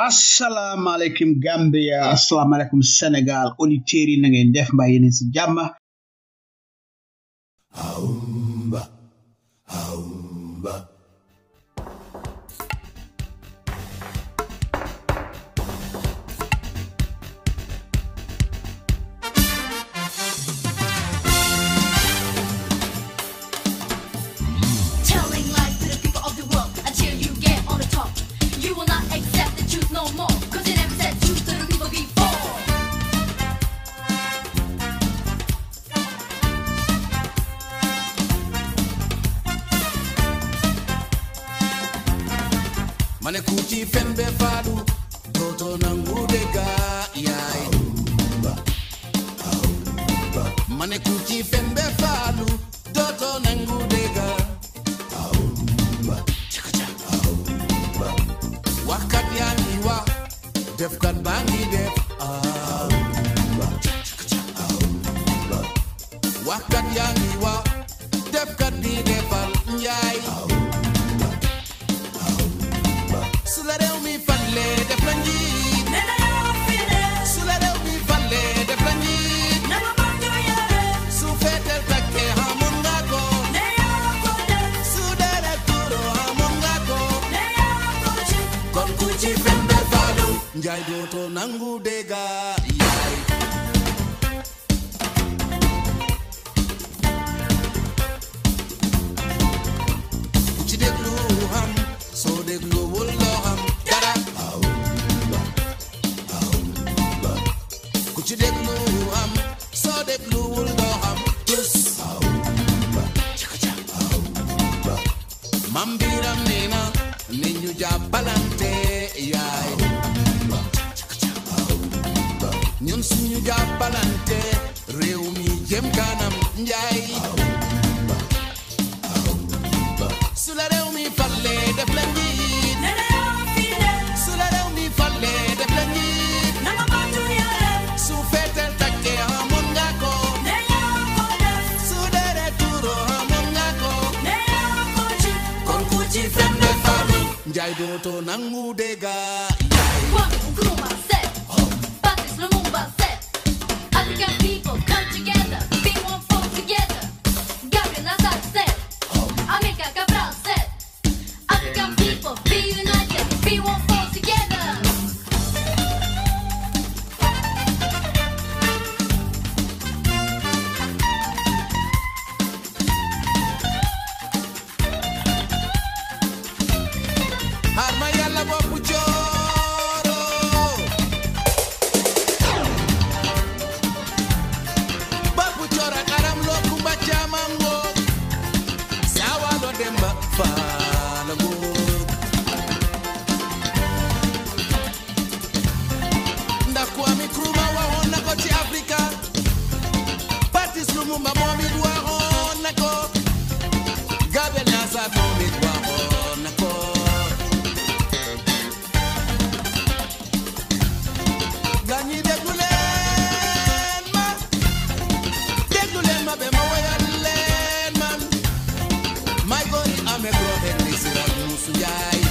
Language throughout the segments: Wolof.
Assalamualaikum Gambia, assalamualaikum Senegal, auditeurs yi na ngeen def mbaa yéen ci jàmm. Mane kuti fembe falu Toto nangu dega yai Mane kuti fembe falu Toto nangu dega Wakat yangi wa Defkat bangi def Wakat yangi wa Defkat bi defal yai Sula rew mi falle def la njiit nena yow file Sula rew mi falle def la njiit nena manjo yare su fetel takke hamun nga ko ne yaa ko def su dere turo hamun nga ko ne yaa ko ci kon ku ci fembe falu njaay dooto nangu dega yaay ku ci déglu ham soo déglu wul ci déglu am soo déglu wul doo am tus mam biram nee na ni ñu jàppalante yaay ñun suñu jàppalante réew mi jëm kanam njaay su la réew mi falle def la njiit su la réew mi falle def la njiit su fetel takke hamun nga ko ne yaa ko def su dere turo hamun nga ko ne yaa ko ci kon ku ci fembe falu njaay dooto nangu dega yaay One Nkrumah said, Patrice Lumumba said, African people come together, be one force together. Gabriel Nazar said, Amilcar Cabral said, African people be united, be one force together. Harma yalla boppu jooro boppu joora karam lo kumba jamango sawa do demba faala go ndako ami kruma wa honna ko ci Afrika Patrice Lumumba momi wa honna ko Gabriel Nazar momi wa honna ko Gani déglu leen ma be ma woyal leen man may gori ame grobe ni siral musu yaay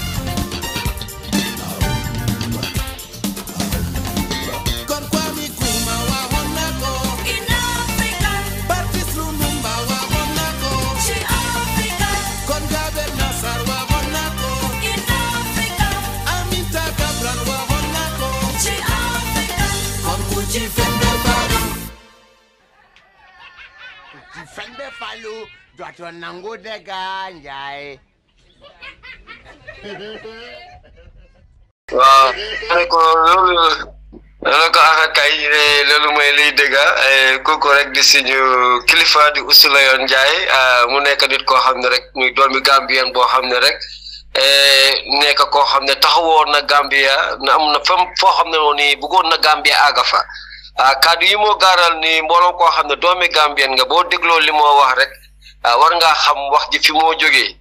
kon Kwame Nkrumah wa honna ko In Africa, Patrice Lumumba wa honna ko she Africa, kon Gabriel Nazar wa honna ko in Africa, Amilcar Cabral wa honna ko she Africa. kon ku ci fembe falu ci fembe falu dooto nangu dega njaay waaw ne ko loolu ko kay loolu mooy liy dëgg kooku rek di suñu kilifa di Ousulayon Njie mu nekk nit koo xam ne rek muy doomi Gambien boo xam ne rek nekk koo xam ne taxawoon na Gambia na am na fam foo xam ne noonu nii bëggoon na Gambia àgga fa kaddu yi moo gaaral ni mbooloo koo xam ne doomi Gambien nga boo dégloo li moo wax rek war ngaa xam wax ji fi moo jógee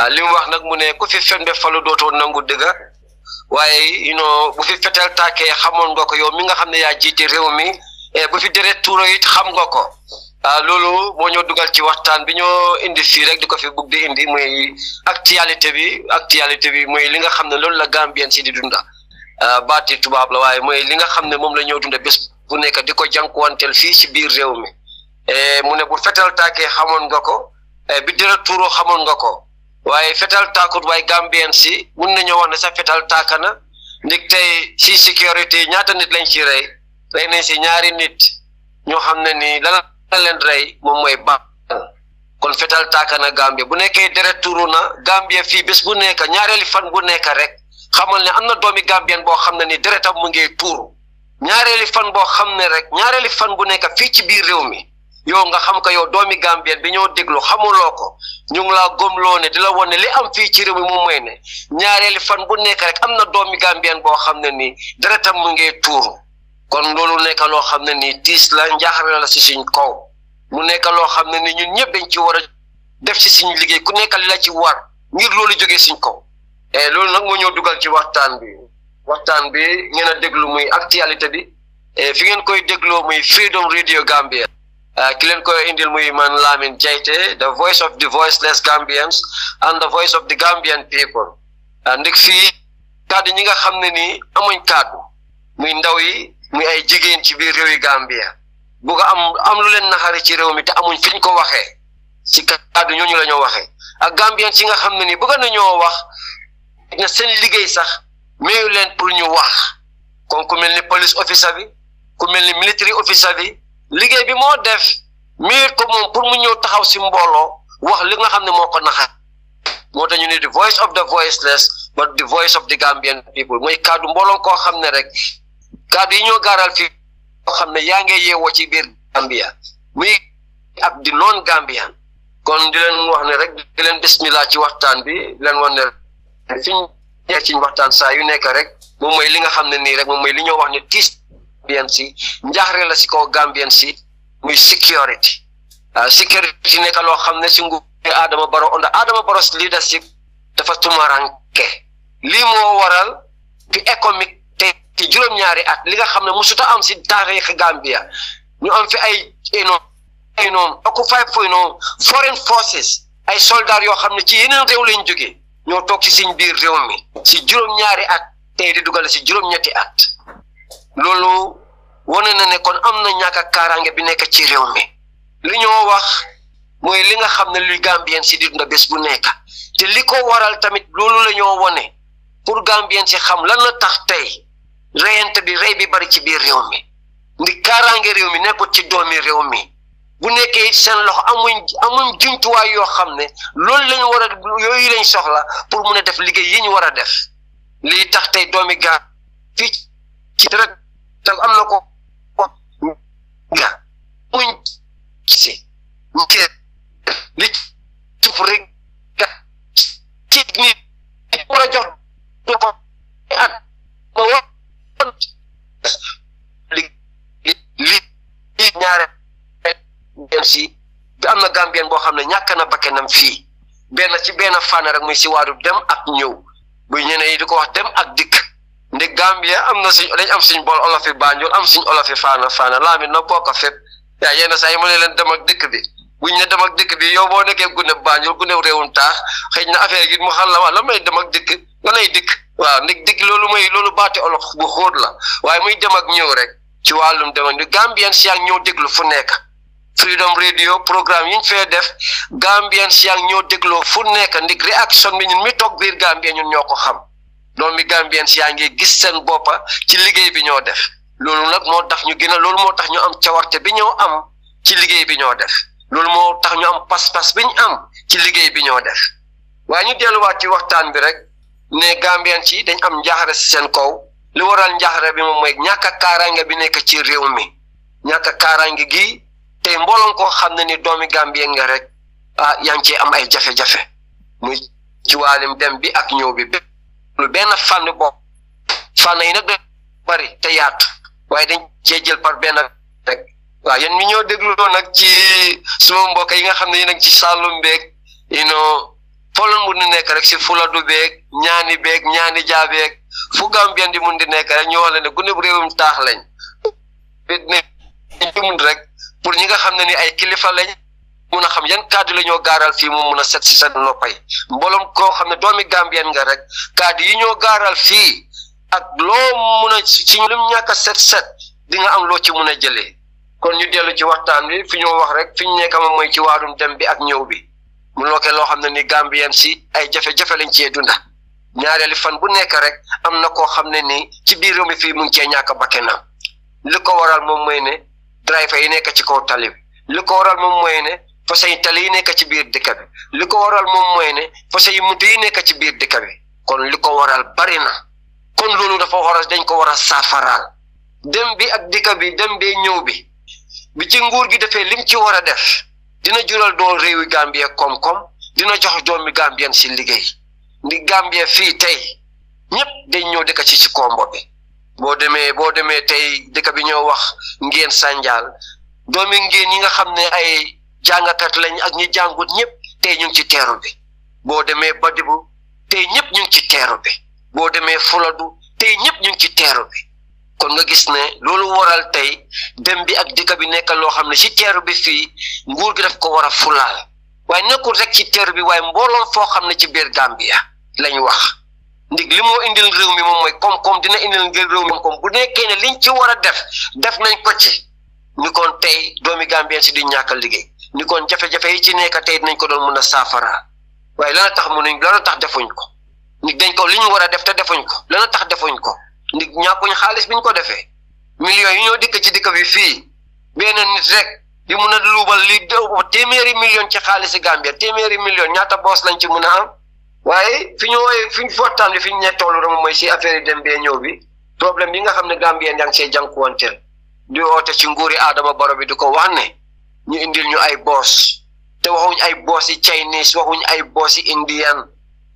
li mu wax nag mu ne ku fi fembe falu dootoo nangu dëgga waaye bu fi fetel tàkkee xamoon nga ko yow mi nga xam ne yaa jiite réew mi bu fi deret tuuro it xam nga ko loolu moo ñoo dugal ci waxtaan bi ñoo indi fii rek di ko fi bugg di indi muy actualité bi muy li nga xam ne loolu la Gambien si di dunda baati tubaab la waaye mooy li nga xam ne moom la ñoo dunde bés bu nekk di ko jànkuwanteel fii ci biir réew mi mu ne bu fetal tàkkee xamoon nga ko bi dara tuuroo xamoon nga ko waaye fetal tàkkut waaye Gambien si mun nañoo wax ne sa fetal tàkk na ndik tey si sécurité ñaata nit lañ ci rey nañ si ñaari nit ñoo xam ne ni lan la leen rey moom mooy ba kon fetal tàkk na Gambie bu nekkee deret tuuru na Gambie fii bés bu nekk ñaareeli fan bu nekk rek xamal ne am na doomi Gambien boo xam ne ni deretam mu ngi tuuru ñaareeli fan boo xam ne rek ñaareeli fan bu nekk fii ci biir réew mi yow nga xam ko yow doomi Gambien bi ñoo déglu xamuloo ko ñu ngi laa gomloo ne di la wone li am fii ci réew mi moom mooy ne ñaareeli fan bu nekk rek am na doomi Gambien boo xam ne ni deretam mu ngi tuuru kon loolu nekk loo xam ne ni tiis la njaaxare la si suñ kaw mu nekk loo xam ne ni ñun ñëpp dañ ci war a def ci suñu liggéey ku nekk li la ci war ngir loolu jógee suñ kaw loolu nag moo ñëw dugal ci waxtaan bi ngeen a déglu muy actualité bi fi ngeen koy dégloo muy Freedom Radio Gambia ki leen koy indil muy man Lamin Jaiteh the voice of the voiceless Gambians and the voice of the Gambian people ndik fii kaddu ñi nga xam ne nii amuñ kaddu muy ndaw yi muy ay jigéen ci biir réew yi Gambia bu am lu leen naxari ci réew mi te amuñ fiñ ko waxee ci kaddu ñooñu la ñoo waxee ak Gambien ci nga xam ne nii bëgg nañoo wax na seen liggéey sax mayu leen pour ñu wax kon ku mel ni police officer bi ku mel ni military officer bi liggéey bi moo def miir ko moom pour mu ñëw taxaw si mbooloo wax li nga xam ne moo ko naxar moo tax ñu ne the voice of the voiceless but the voice of the Gambian people mooy kaddu mbooloo koo xam ne rek kaddu yi ñoo gaaral fii koo xam ne yaa ngi yeewoo ci biir Gambia muy ak di non Gambian kon di leen wax ne rek di leen bismillah ci waxtaan bi di leen wax ne fiñ ci waxtaan saa yu nekk rek moom mooy li nga xam ne nii rek moom mooy li ñoo wax ne tiis Gambien si njaaxare la si kaw Gambien si muy security security nekk loo xam ne si nguur Adama Barrow under Adama Barrow's leadership dafa tumaranke lii moo waral fi économique te ci juróom-ñaari at li nga xam ne musuta am si taarix Gambia ñu am fi ay occupy foreign forces ay soldats yoo xam ne ci yeneen réew lañ jógee ñoo toog ci suñ biir réew mi si juróom-ñaari at tey di dugal si juróom-ñetti at loolu wane na ne kon am na ñàkk a kaaraange bi nekk ci réew mi li ñoo wax mooy li nga xam ne luy Gambien si di dunda bés bu nekk te li ko waral tamit loolu la ñoo wone pour Gambien si xam lan la tax tey reyante bi rey bi bari ci biir réew mi ndi kaaraange réew mi nekkul ci doomi réew mi bu nekkee seen loxo amuñ jumtuwaay yoo xam ne loolu lañ war a yooyu lañ soxla pour mun a def liggéey yi ñu war a def lii tax tey doomi gaa fii ci dara am na ko ga muñ si li tup rek ci nit war a jox ko at ma wax li ñaare si bi am na Gambien boo xam ne ñàkk na bakkanam fii ci benn fànn rek muy si waadu dem ak ñëw bu ñeneen yi di ko wax dem ak dikk nde Gambia am na dañ am suñ bool olofi Banjul am suñ olofi faana Lamin na bokk fépp yaa yenn saa yi mu ne leen dem ak dikk bi buñ ne dem ak dikk bi yow boo nekkee gune Banjul gune réewum taax xëy na affaire yi mu xam la la may dem ak dikk nga lay dikk waaw ndig dikk loolu baati olof bu xóot la waaye muy dem ak ñëw rek ci wàllum dem ak Gambien si ak ñëw déglu fu nekk Freedom Radio programme yi ñu fee def Gambien si ak ñoo dégloo fu nekk ndig réaction bi ñun mi toog biir Gambien ñun ñoo ko xam loolu mi Gambien si yaa ngi gis seen boppa ci liggéey bi ñoo def loolu nag moo tax loolu moo tax ñu am cawarte bi ñoo am ci liggéey bi ñoo def loolu moo tax ñu am pas-pas bi ñu am ci liggéey bi ñoo def waaye ñu delluwaat ci waxtaan bi rek ne Gambien si dañ am njaaxare si seen kaw li waral njaaxare bi moom mooy ñàkk a kaaraange bi nekk ci réew mi ñàkk a kaaraange gi tey mbooloon koo xam ne ni doomi Gambien nga rek yaa ngi cee am ay jafe-jafe muy ci wàllum dem bi ak ñëw bi lu benn fànn bopp fànn yi nag da bari te yaatu waaye dañ cee jël par benn rek waaw yéen mi ñoo dégloo nag ci suma mbokk yi nga xam ne yi nag ci Saalum beeg foloon mun di nekk rek si Fuladu beeg ñaani jaabeeg fu Gambien di mun di nekk rek ñu wax la ne gune bu réewum taax lañ ne mun rek pour ñi nga xam ne ni ay kilifa lañ mun a xam yan kàddu la ñoo gaaral fii mu mun a set si seen noppay mbooloom koo xam ne doomi Gambien nga rek kàddu yi ñoo gaaral fii ak loo mun a ci lim ñàkk a set di nga am loo ci mun a jëlee kon ñu dellu ci waxtaan bi fi ñoo wax rek fi ñu nekk moom mooy ci wàllum dem bi ak ñëw bi mu looke loo xam ne ni Gambien si ay jafe-jafe lañ cee dunda ñaareeli fan bu nekk rek am na koo xam ne nii ci biir réew mi fii mu ngi cee ñàkk bakkanam li ko waral moom mooy ne driver yi nekk ci kaw tali bi li ko waral moom mooy ne fasa yi tali yi nekk ci biir dëkk bi li ko waral moom mooy ne fasa yi moto yi nekk ci biir dëkk bi kon li ko waral bari na kon loolu dafa waral dañ ko war a saafaraal dem bi ak dëkk bi dem bee ñëw bi ci nguur gi defee lim ci war a def dina jural dool réewi Gambie koom-koom dina jox doomi Gambien si liggéey ndi Gambie fii tey ñëpp dañ ñëw dëkk ci kombo bi boo demee tey dëkk bi ñoo wax ngeen Sanjal doomi ngeen yi nga xam ne ay jàngakat lañ ak ñi jàngut ñëpp tey ñu ngi ci teeru bi boo demee Badibu tey ñëpp ñu ngi ci teeru bi boo demee Fuladu tey ñëpp ñu ngi ci teeru bi kon nga gis ne loolu waral tey dem bi ak dëkk bi nekk loo xam ne ci teeru bi fii nguur gi daf ko war a fulaal waaye nekkul rek ci teeru bi waaye mbooloon foo xam ne ci biir Gambia lañ wax ndig li moo indil réew mi moom mooy koom-koom dina indil ngir réew mi koom bu nekkee ne liñ ci war a def nañ ko ci ni kon tey doomi Gambien si di ñàkk a liggéey ni kon jafe-jafe yi ci nekk tey dinañ ko doon mën a saafara waaye lana tax defuñ ko ndig dañ ko li ñu war a def te defuñ ko lana tax defuñ ko ndig ñàkkuñ xaalis biñ ko defee millions yi ñoo dikk ci dëkk bi fii benn nit rek di mun a luubal li téeméeri million ci xaalisi Gambia téeméeri million ñaata boos lañ ci mun a am waaye fi ñu waxtaan bi fi ñu ne tollu rek mooy si affaire yi dem bee ñëw bi problème yi nga xam ne Gambien yaa ngi see jànkuwanteel di oote ci nguuri Adama Barrow bi di ko wax ne ñu indil ñu ay boos te waxuñ ay boos yi Chinese waxuñ ay boos yi Indian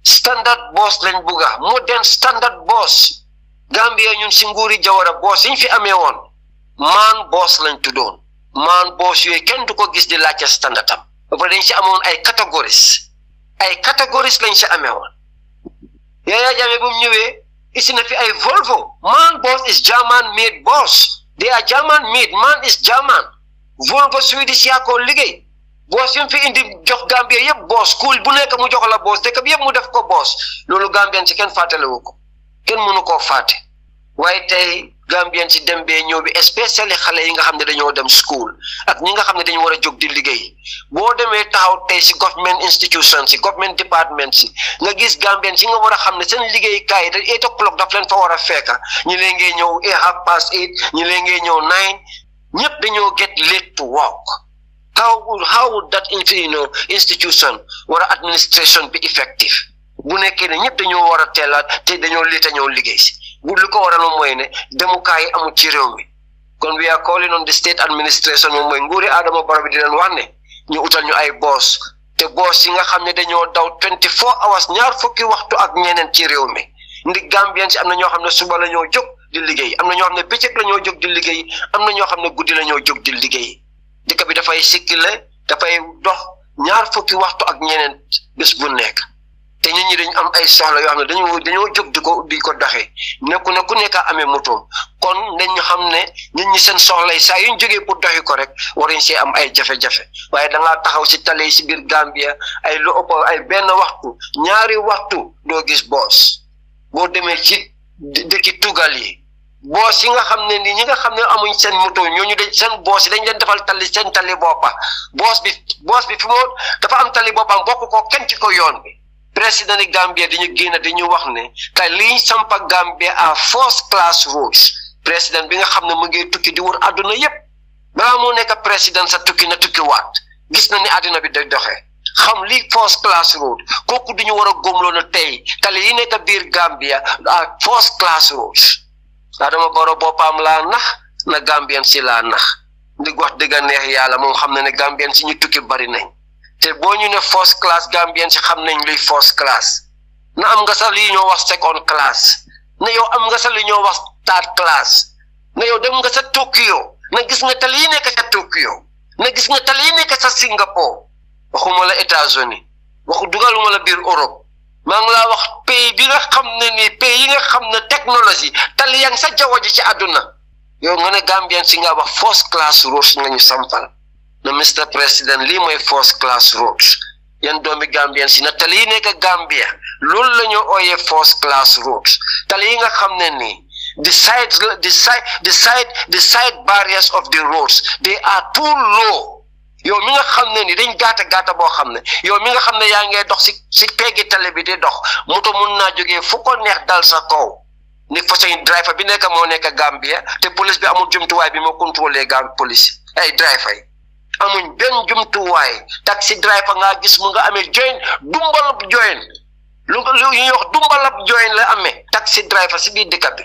standard boos lañ bugga modern standard boos Gambia ñun si nguuri Jawara boos yi ñu fi amee woon maan boos lañ tuddoon maan boos yooyu kenn du ko gis di laajte standard am ba pare dañ si amoon ay catégories lañ si amee woon Yaya Jammeh bu mu ñëwee isi na fi ay Volvo man boss is German made boss they are German made man is German Volvo Swedish yaa ko liggéey boss yu mu fi indi jox Gambia yëpp boss school bu nekk mu jox la boss dëkk bi yëpp mu def ko boss loolu Gambien si kenn fàttalewu ko kenn mënu koo fàtte waaye tey Gambien si dem bee ñëw bi especially xale yi nga xam ne dañoo dem school ak ñi nga xam ne dañu war a jóg di liggéey boo demee taxaw tey si government institution si government department si nga gis Gambien si nga war a xam ne seen liggéeykaay da 8 o'clock daf leen fa war a fekka ñi leen ngay ñëw 8:30 ñi leen ngay ñëw 9 ñëpp dañoo get late to work how would that institution war a administration be effective bu nekkee ne ñëpp dañoo war a teelaat te dañoo late a ñëw liggéey si bu lu ko waral mooy ne demukaay yi amul ci réew mi kon we are calling on the state administration moom mooy nguuri Adama Barrow bi di leen wax ne ñu utal ñu ay boss te boss yi nga xam ne dañoo daw 24 hours ñaar fukki waxtu ak ñeneen ci réew mi ndi Gambien si am na ñoo xam ne suba la ñoo jóg di liggéey am na ñoo xam ne bëccëg la ñoo jóg di liggéey am na ñoo xam ne guddi la ñoo jóg di liggéey dëkk bi dafay sikkile dafay dox ñaar fukki waxtu ak ñeneen bés bu nekk te nit ñi dañ am ay soxla yoo xam ne dañoo jóg di ko doxee nekku ne ku nekk amee motoom kon dañ xam ne nit ñi seen soxla yi saa yuñ jógee pour doxi ko rek waruñ see am ay jafe-jafe waaye da ngaa taxaw si tale yi si biir Gambia ay lu ëpp ay benn waxtu ñaari waxtu doo gis boos boo demee ci dëkki tugal yi boos yi nga xam ne ni ñi nga xam ne amuñ seen moto ñooñu dañ seen boos yi dañ leen defal seen tali boppa boos bi fi moo dafa am tali boppam bokk ko kenn ci ko yoon bi président Gambia dañu génn dañu wax ne kay liñ sampa Gambia à first class roads président bi nga xam ne mu ngi tukki di wër àdduna yépp balaa moo nekk président sa tukki na tukki waat gis na ni àdduna bi day doxee xam li first class road kooku duñu war a góomloo na tey tali yi nekk biir Gambia à first class roads Adama Barrow boppam laa nax na Gambien si laa nax ndi wax dëgg neex yàlla moom xam na ne Gambien si ñu tukki bari nañ te boo ñu ne first class Gambien si xam nañ luy first class na am nga sax li ñoo wax second class na yow am nga sax li ñoo wax third class na yow dem nga sa Tokyo na gis nga tali yi nekk sa Tokyo na gis nga tali yi nekk sa Singapore waxuma la États-Unis dugaluma la biir Europe maa ngi laa wax pays bi nga xam ne nii pays yi nga xam ne technologie tali yaa ngi sa jaww ji ci àdduna yow nga ne Gambien si nga wax first class roads nga ñu sampal na Mr. President lii mooy first class roads yan doomi Gambien si na tali yi nekk Gambia loolu la ñu ooyee first class roads tali yi nga xam ne nii the side barriers of the roads they are too low yow mi nga xam ne ni dañ gàtta boo xam ne yow mi nga xam ne yaa ngee dox si peggi tali bi di dox moto mun naa jógee fu ko neex dal sa kaw ni façon driver bi nekk moo nekk Gambia te police bi amul jumtuwaay bi moo contrôler police ay driver yi amuñ benn jumtuwaay taxi driver nga gis mu nga amee join dumbalab join lu ñuy wax dumbalab join la amee taxi driver si biir dëkk bi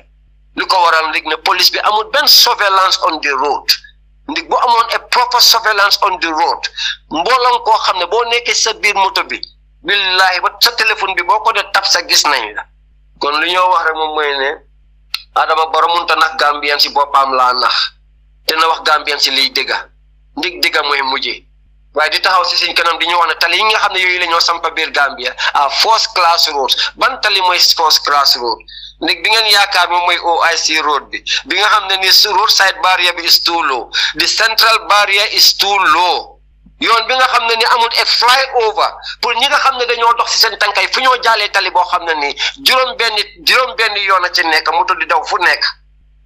lu ko waral ndig ne police bi amul benn surveillance on the road ndig bu amoon a proper surveillance on the road mbooloo koo xam ne boo nekkee sa biir moto bi billahi ba sa téléphone bi boo ko dee tap sa gis nañ la kon lu ñoo wax rek moom mooy ne Adama Barrow munta nax Gambien si boppam laa nax te na wax Gambien si liy dëgga ndig dëgga mooy mujjee waaye di taxaw si suñ kanam di ñu wax ne tali yi nga xam ne yooyu la ñoo sampa biir Gambia à first class roads ban tali mooy first class road ndig bi ngeen yaakaar moom mooy OIC road bi nga xam ne ni roadside barrier bi is too low the central barrier is too low yoon bi nga xam ne ni amul a flyover pour ñi nga xam ne dañoo dox si seen tànkay fu ñoo jaalee tali boo xam ne ni juróom benn yoon a ci nekk moto di daw fu nekk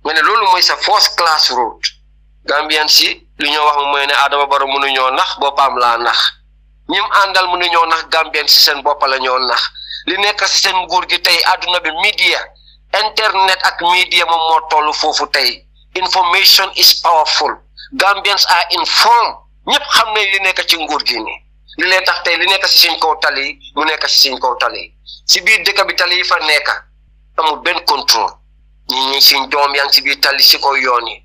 nga ne loolu mooy sa first class road Gambien si li ñoo wax moom mooy ne Adama Barrow mënuñoo nax boppam laa nax ñim àndal mënuñoo nax Gambien si seen bopp la ñoo nax li nekk si seen nguur gi tey àdduna bi media internet ak media moom moo toll foofu tey information is powerful Gambians are informed ñëpp xam ne li nekk ci nguur gi nii li leen tax tey li nekk si suñ kaw tali mu nekk si suñ kaw tali si biir dëkk bi tali yi fa nekk amul benn contrôle ñi suñ doom yaa ngi si biir tali si kaw yoon yi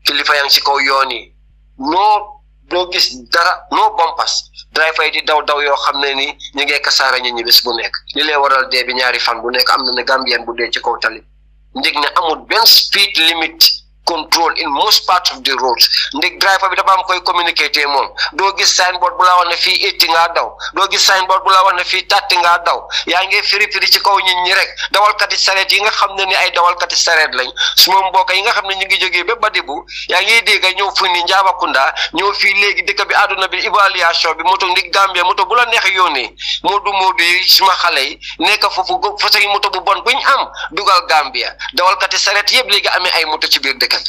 kilifa yaa ngi si kaw yoon yi doo gis dara no bompas driver yi di daw yoo xam ne ni ñu ngi kasaara ñi bés bu nekk li leen waral dee bi ñaari fan bu nekk am na ne Gambien bu dee ci kaw tali ndig ne amul benn speed limit control in most parts of the roads ndig driver bi dafa am koy communiquer moom doo gis signboard bu la wax ne fii 80 nga daw doo gis signboard bu la wax ne fii 30 nga daw yaa ngi firi ci kaw nit ñi rek dawalkati sareet yi nga xam ne ni ay dawalkati sareet lañ suma mbokk yi nga xam ne ñu ngi jógee ba Badibu yaa ngi dégg ñëw fu ni Njabakunda ñëw fii léegi dëkk bi àdduna bi évaluation bi moto ndig Gambia moto bu la neex yónnee moodu yi suma xale yi nekk foofu façon moto bu bon buñ am dugal Gambia dawalkati sareet yëpp léegi amee ay moto ci biir dëkk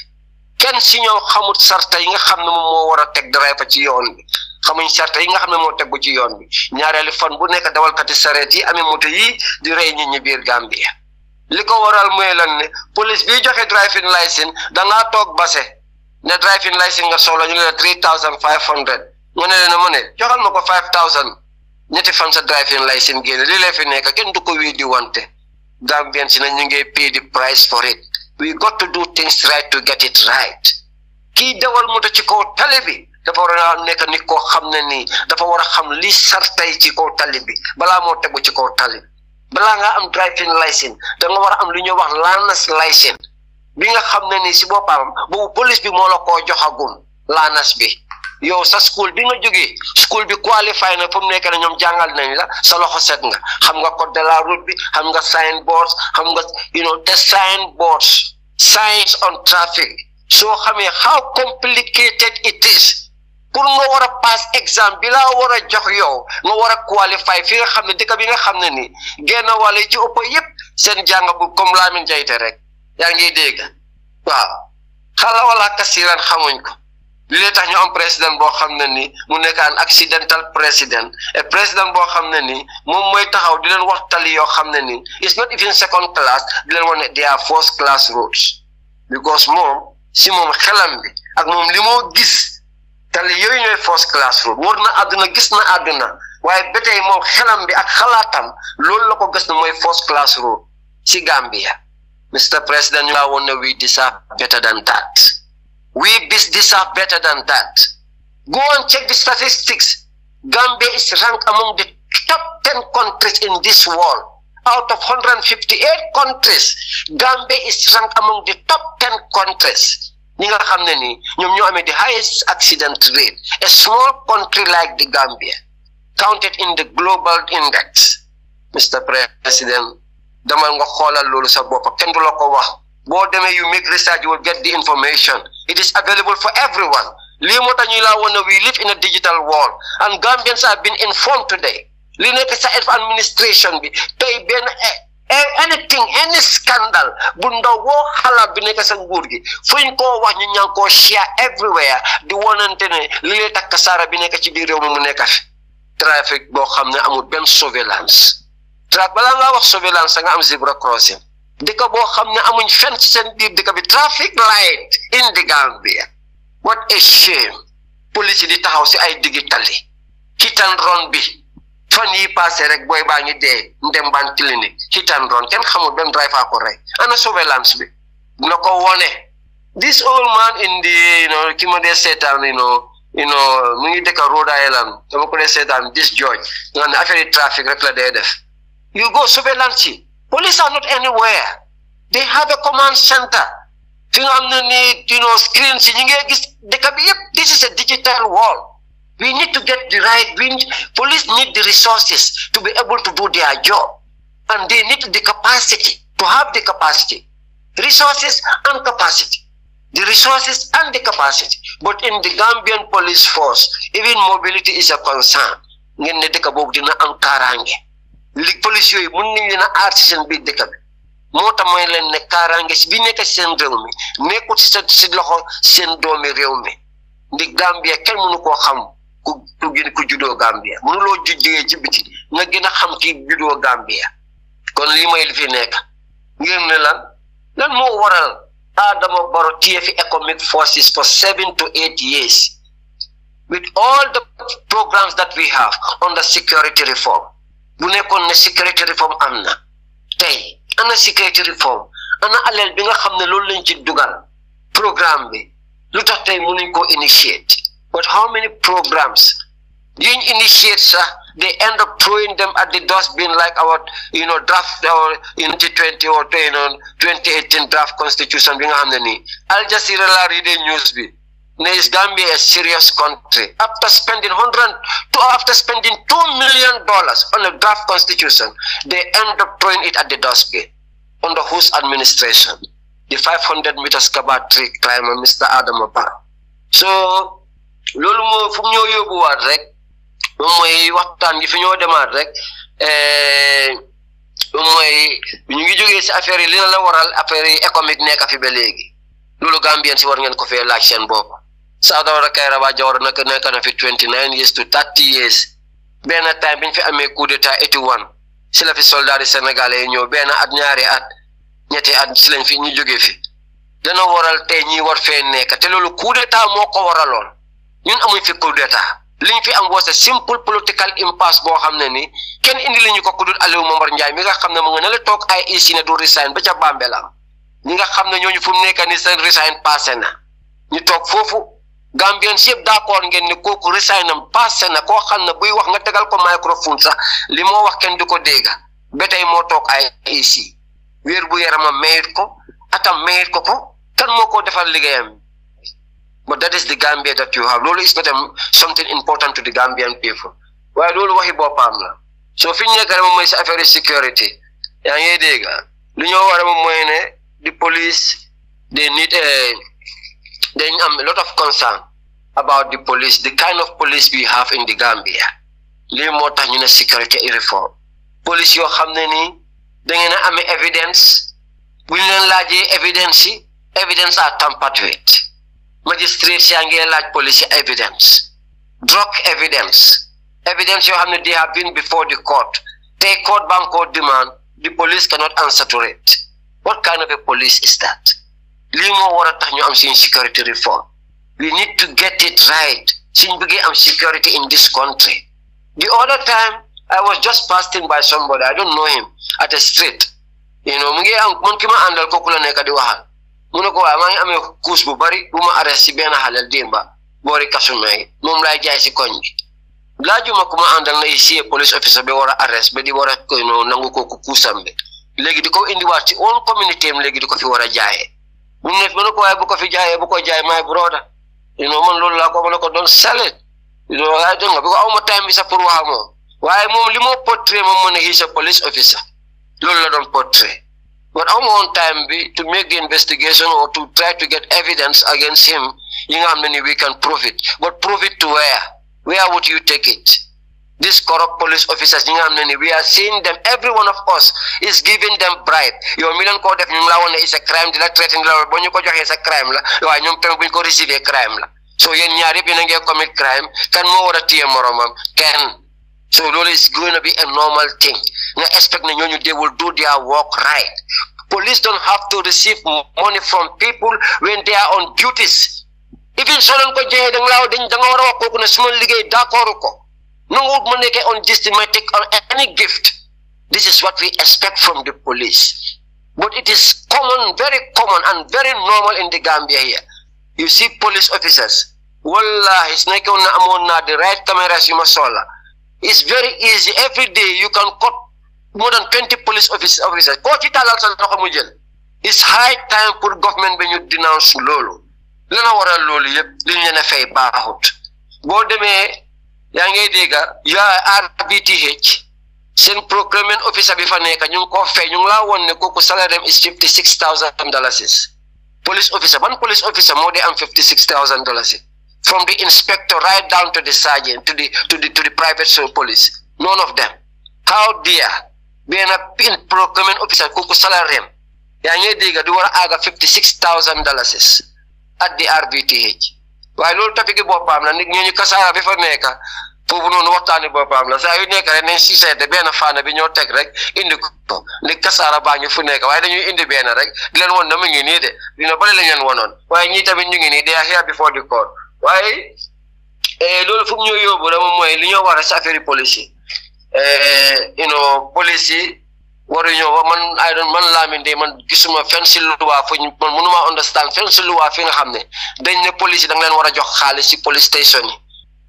kenn si ñoom xamut sarta yi nga xam ne moom moo war a teg driver ci yoon bi xamuñ sarta yi nga xam ne moo tegu ci yoon bi ñaareelu fan bu nekk dawalkati sareet yi amee moto yi di rey nit ñi biir Gambia li ko waral mooy lan ne police bi joxe driving license dangaa toog base ne driving license nga soxla ñu ne la 3500 nga ne leen mu ne joxal ma ko 5000 ñetti fan sa driving license génn li lay fi nekk kenn du ko wii di wante Gambien si na ñu ngi pay the price for it. We got to do things right to get it right. Kii dawal moto ci kaw tali bi dafa war a nekk nit koo xam ne nii dafa war a xam li sartay ci kaw tali bi balaa moo tegu ci kaw tali balaa nga am driving license da nga war a am lu ñuy wax learner's license bi nga xam ne nii si boppam boobu police bi moo la koo joxagum learner's bi yow sa school bi nga jógee school bi qualify na fu mu nekk ne ñoom jàngal nañ la sa loxo set nga xam nga code de la route bi xam nga signboards xam nga the signboards signs on traffic soo xamee how complicated it is pour nga war a pass exam bi laa war a jox yow nga war a qualify fi nga xam ne dëkk bi nga xam ne ni genn wàll yi ci ëpp yëpp seen jàng bu comme Lamin Jayte rek yaa ngi dégg waaw xala wala kasiran xamuñ ko li lay tax ñu am président boo xam ne ni mu nekk an accidental président et président boo xam ne ni moom mooy taxaw di leen wax tali yoo xam ne ni it's not even second class di leen wax ne they are first class roads because moom si moom xelam bi ak moom li moo gis tali yooyu ñooy first class road war na àdduna gis na àdduna waaye ba tey moom xelam bi ak xalaatam loolu la ko gis na mooy first class road si Gambia Mr. President ñu laa woon ne we deserve better than that. We deserve better than that. Go and check the statistics. Gambia is ranked among the top 10 countries in this world. Out of 158 countries, Gambia is ranked among the top 10 countries. Ñi nga xam ne ni ñoom ñoo amee the highest accident rate. A small country like the Gambia, counted in the global index. Mr. President, damal nga xoolal loolu sa bopp kenn du la ko wax. Boo demee you make research, you will get the information. It is available for everyone. lii moo tax ñuy laa woon we live in a digital world and Gambians have been informed today li nekk sa administration bi tey benn anything any scandal bu ndaw woo xalaat bi nekk sa nguur gi fuñ koo wax ñu ñaan koo share everywhere di wonante ne li lay takk saara bi nekk ci biir réew mi mu nekk fi trafic boo xam ne amul benn surveillance balaa ngaa wax surveillance nga am zebra crossing dëkk boo xam ne amuñ fenn ci seen biir dëkk bi traffic light in the Gambia what a shame police di taxaw si ay digitali hit and run bi fan yi passé rek booy baa ngi dee Ndembaan clinique hit and run kenn xamul benn driver ko rey ana surveillance bi na ko wone this old man in the ki ma dee seetaan mu ngi dëkk Rhode Island dama ko dee seetaan this George nga ne affaire traffic rek la dee def you go surveillance yi police are not anywhere they have a command center fi nga xam ne ni screen si ñi ngay gis dëkk bi yëpp this is a digital world. We need to get the right. Police need the resources to be able to do their job. And they need the capacity, to have the capacity. Resources and capacity. The resources and the capacity. But in the Gambian police force, even mobility is a concern. Ngeen ne dëkk boobu dina am kaaraange. Li police yooyu mun nañ leen a aar ci seen biir dëkk bi. Moo tax mooy leen ne kaaraange si bi nekk ci seen réew mi nekkut si loxo seen doomi réew mi. Ndi Gambia kenn mënu koo xam. ku juddoo Gambia mënuloo juddee ci biti nga gën a xam ki juddoo Gambia kon lii mooy li fi nekk ngeen ne lan moo waral Adama Barrow téye fi economic forces for 7 to 8 years with all the programs that we have on the security reform bu nekkoon ne security reform am na tey ana security reform ana alal bi nga xam ne loolu lañ ci dugal programme bi lu tax tey mënuñ ko initiate. But how many programs you initiate, sir? They end up throwing them at the dustbin like our, draft, our 2020 or 2018 draft constitution. Al Jazeera la read the news. Is Gambia a serious country? After spending $2 million on a draft constitution, they end up throwing it at the dustbin under whose administration? The 500 meters Kabat tree climber, Mr. Adama Barrow. So. Loolu moo fu ñoo yóbbuwaat rek moom mooy waxtaan gi fi ñoo demaat rek moom mooy ñu ngi jógee si affaire yi li la waral affaire yi économique nekk fi ba léegi loolu Gambien si war ngeen ko fee laaj seen bopp Sawdawara Kairaba Jawara nekk na fi 29 years to 30 years benn time bi ñu fi amee coup d'état 81 si la fi soldat yi sénégalais yi ñëw benn at ñaari at ñetti at si lañ fi ñu jógee fi dana waral tey ñi war fee nekk te loolu coup d'état moo ko waraloon ñun amuñ fi coup d'état liñ fi am was a simple political impasse boo xam ne ni kenn indi lañu ko kudul Alieu Momar Njie mi nga xam ne mu nga ne la toog ay IEC ne du resign ba ca Bambelam ñi nga xam ne ñooñu fu mu nekk ni seen resign passé na ñu toog foofu Gambien si yëpp d'accord ngeen ne kooku resign am passé na koo xam ne buy wax nga tegal ko microphone sax li moo wax kenn du ko dégg ba tey moo toog ay IEC wér bu yaramam mayit ko atam mayit ko kan moo ko defal liggéeyam. But that is the Gambia that you have. Lolo is not something important to the Gambian people. Why lolo wahi bopam la. So fi ñu nekk moy sa affaire security. Ya ngi dégg. Lu ñu wara moy ne the police they need a lot of concern about the police, the kind of police we have in the Gambia. Li moo tax ñu ne security reform. Police yoo xam ne ni da ngeen a amee evidence bu ñu leen laajee evidence are tampered with. Magistrates yaa ngi laaj police evidence, drug evidence you have they have been before the court. Take court bank demand, the police cannot answer to it. What kind of a police is that? Limo wara tax ñu am seen security reform. We need to get it right. Since we get security in this country. The other time I was just passing by somebody, I don't know him, at a street. Mu ngi am man ki ma andal kooku la nekk di waxal. Munoko wa mangi amé kus bu bari bu ma arrest ci ben halal demba bori kasumay mom lay jaay ci koñ bi laajuma ko ma andal na ici police officer be wara arrest be di wara ko nangu ko kusam be legi diko indi wat ci on community am legi diko fi wara jaayé bu nek munoko way bu ko fi jaayé bu ko jaay my brother man lolu la ko munoko don salet ay do nga bu ko awma time bi sa pour wax mo waye mom limo portrait mom mo ne he's a police officer lolu la don portrait. But I'm on time to make the investigation or to try to get evidence against him. yi nga xam ne ni we can profit but profit to where would you take it? These corrupt police officers yi nga xam ne ni we are seeing them, every one of us is giving them bribe. Yow mi leen koo def ñu la woon ne is a crime di la traité la ba ñu ko joxee sa crime la waaye ñoom tamit bu ñu ko receiver crime la. So yéen ñaar yëpp yéen a ngi commit crime kan moo war a téye moromam kenn. So loolu is going to be a normal thing. Nga expect ne ñooñu they will do their work right. Police don't have to receive money from people when they are on duties. Even so leen ko joxee da nga war a wax kooku ne suma liggéey d'accord ko. No one on systematic or any gift. This is what we expect from the police. But it is common, very common and very normal in the Gambia here. You see police officers. Wallah, it's not the right cameras you must sola. It's very easy. Every day you can cut more than 20 police officers. It's high time for government when you denounce Lolo. Lana wara Lolo, you fay bahut. Bo deme Yang dega ya RBTH sen procurement officer bi fa nek ñu ko fay ñu la won ne koku salary is $56,000. Police officer police officer mo de am $56,000 from the inspector right down to the sergeant to the private police. None of them. How dare being a procurement officer koku salary yang dega du wara aga $56,000 at the RBTH. Waaye loolu tapiki boppam la nit ñooñu kasaara bi fa nekk foofu noonu waxtaani boppam la saa yu nekk rek nañ si seet benn faana bi ñoo teg rek indi ko ni kasaara baa ngi fu nekk waaye dañuy indi benn rek di leen won na mu ngi nii de dina bale la leen wonoon waaye ñii tamit ñu ngi nii they are here before the court waaye loolu fu mu ñoo yóbbu rek moom mooy li ñoo war a si affaire police yi police yi waruñoo man Lamin de man gisuma fenn si luwa fu man mënuma understand fenn si luwa fi nga xam ne dañ ne police da nga leen war a jox xaalis si police station yi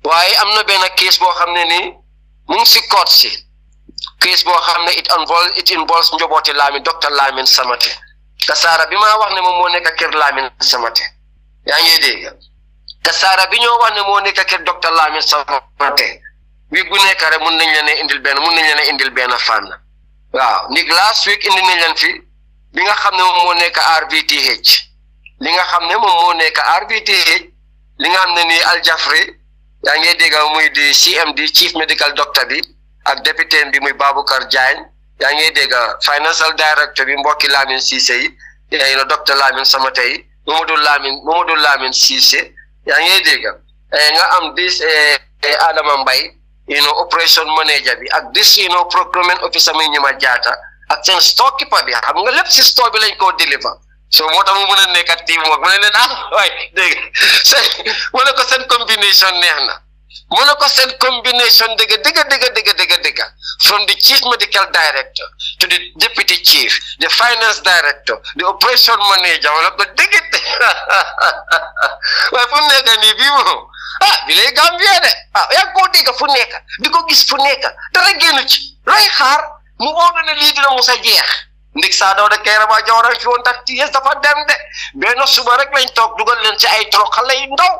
waaye am na benn case boo xam ne ni mu ngi si court si case boo xam ne it involves njobooti Lamin Dr. Lamin Samate kasaara bi ma wax ne moom moo nekk kër Lamin Samate yaa ngi dégg kasaara bi ñoo wax ne moo nekk kër Dr. Lamin Samate bi bu nekk rek mun nañ leen a indil benn fànn waaw ndig last week indi nañ leen fi bi nga xam ne moom moo nekk RVTH li nga xam ne moom moo nekk RVTH li nga xam ne nii Aljafri yaa ngi dégg muy di CMD chief medical doctor bi ak député bi muy Baboucarr Jagne yaa ngi dégg financial director bi mbokki Lamin Cissé yi Dr. Lamin Samate yi Mamadou Lamin Cissé yaa ngi dégg nga am dis Adama Mbay operation manager bi ak this procurement officer mi ñima jaata ak seen storekeeper bi xam nga lépp si store bi lañ ko deliver so moo tax mu mën a nekk team work mu ne leen waay dégg mu ne ko seen combination neex na mu ne ko seen combination dëgg from the chief medical director to the deputy chief the finance director the operation manager mu ne ko dëgg waaye fu nekk nii bii moom bi lay Gambia de yaa ko dégg fu nekk di ko gis fu nekk dara génn ci lay xaar mu óodu ne lii dina musa jeex ndig saa daw de Kairaba Jawara fi woon tax tiyees dafa dem de benn suba rek lañ toog dugal leen ci ay torok xale yu ndaw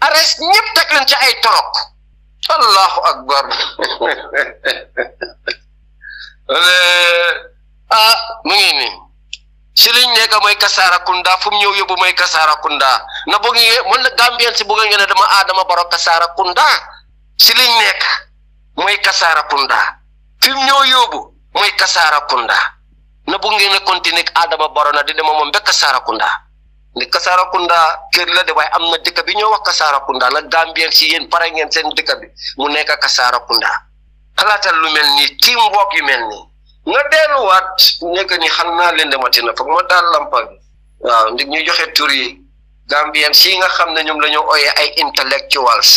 arrest ñëpp teg leen ci ay torok allahu akbar mu ngi nii si liñ nekk mooy Kassarakunda fu mu ñëw yóbbu mooy Kassarakunda na bëgg ngeen mën na Gambien si bëgg ngeen ne dama Adama Barrow Kassarakunda si liñ nekk mooy Kassarakunda fi mu ñëw yóbbu mooy Kassarakunda na bëgg ngeen ne continuer Adama Barrow na di dem moom ba Kassarakunda ni Kassarakunda kër la de waaye am na dëkk bi ñoo wax Kassarakunda nag Gambien si yéen pare ngeen seen dëkk bi mu nekk Kassarakunda xalaatal lu mel nii teamwork yu mel nii nga delluwaat nekk ni xam naa leen demati na foog ma daal lampa bi waaw ndig ñu joxe tur yi Gambien si nga xam ne ñoom la ñu ooyee ay intellectuals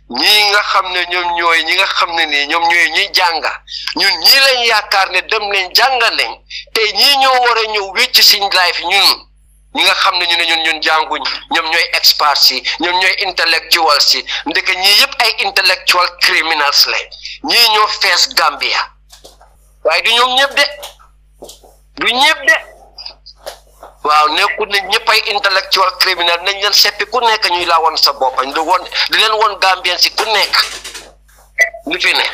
ñii nga xam ne ñoom ñooy ñi nga xam ne nii ñoom ñooy ñi jànga ñun ñii lañ yaakaar ne dem leen jànga leen te ñii ñoo war a ñëw wécc siñ life ñun ñi nga xam ne ñu ne ñun jànguñ ñoom ñooy experts yi ñoom ñooy intellectuals yi ndeke ñii yëpp ay intellectual criminals la ñii ñoo fees Gambia waaye du ñoom ñëpp de waaw nekkul ne ñëpp ay intellectual criminal nañ leen seppi ku nekk ñuy laa woon sa bopp di leen woon Gambien si ku nekk li fi ne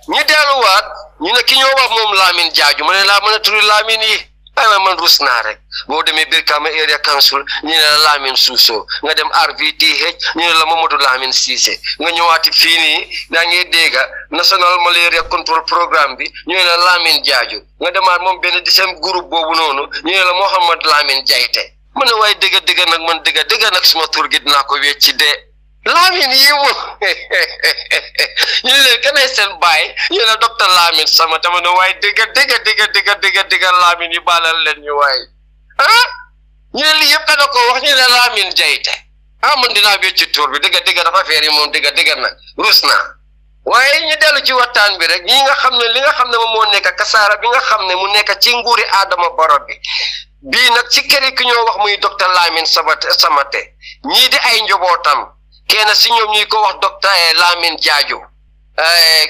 ñu delluwaat ñu ne ki ñoo wax moom Lamin Jaaju ma ne laa mën a turi Lamin yi ay man rus naa rek boo demee Brikama area council ñu ne la Lamin Suso nga dem RVTH ñu ne la Mamadou Lamin Cissé nga ñëwaati fii nii daa ngi dégg National Malaria Control Programme bi ñu ne la Lamin Jaaju nga demaat moom benn di seen groupe boobu noonu ñu ne la Mohamed Lamin Jayte mu ne waaye dëgg nag man dëgg nag suma tur gi dinaa ko wecci de Lamin yi mu ñu ne leen kanay seen baay ñu ne docteur Lamin sama tama ne waaye dëgg Lamin yi baalal leen ñu waaye ñu ne lii yëpp kana ko wax ñu ne Lamin Jayte man dinaa wecci tur bi dëgg dafa affaire yi moom dëgg nag rus naa waaye ñu dellu ci waxtaan bi rek ñi nga xam ne li nga xam ne moom moo nekk kasaara bi nga xam ne mu nekk ci nguuri Adama Barrow bi bii nag ci kër ki ñoo wax muy docteur Lamin Samate ñii di ay njobootam kenn si ñoom ñuy ko wax docteur Lamin Jaaju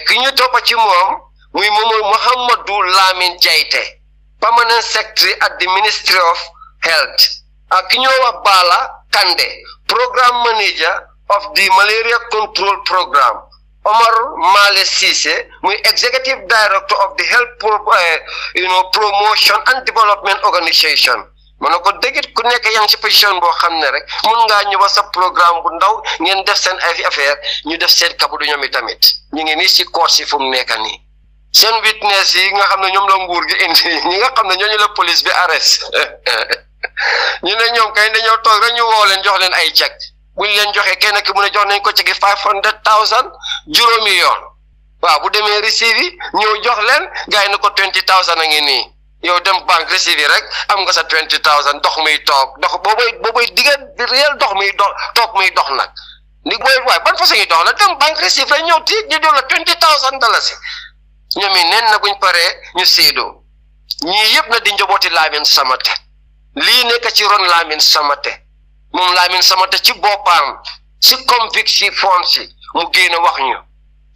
ki ñu toppa ci moom muy Mohamadou Lamin Jayte permanent secretary at the Ministry of Health ak ki ñoo wax Bala Kande programme manager of the Malaria Control Program Omar Male Cissé muy executive director of the Health Promotion and Development Organization ma ne ko dëggit ku nekk yaa ngi ci position boo xam ne rek mun ngaa ñëw sa programme bu ndaw ngeen def seen ay affaire ñu def seen kabudu ñoom itamit ñu ngi nii si court si fu mu nekk nii seen witness yi nga xam ne ñoom la nguur gi indi ñi nga xam ne ñooñu la police bi arrest ñu ne ñoom kay dañoo toog rek ñu woo leen jox leen ay chèque buñ leen joxee kenn ki mu ne jox nañ ko ci 500,000 juróomi yoon waaw bu demee receive yi ñëw jox leen gars yi ne ko 20,000 a ngi nii yow dem banque receive rek am nga sa 20,000 dox muy toog dox boobay diggan réel dox muy toog muy dox nag ni booy waaye ban façon yi dox la dem banque receive rek ñëw tiit ñu jox la 20,000 dalasi ñoom yi nen na buñ paree ñu séedoo ñii yëpp na di njobooti Lamin Samate lii nekk ci ron Lamin Samate moom Lamin Samate ci boppam si convict si fond si mu génn wax ñu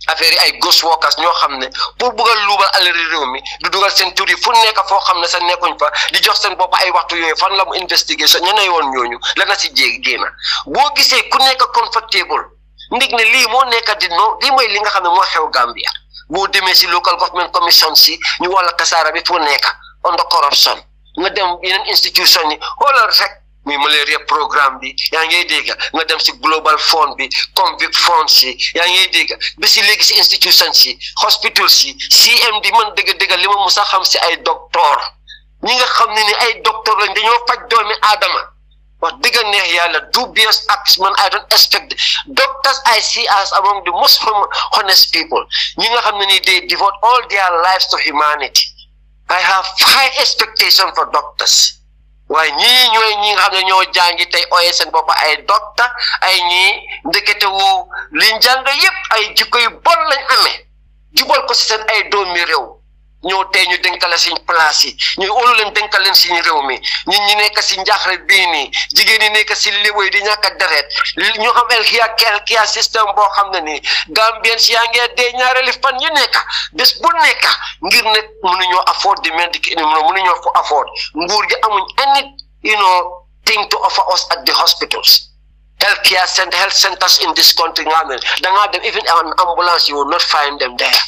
affaire yi ay ghost workers ñoo xam ne pour buggal luubal alali réew mi du dugal seen tur yi fu nekk foo xam ne sa nekkuñ fa di jox seen bopp ay waxtu yooyu fan la mu investigation ñu ne woon ñooñu la na si génn boo gisee ku nekk comfortable ndig ne lii moo nekk di no lii mooy li nga xam ne moo xew Gambia boo demee si local government commission si ñu wala kasaara bi fu nekk under corruption nga dem yeneen institution yi xoolal rek muy malaria programme bi yaa ngi dégg nga dem si global fund bi convict fund si yaa ngi dégg ba si léegi si institution si hospital si CMD man dëgg li ma musa xam si ay docteur ñi nga xam ne ni ay docteur lañ dañoo faj doomi aadama wax dëgg neex yàlla dubious acts man I don't expect doctors I see as among the most honest people ñi nga xam ne ni they devote all their lives to humanity I have high expectation for doctors waaye ñii ñooy ñi nga xam ne ñoo jàngi tey ooyee seen bopp ay docteur ay ñii ndekete wu liñ jàng yëpp ay jikko yu bon lañ amee jubal ko si seen ay doomi réew ñoo tey ñu dénkale suñ place yi ñu óolu leen dénkal leen suñu réew mi ñun ñi nekk si njaaxle bii nii jigéen ñi nekk si léwoy di ñàkk a deret ñu xam healthcare système boo xam ne nii Gambien si yaa ngee dee ñaareeli fan ñu nekk bés bu nekk ngir ne mënuñoo afford di mënuñoo ko afford nguur gi amuñ any thing to offer us at the hospitals health centers in this country nga xam ne dangaa dem even an ambulance you will not find them there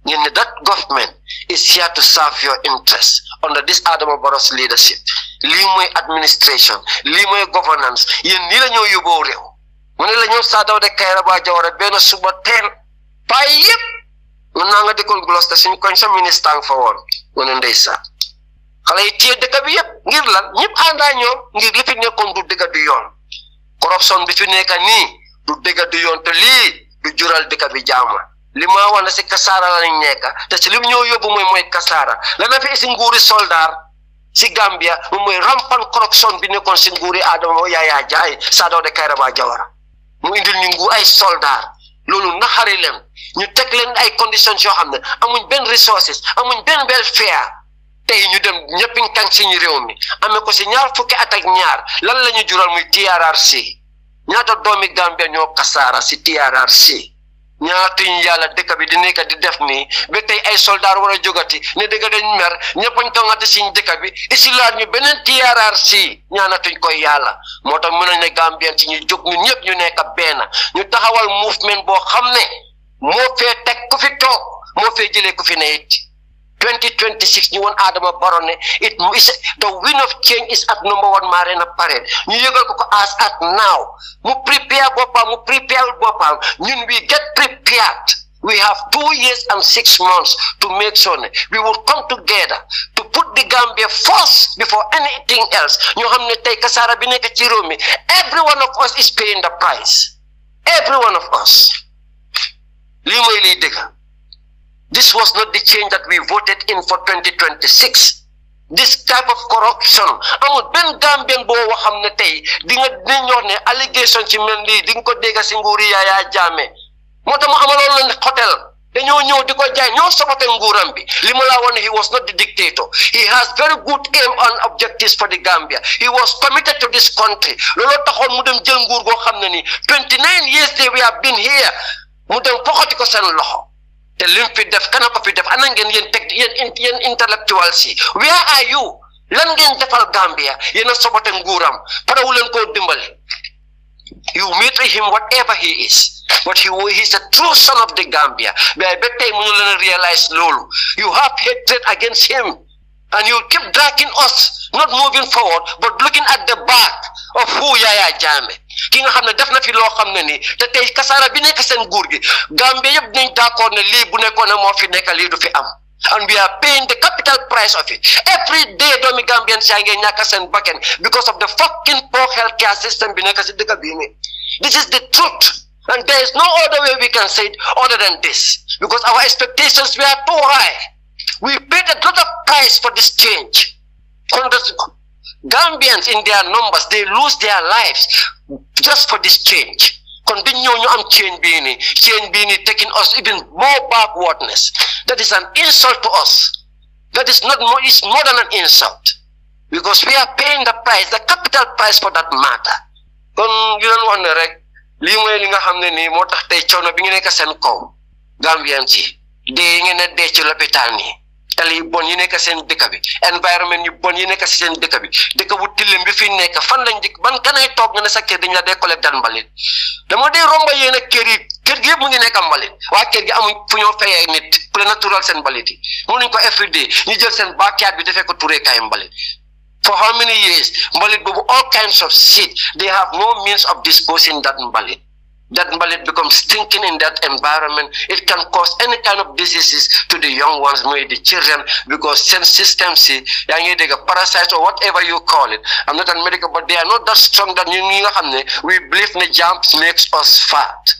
you know, that government is here to serve your interests under this Adama Barrow's leadership. Lii mooy administration, lii mooy governance. Yéen nii la ñoo yóbboo réew. Mu ne la ñoo Saadaw de Kairaba Jawara benn suba teel. Pay yëpp. Mun naa nga dëkkoon Gloucester suñu koñ sa ministre fa woon. Mu ne ndeysaan. Xale yi téye dëkk bi yëpp ngir lan ñëpp àndaa ñoom ngir li fi nekkoon du dëgg du yoon. Corruption bi fi nekk nii du dëgg du yoon te lii du jural dëkk bi jaama. li ma wane si kasaara lañ nekk te si lim ñoo yóbbu mooy kasaara la na fi si nguuri soldat si Gambia mooy rampant corruption bi nekkoon si nguuri Adama Yaya Jammeh Saadaw de Kairaba Jawara mu indil ñu nguur ay soldat loolu naxari leen ñu teg leen ay conditions yoo xam ne amuñ benn resources amuñ benn welfare tey ñu dem ñëpp ñu tànk si ñu réew mi amee ko si ñaar fukki at ak ñaar lan la ñu jural muy TRRC ñaata doomi Gambia ñoo kasaara si TRRC ñaata ñu yàlla dëkk bi di nekk di def nii ba tey ay soldat war a jógati ne dëgg dañ mer ñëpp ñu tongati si dëkk bi isilaat ñu beneen TRRC ñaanatuñ koy yàlla moo tax mën nañ ne Gambien ci ñu jóg ñun ñëpp ñu nekk benn ñu taxawal mouvement boo xam ne moo fee teg ku fi toog moo fee jëlee ku fi ne it 2026 ñu won Adama Barrow ne it is the wind of change is at number 1 Marina Parade ñu yëgal ko as at now mu prepare boppam ñun we get prepared. We have 2 years and 6 months to make sure we will come together to put the Gambia first before anything else. Ñu xam ne tey Kasara bi nekk ci réew mi every one of us is paying the price. Every one of us. Lii mooy liy dëgg. This was not the change that we voted in for 2026. This type of corruption amul benn Gambian boo xam ne tey di nga ñor ne allégation ci mel nii di nga ko dégg si nguuri Yaya Jammeh moo tax mu amaloon leen hotel dañoo ñëw di ko jaay ñoo sabote nguuram bi li ma laa woon he was not the dictator. He has very good aim and objectives for the Gambia. He was committed to this country. Looloo taxoon mu dem jël nguur goo xam ne ni 29 years they we have been here mu dem foxati ko seen loxo te lim fi def kana ko fi def ana ngeen yéen intellectuals yi where are you lan ngeen defal Gambia yéen a sabote nguuram parawu leen koo dimbali. You meet him whatever he is, but he's a true son of the Gambia. But I bet you realize lolo. You have hatred against him, and you keep dragging us, not moving forward, but looking at the back of who Yaya Jammeh. Ki nga xamne def na fi lo xamne ni te tay Kasara bi nek sen nguur gi Gambia yeb nañ d'accord ne li bu nekkone mo fi nekk li du fi am. And we are paying the capital price of it. Every day, Domi Gambians are ñaka sen backen because of the fucking poor healthcare system. This is the truth. And there is no other way we can say it other than this. Because our expectations were too high. We paid a lot of price for this change. Gambians in their numbers, they lose their lives just for this change. Continue am change being taking us even more backwardness. That is an insult to us. That is not more, it's more than an insult. Because we are paying the price, the capital price for that matter. Kon you don't want to rek li moy li nga xamne ni motax tay ciono bi ngi nek sen kaw Gambian ci de ngeen de ci l'hôpital ni tali bon yi nek sen dekk bi environment yu bon yi nek sen dekk bi dekk bu tilim bi fi nek fan lañ dik ban kanay tok nga ne sa kër dañ la décoller dan mbalit dama dé romba yena kër yi kër gi yeb mu ngi nek mbalit wa kër gi amuñ fu ñoo fayé nit pour natural sen mbalit yi mënuñ ko everyday ñu jël sen backyard bi defé ko touré kay mbalit. For how many years? Mbalit bubu all kinds of shit. They have no means of disposing that mbalit. That mbalit becomes stinking in that environment. It can cause any kind of diseases to the young ones, maybe the children, because sense systems, parasites or whatever you call it. I'm not a medical, but they are not that strong that we believe the jumps makes us fat.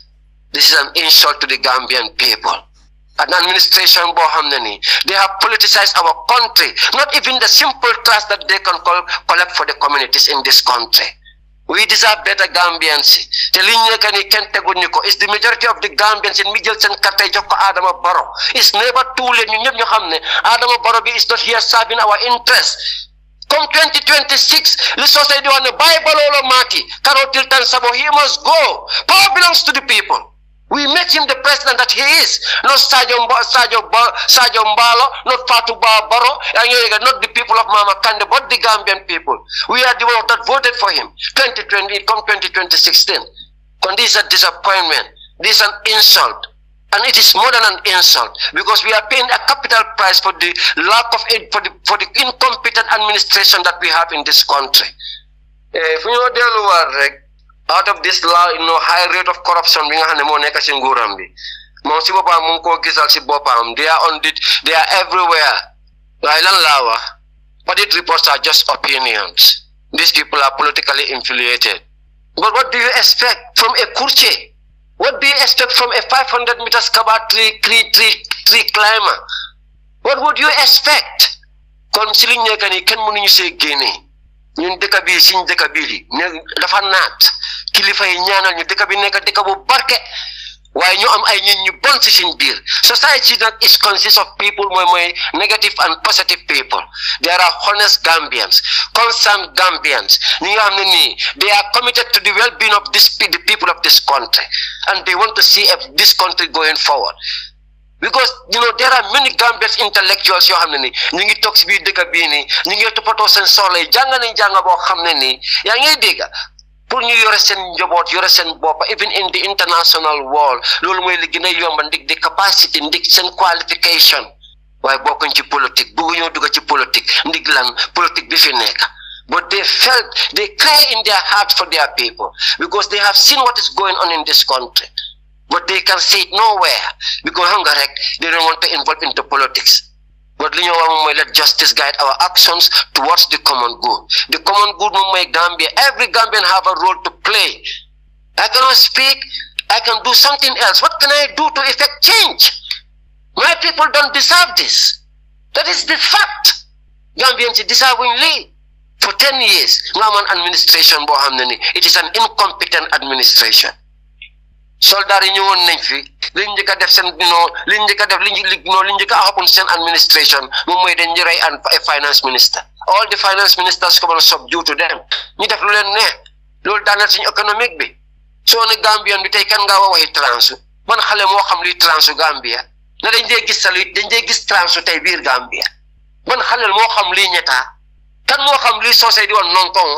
This is an insult to the Gambian people. An administration they have politicized our country, not even the simple trust that they can collect for the communities in this country. We deserve better Gambians. It's the majority of the Gambians in Middleton Adama Barrow. It's never too late. Adama Barrow is not here serving our interests. Come 2026, the society on the Bible Mati, Carol Tilton Sabo, he must go. Power belongs to the people. We make him the president that he is. Not Sajo Mbalo, not Fatu Barrow, not the people of Mama Kande, but the Gambian people. We are the ones that voted for him. 2020, come 2016. This is a disappointment. This is an insult. And it is more than an insult, because we are paying a capital price for the lack of aid, for the incompetent administration that we have in this country. If you know, out of this high rate of corruption, they are on it, they are everywhere. Audit reports are just opinions. These people are politically infiliated. But what do you expect from a courtier? What do you expect from a 500 meters cover tree climber? What would you expect? Ñun dëkk bi suñ dëkk bi dafa naat kilifa yi ñaanal ñu dëkk bi nekk dëkk bu barke waaye ñu am ay nit ñu bon ci suñ biir. Society that is consists of people mooy negative and positive people. There are honest Gambians, concerned Gambians ñi nga xam ne nii they are committed to the well-being of the people of this country, and they want to see this country going forward. Because there are many Gambian intellectuals yoo xam ne ni ñu ngi toog si biir dëkk bii nii ñu ngi toppatoo seen soxla yi jàng nañ jàng boo xam ne nii yaa ngi dégg pour ñu yore seen njaboot yore seen bopp even in the international world loolu mooy li gën a yomba ndig di capacity ndig seen qualification waaye bokkuñ ci politique bëgguñoo dugg ci politique ndig lan politique bi fi nekk. But they cry in their heart for their people because they have seen what is going on in this country. But they can say it nowhere because they don't want to involve into politics. But let justice guide our actions towards the common good. The common good will make Gambia. Every Gambian have a role to play. I cannot speak. I can do something else. What can I do to effect change? My people don't deserve this. That is the fact. Gambians deservingly. For 10 years, administration it is an incompetent administration. Soldat yi ñewon nañ fi liñ njëkk def sen liñ njëkk def liñ njëkk happen sen administration moom mooy dañ ray an finance minister. All the finance ministers come subdue to them. Ñu def lu leen neex. Loolu daanal suñu économique bi. Soo ne Gambian bi tey kan nga waxi transu. Man xale moo xam luy transu Gambia. Na dañ dee gis transu tey biir Gambia. Man xale moo xam luy ñeta. Kan moo xam li sosé di won non ton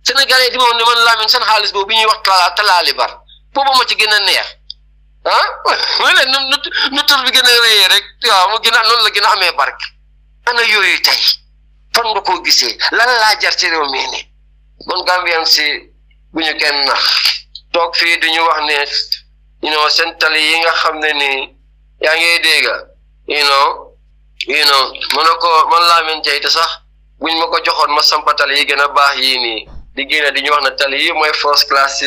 Sénégalais di mo ne man Lamine seen xaalis boobu bi ñuy wax talaali bar boobu ma ci gën a neex wala nu tur bi gën a rëyee rek waaw mu gën a noonu la gën a amee barke ana yooyu tey fan nga koo gisee lan laa jar ci réew mii ni bon Gambien si bu ñu kenn nax toog fii duñu wax ne seen tali yi nga xam ne ni yaa ngi dégg mën na ko man Lamine Jaita sax buñ ma ko joxoon ma sampatal yi gën a baax yii nii di génn di ñu wax na tali yi mooy first class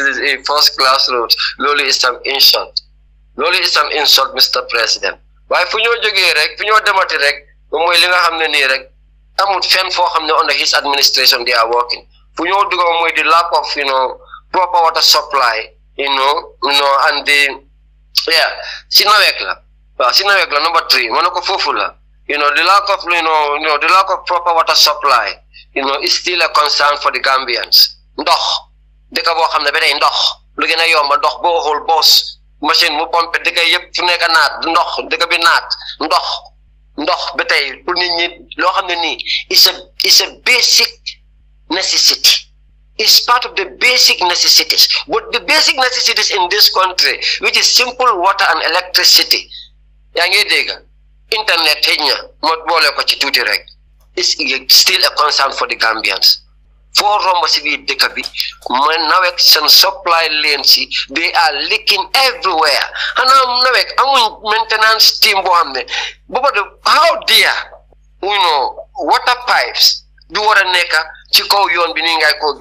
road loolu is an insult Mr. President waaye fu ñoo jógee rek fu ñoo demati rek moom mooy li nga xam ne nii rek amul fenn foo xam ne under his administration they are working fu ñoo dugg moom mooy the lack of proper water supply and the si nawek la number 3 ma ne ko foofu la the lack of the lack of proper water supply is still a concern for the Gambians. Ndox dëkk boo xam ne ba tey ndox lu gën a yomb ndox boo xool boos machine mu pompe dëkk yëpp fu nekk naat ndox dëkk bi naat ndox ba tey pour nit ñi loo xam ne nii is a basic necessity. It's part of the basic necessities. But the basic necessities in this country, which is simple water and electricity, yaa ngi dégg internet mo boole ko ci tuuti rek is still a concern for the Gambians. For rombo ci biir dëkk bi man nawek seen supply lanes yi they are leaking everywhere. Xanaa nawek amuñ maintenance team boo xam ne how dear water pipes du war a nekk ci kaw yoon bi nii ngay koo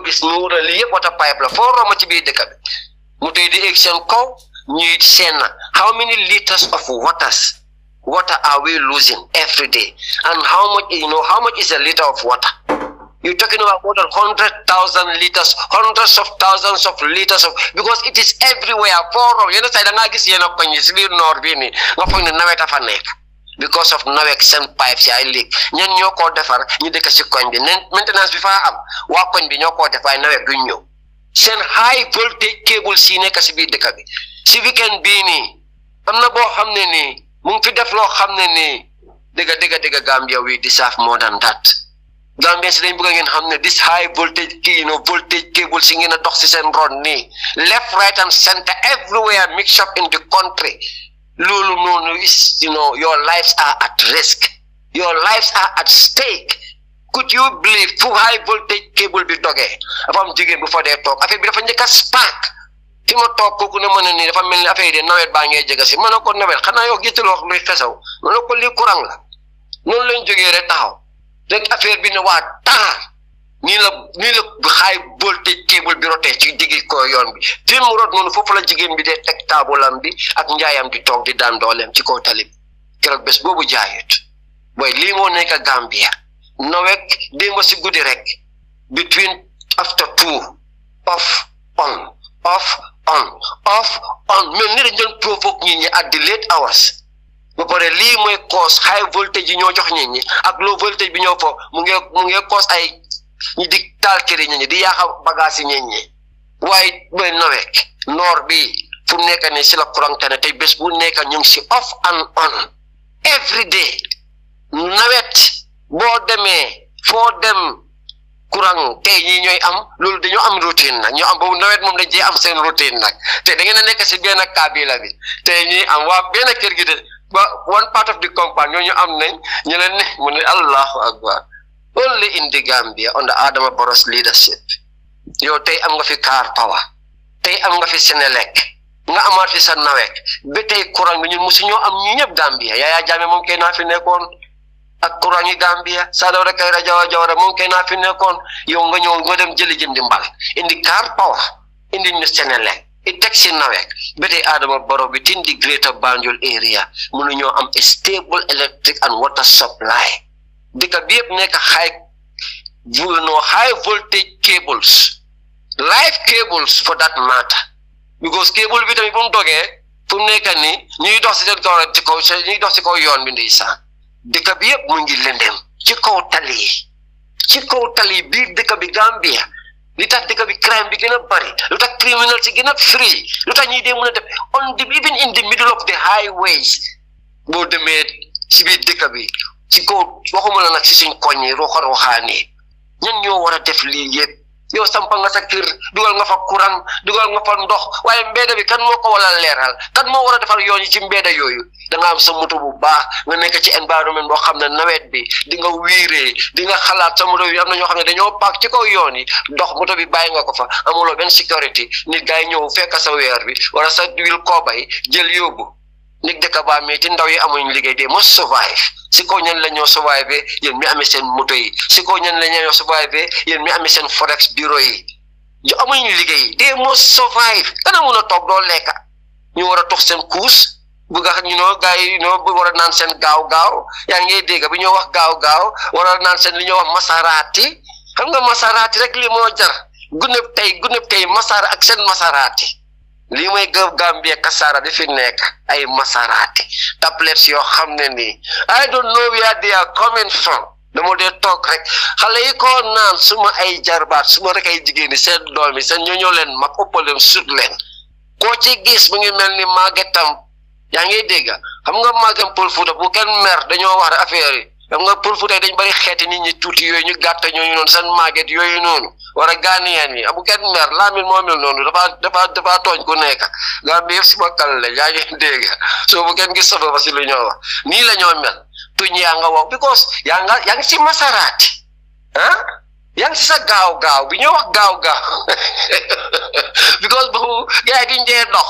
gis mu wura li yëpp water pipe la foo rombo ci biir dëkk bi mu tey di egg seen kaw ñuy seen how many liters of water are we losing every day, and how much is a liter of water? You're talking about more than 100,000 liters, hundreds of thousands of liters because it is everywhere. Because of nawek seen pipes yaay leak ñen ñoo ko defar ñu dëkk ci koñ bi maintenance bi fa am waa koñ bi ñoo ko def waaye nawek duñ ñëw seen high voltage cable si nekk ci biir dëkk bi ci weekend bii nii am na boo xam ne nii mu ngi fi def loo xam ne nii dëgg Gambia we deserve more than that. Gambia si dañ bëgg ngeen xam ne this high voltage voltage cable si ngeen a dox ci seen ron nii left right and center everywhere mix up in the country. Lulu no is your lives are at risk. Your lives are at stake. Could you believe full high voltage cable be doge? Afam jigéen before they talk. Affaire bi dafa njëkk a spark. Fi ma toog kooku ne mën ni dafa mel ni affaire yi nawet baa ngee jege si. Mën na ko nawet xanaa yow gisul wax luy xesaw. Mën na ko lii courant la. Noonu lañ jógee rek taxaw. Rek affaire bi ne waa taar. Nii la high voltage cable bi rotee ci diggi ko yoon bi fi mu rot noonu foofu la jigéen bi dee teg taabulam bi ak njaayam di toog di daan dooleem ci kaw tali bi keroog bés boobu jaayut booy lii moo nekk Gambia nawek démb si guddi rek between after 2 off on mel ni dañ doon provoque nit ñi at the late hours ba pare lii mooy cause high voltage yi ñoo jox nit ñi ak low voltage bi ñoo fo mu ngi cause ay ñi di taal këri ñi di yaaxa bagage yi ñi waaye mooy nawek noor bi fu nekk ne si la courant tane tey bés bu nekk ñu ngi si off and on every day nawet boo demee foo dem courant tey ñi ñooy am loolu dañoo am routine nag ñoo am boobu nawet moom dañ cee am seen routine nag te da ngeen a nekk si benn kabila bi tey ñi am waa benn kër gi de but one part of the compound ñooñu am nañ ñu leen ne mu ne Allahu Akbar. Only in the Gambia under Adama Barrow's leadership yow tey am nga fi car power tey am nga fi Senelec nga amaat fi sa nawek ba tey courant bi ñun musu ñoo am ñu ñëpp Gambia Yaya Jammeh moom kay naa fi nekkoon ak courant yi Gambia Sadawda Kairah Jawara moom kay naa fi nekkoon yow nga ñëw nga dem jëli jëndi mbal indi car power indi ñu Senelec it takes si nawek ba tey Adama Barrow within the greater Banjul area mënu ñoo am a stable electric and water supply dëkk bi yëpp nekk high voltage cables live cables for that matter because cable bi tamit bu mu dogee fu mu nekk ni ñuy dox si seen kaw ci kaw ñuy dox si kaw yoon bi ndeysaan dëkk bi yëpp mu ngi lëndëm ci kaw tali biir dëkk bi Gambia li tax dëkk bi crime bi gën a bari lu tax criminal si gën a free lu tax ñuy dee mën a def even in the middle of the highways boo demee si biir dëkk bi ci kaw waxuma la nag si suñ koñ yi roxaani ñan ñoo war a def lii yëpp yow sampa nga sa kër dugal nga fa courant dugal nga fa ndox waaye mbedda bi kan moo ko wala leeral kan moo war a defar yoon yi ci mbedda yooyu da nga am sa moto bu baax nga nekk ci environnement boo xam ne nawet bi di nga wiiree di nga xalaat sa moto bi am na ñoo xam ne dañoo paak ci kaw yoon yi dox moto bi bàyyi nga ko fa amuloo benn sécurité nit gaa yi ñëw fekk sa weer bi wala sa wil koobay jël yóbbu nit dëkk baa metti ndaw yi amuñ liggéey de must survive si ko ñan la ñoo survive yéen mi amee seen moto yi si ko ñan la ñoo survive yéen mi amee seen forex bureau yi ñu amuñ liggéey de must survive kana mun a toog doo lekka ñu war a tox seen kuus bu nga xam gars yi war a naan seen gaaw yaa ngi dégg bi ñoo wax gaaw war a naan seen li ñoo wax masaraati xam nga masaraati rek li moo jar guneb tey masara ak seen masaraati lii mooy Gambia Kasara di fi nekk ay masaraati tablets yoo xam ne nii I don't know where they are coming from dama dee toog rek xale yi ko naan suma ay jarbaat suma rek ay jigéen ñi seen doom yi seen ñoo leen mag ëppaleen sut leen koo ci gis mu ngi mel ni màggetam yaa ngi dégg xam nga màggam Pël Fuuta bu kenn mer dañoo wax affaire yi xam nga Pël Fuuta dañ bari xeeti nit ñi tuuti yooyu ñu gàtt ñooñu noonu seen màgget yooyu noonu war a Ghanaian yi bu kenn mer Lamin moo mel noonu dafa tooñ ku nekk Gambie yëpp si bokkal la yaa ngi dégg soo bu kenn gis sofa si lu ñoo wax nii la ñoo mel tuñ yaa nga wax because yaa ngi si masaraati yaa ngi si sa gaaw bi ñoo wax gaaw because bu gars yi duñ dee dox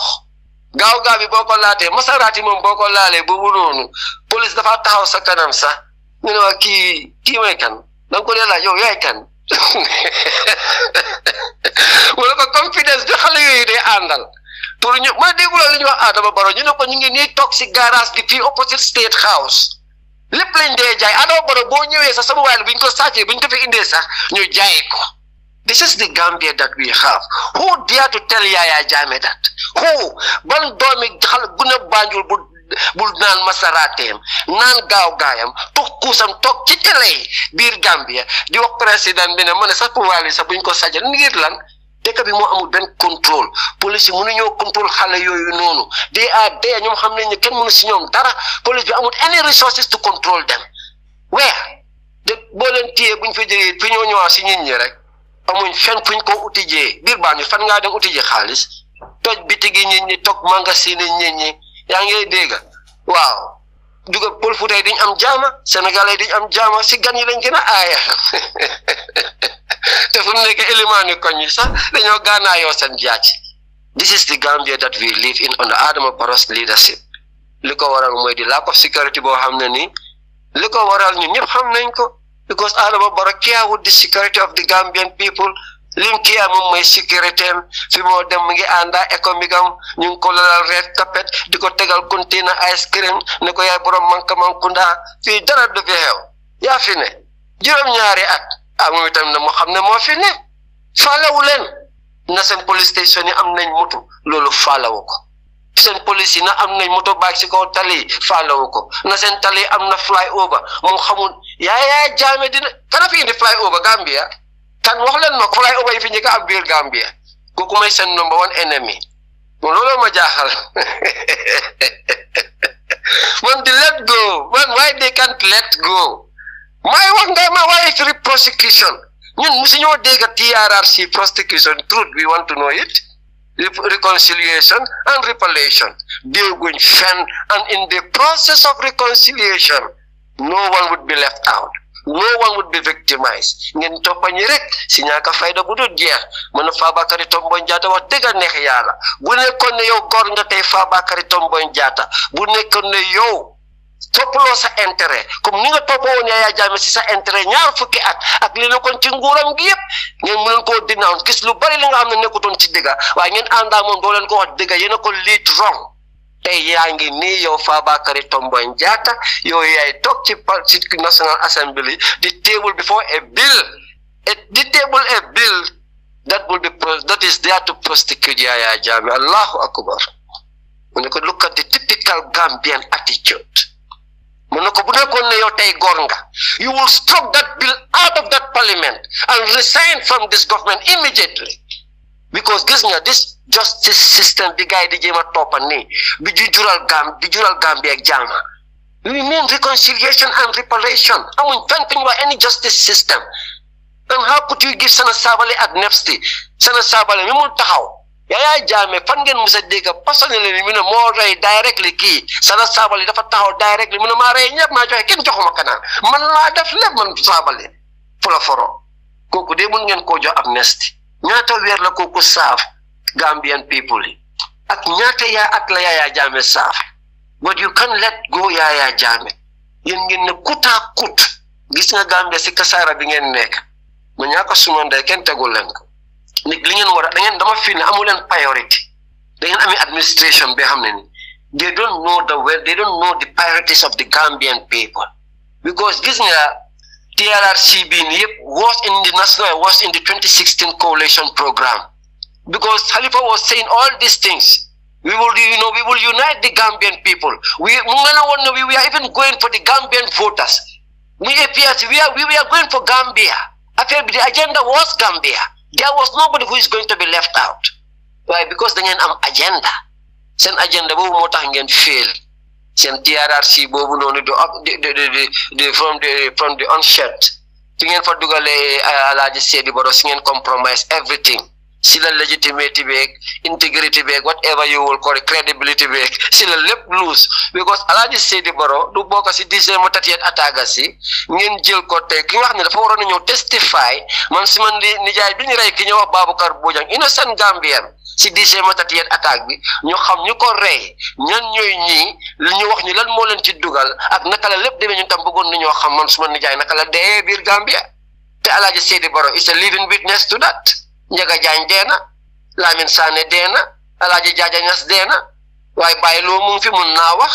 gaaw bi boo ko laatee masaraati moom boo ko laalee boobu noonu police dafa taxaw sa kanam sax ñu ne waa kii mooy kan da nga ko dee laaj yow yaay kan wala ko confidence bi xale yooyu day àndal pour ñu ma dégguloo li ñu wax Adama Barrow ñu ne ko ñu ngi nii toog si garage bi fii opposite State House lépp lañ dee jaay Adama Barrow boo ñëwee sax sama waay la bu ñu ko sàccee bu ñu ko fi indee sax ñu jaay ko. This is the Gambia that we have. Who dare to tell Yaya Jammeh that? Who ban doomi xale gune Banjul bul naan masaraateem naan gaayam toog kuusam toog ci télé biir Gambia di wax président bi ne ma ne sax pouvoir yi sax buñ ko sajal ngir lan dëkk bi moo amul benn contrôle police yi mënuñoo contrôle xale yooyu noonu they are there ñoom xam nañ ne kenn mënu si ñoom dara police bi amul any resources to control them de boo leen téyee buñ fa jógee fi ñoo ñëwaat si nit ñi rek amuñ fenn fuñ ko utijee biir Banjul fan ngaa dem utijee xaalis toj bitigi nit ñi toog magasin nit ñi yaa ngi dégg waaw duga Pël Fuuta dañ am jaama Sénégalais dañ am jaama si gan yi lañ gën a aaya te fu mu nekk élément ni koñ yi sax dañoo gànnaayoo seen jaaj. This is the Gambia that we live in under Adama Barrow's leadership li ko waral mooy di lack of security boo xam ne nii li ko waral ñun ñëpp xam nañ ko because Adama Barrow care with the security of the Gambian people. lim kii moom mooy sécurité am fi moo dem mu ngi ànda économique am ñu ngi ko lalal red carpet di ko tegal container ice cream ne ko yaay borom Mankamankounda fii dara du fi xew yaa fi ne juróom-ñaari at moom itam ne moo xam ne moo fi ne faalewu leen na seen police station yi am nañ moto loolu faalewu ko seen police yi na am nañ moto baag si kaw tali faalewu ko na seen tali am na fly over moom xamul Yaya Jammeh dina kana fi indi fly over Gambia kan wax leen ma ko fly over yi fi njëkk am biir Gambia kooku may seen number one enemy loolu ma jaaxal man di let go man why they can't let go may wax nga ma why free prosecution ñun musu ñoo dégg TRRC prosecution truth we want to know it reconciliation and reparation. Dégguñ fenn, and in the process of reconciliation, no one would be left out. No one would be victimized. Ngeen toppa ñi rek si ñaaka fayda bu dul jeex mën Fabakary Tombong Jatta wax dëgg neex yàlla bu nekkoon ne yow góor nga tey Fabakary Tombong Jatta bu nekkoon ne yow toppaloo sa intérêt comme ni nga toppawoon Yaya Jammeh si sa intérêt ñaar fukki at ak li nekkoon ci nguuram gi yëpp ngeen mënoon koo dinaw gis lu bari li nga xam ne nekkutoon ci dëgga waaye ngeen àndaa moom doo leen ko wax dëgga yéen a ko lead wrong tey yaa ngi nii yow Fabakary Tombong Jatta yow yaay toog ci National Assembly di table before a bill that is there to prosecute Yaya Jammeh. Allahu Akbar. Mu ne ko look at the typical Gambian attitude. Mu ne ko bu nekkoon ne yow tey góor nga you will stop that bill out of that parliament and resign from this government immediately. Because gis nga this justice system bi gaay di jéem a toppa nii bi jural Gambia ak jàmm we mean reconciliation and reparation amuñ fenn fi ñu wax any justice system. And how could you give Sana Sabally at Nefsti Sana Sabally mi mu taxaw Yaya Jammeh fan ngeen musa dégg personnellement mi ne moo rey directly kii Sana Sabally dafa taxaw directly mu ne maa rey ñëpp maa joxe kenn joxuma kanaan man laa def lépp man Sabally fu la foro kooku de mun ngeen koo jox amnesty ñaata weer la kooku saaf Gambian people yi ak ñaata at la Yaya Jammeh saaf but you can't let go Yaya Jammeh yéen ngeen ne kutaa kut gis nga Gambia si kasaara bi ngeen nekk ma ñaaka suma ndey kenn tegul leen ko nit li ngeen war a da ngeen dama fi ne amu leen priority da ngeen amee administration bi xam ne ni they don't know the priorities of the Gambian people because gis nga TRRC being was in the 2016 coalition program because Halifa was saying all these things. We will unite the Gambian people. We are even going for the Gambian voters. We are going for Gambia. The agenda was Gambia. There was nobody who is going to be left out. Why? Because they have agenda. Sen agenda bo mo tax ngeen fail. Sen TRRC bobu nonu from the onset. Fi ngeen fa dugale Alhaji Saidou Barrow si ngeen compromise everything. Sila legitimacy beg, integrity beg, whatever you will call it, credibility beg, sila lep lose. Because Alhaji Saidou Barrow, du boka si December 30th ataga si, ngeen jël ko tay ki nga xamne dafa waroon ñëw testify, man si man di nijaay bi ñu ray ki ñëw wax Baboucarr Bojang, innocent Gambian, si December 30th attaque bi, ñu xam ñu ko rey, ñan ñoy ñi, li ñu wax ñu lan mo leen ci dugal ak naka la lepp demé ñu tam bëggoon ñu xam man suma nijaay naka la dé biir Gambia. Te Alhaji Saidou Barrow is a living witness to that. Njaga Jaañ deena Lamin Sané deena Alhaji Jaaja Ñas deena waaye bàyyi loo mu ngi fi mun naa wax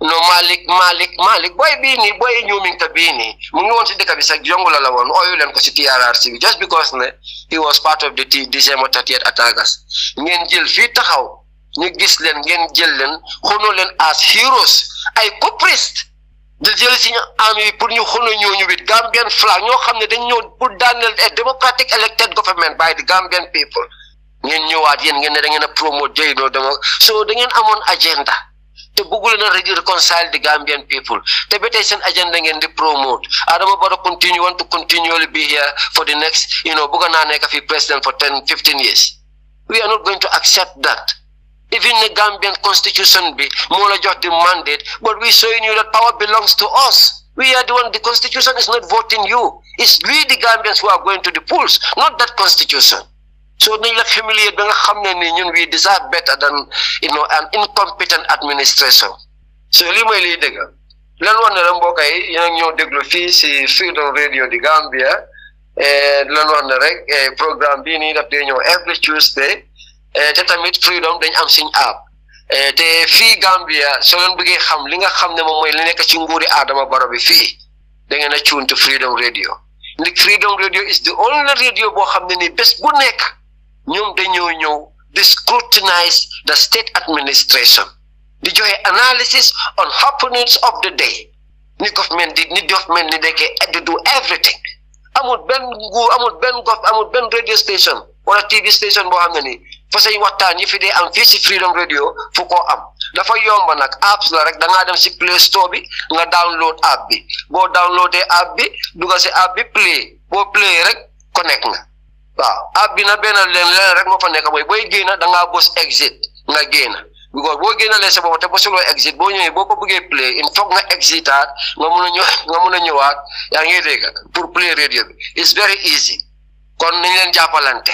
no Malik boy bii nii boy ñoominta bii nii mu ngi woon si dëkk bi sax jongu la woon ooyu leen ko si TRRC bi just because ne he was part of the December 30th attackers ngeen jël fii taxaw ñu gis leen ngeen jël leen xono leen as heroes ay coprist de jël si ami pour ñu xono ñooñu wit Gambian flag ñoo xam ne dañ ñëw pour daaneel a democratic elected government by the Gambian people ngeen ñëwaat yéen ngeen ne da ngeen a promote jëynoo demo so da ngeen amoon agenda te bëggul na reconcile the Gambian people te ba tey seen agenda ngeen di promote Adama Barrow want to continually be here for the next bëgg naa nekk fi president for 10-15 years we are not going to accept that. Even the Gambian constitution be more just the mandate, but we showing you that power belongs to us. We are the one. The constitution is not voting you. It's we the Gambians who are going to the polls, not that constitution. So they like humiliate. We deserve better than an incompetent administration. So limoy li dega. Lan won na mbokk yi yéen ñoo déglu fii si Freedom Radio di Gambia. Lan won na rek programme bi ni daf ñëw every Tuesday. Te tamit Freedom dañ am suñ app te fii Gambia soo leen bëggee xam li nga xam ne moom mooy li nekk ci nguuri Adama Barrow bi fii da ngeen a tune to Freedom Radio. Ndik Freedom Radio is the only radio boo xam ne ni bés bu nekk ñoom dañoo ñëw di scrutinize the state administration di joxe analysis on happenings of the day ni government ni dekkee di do everything amul benn radio station wala TV station boo xam ne ni fa say waxtaan yi fi dee am fii si Freedom Radio fu ko am dafa yomba nag apps la rek da ngaa dem si Play Store bi nga download app bi boo downloadee app bi dugal si app bi play boo play rek connect nga waaw app bi na benn leen rek moo fa nekk mooy booy génn da ngaa bos exit nga génn because boo génnalee sa bopp te bosuloo exit boo ñëwee boo ko bëggee play il faut nga exitaat nga mun a ñëwaat yaa ngi dégg pour play radio bi it's very easy kon nañ leen jàppalante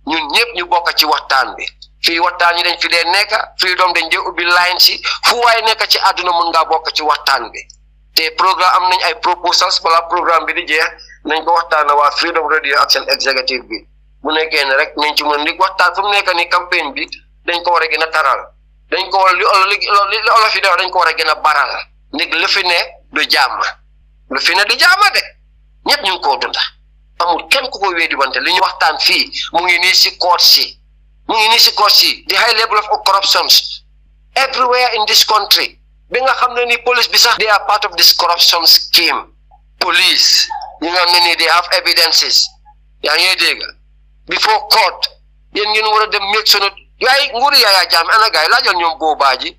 ñun ñëpp ñu bokk ci waxtaan bi fii waxtaan yi dañ fi dee nekk Freedom dañ dee ubbi line si fu waay nekk ci àdduna mun ngaa bokk ci waxtaan bi te programme am nañ ay proposals balaa programme bi di jeex nañ ko waxtaana waa Freedom Radio ak seen executive bi bu nekkee ne rek nañ ci mën di waxtaan fu mu nekk ni campagne bi dañ ko war a gën a taral dañ ko war li olof yi def dañ ko war a gën a baral ndig lu fi ne du jàmm lu fi ne du jàmm de ñëpp ñu ngi koo dunda amul kenn ku ko weedi wante li ñu waxtaan fii mu ngi nii si court si the high level of corruptions everywhere in this country bi nga xam ne ni police bi sax they are part of this corruption scheme police ñi nga xam ne ni they have evidences yaa ngi dégg before court yéen ngeen war a dem make sure yaay nguuru Yaya Jammeh ana gaay laajal ñoom boobaaji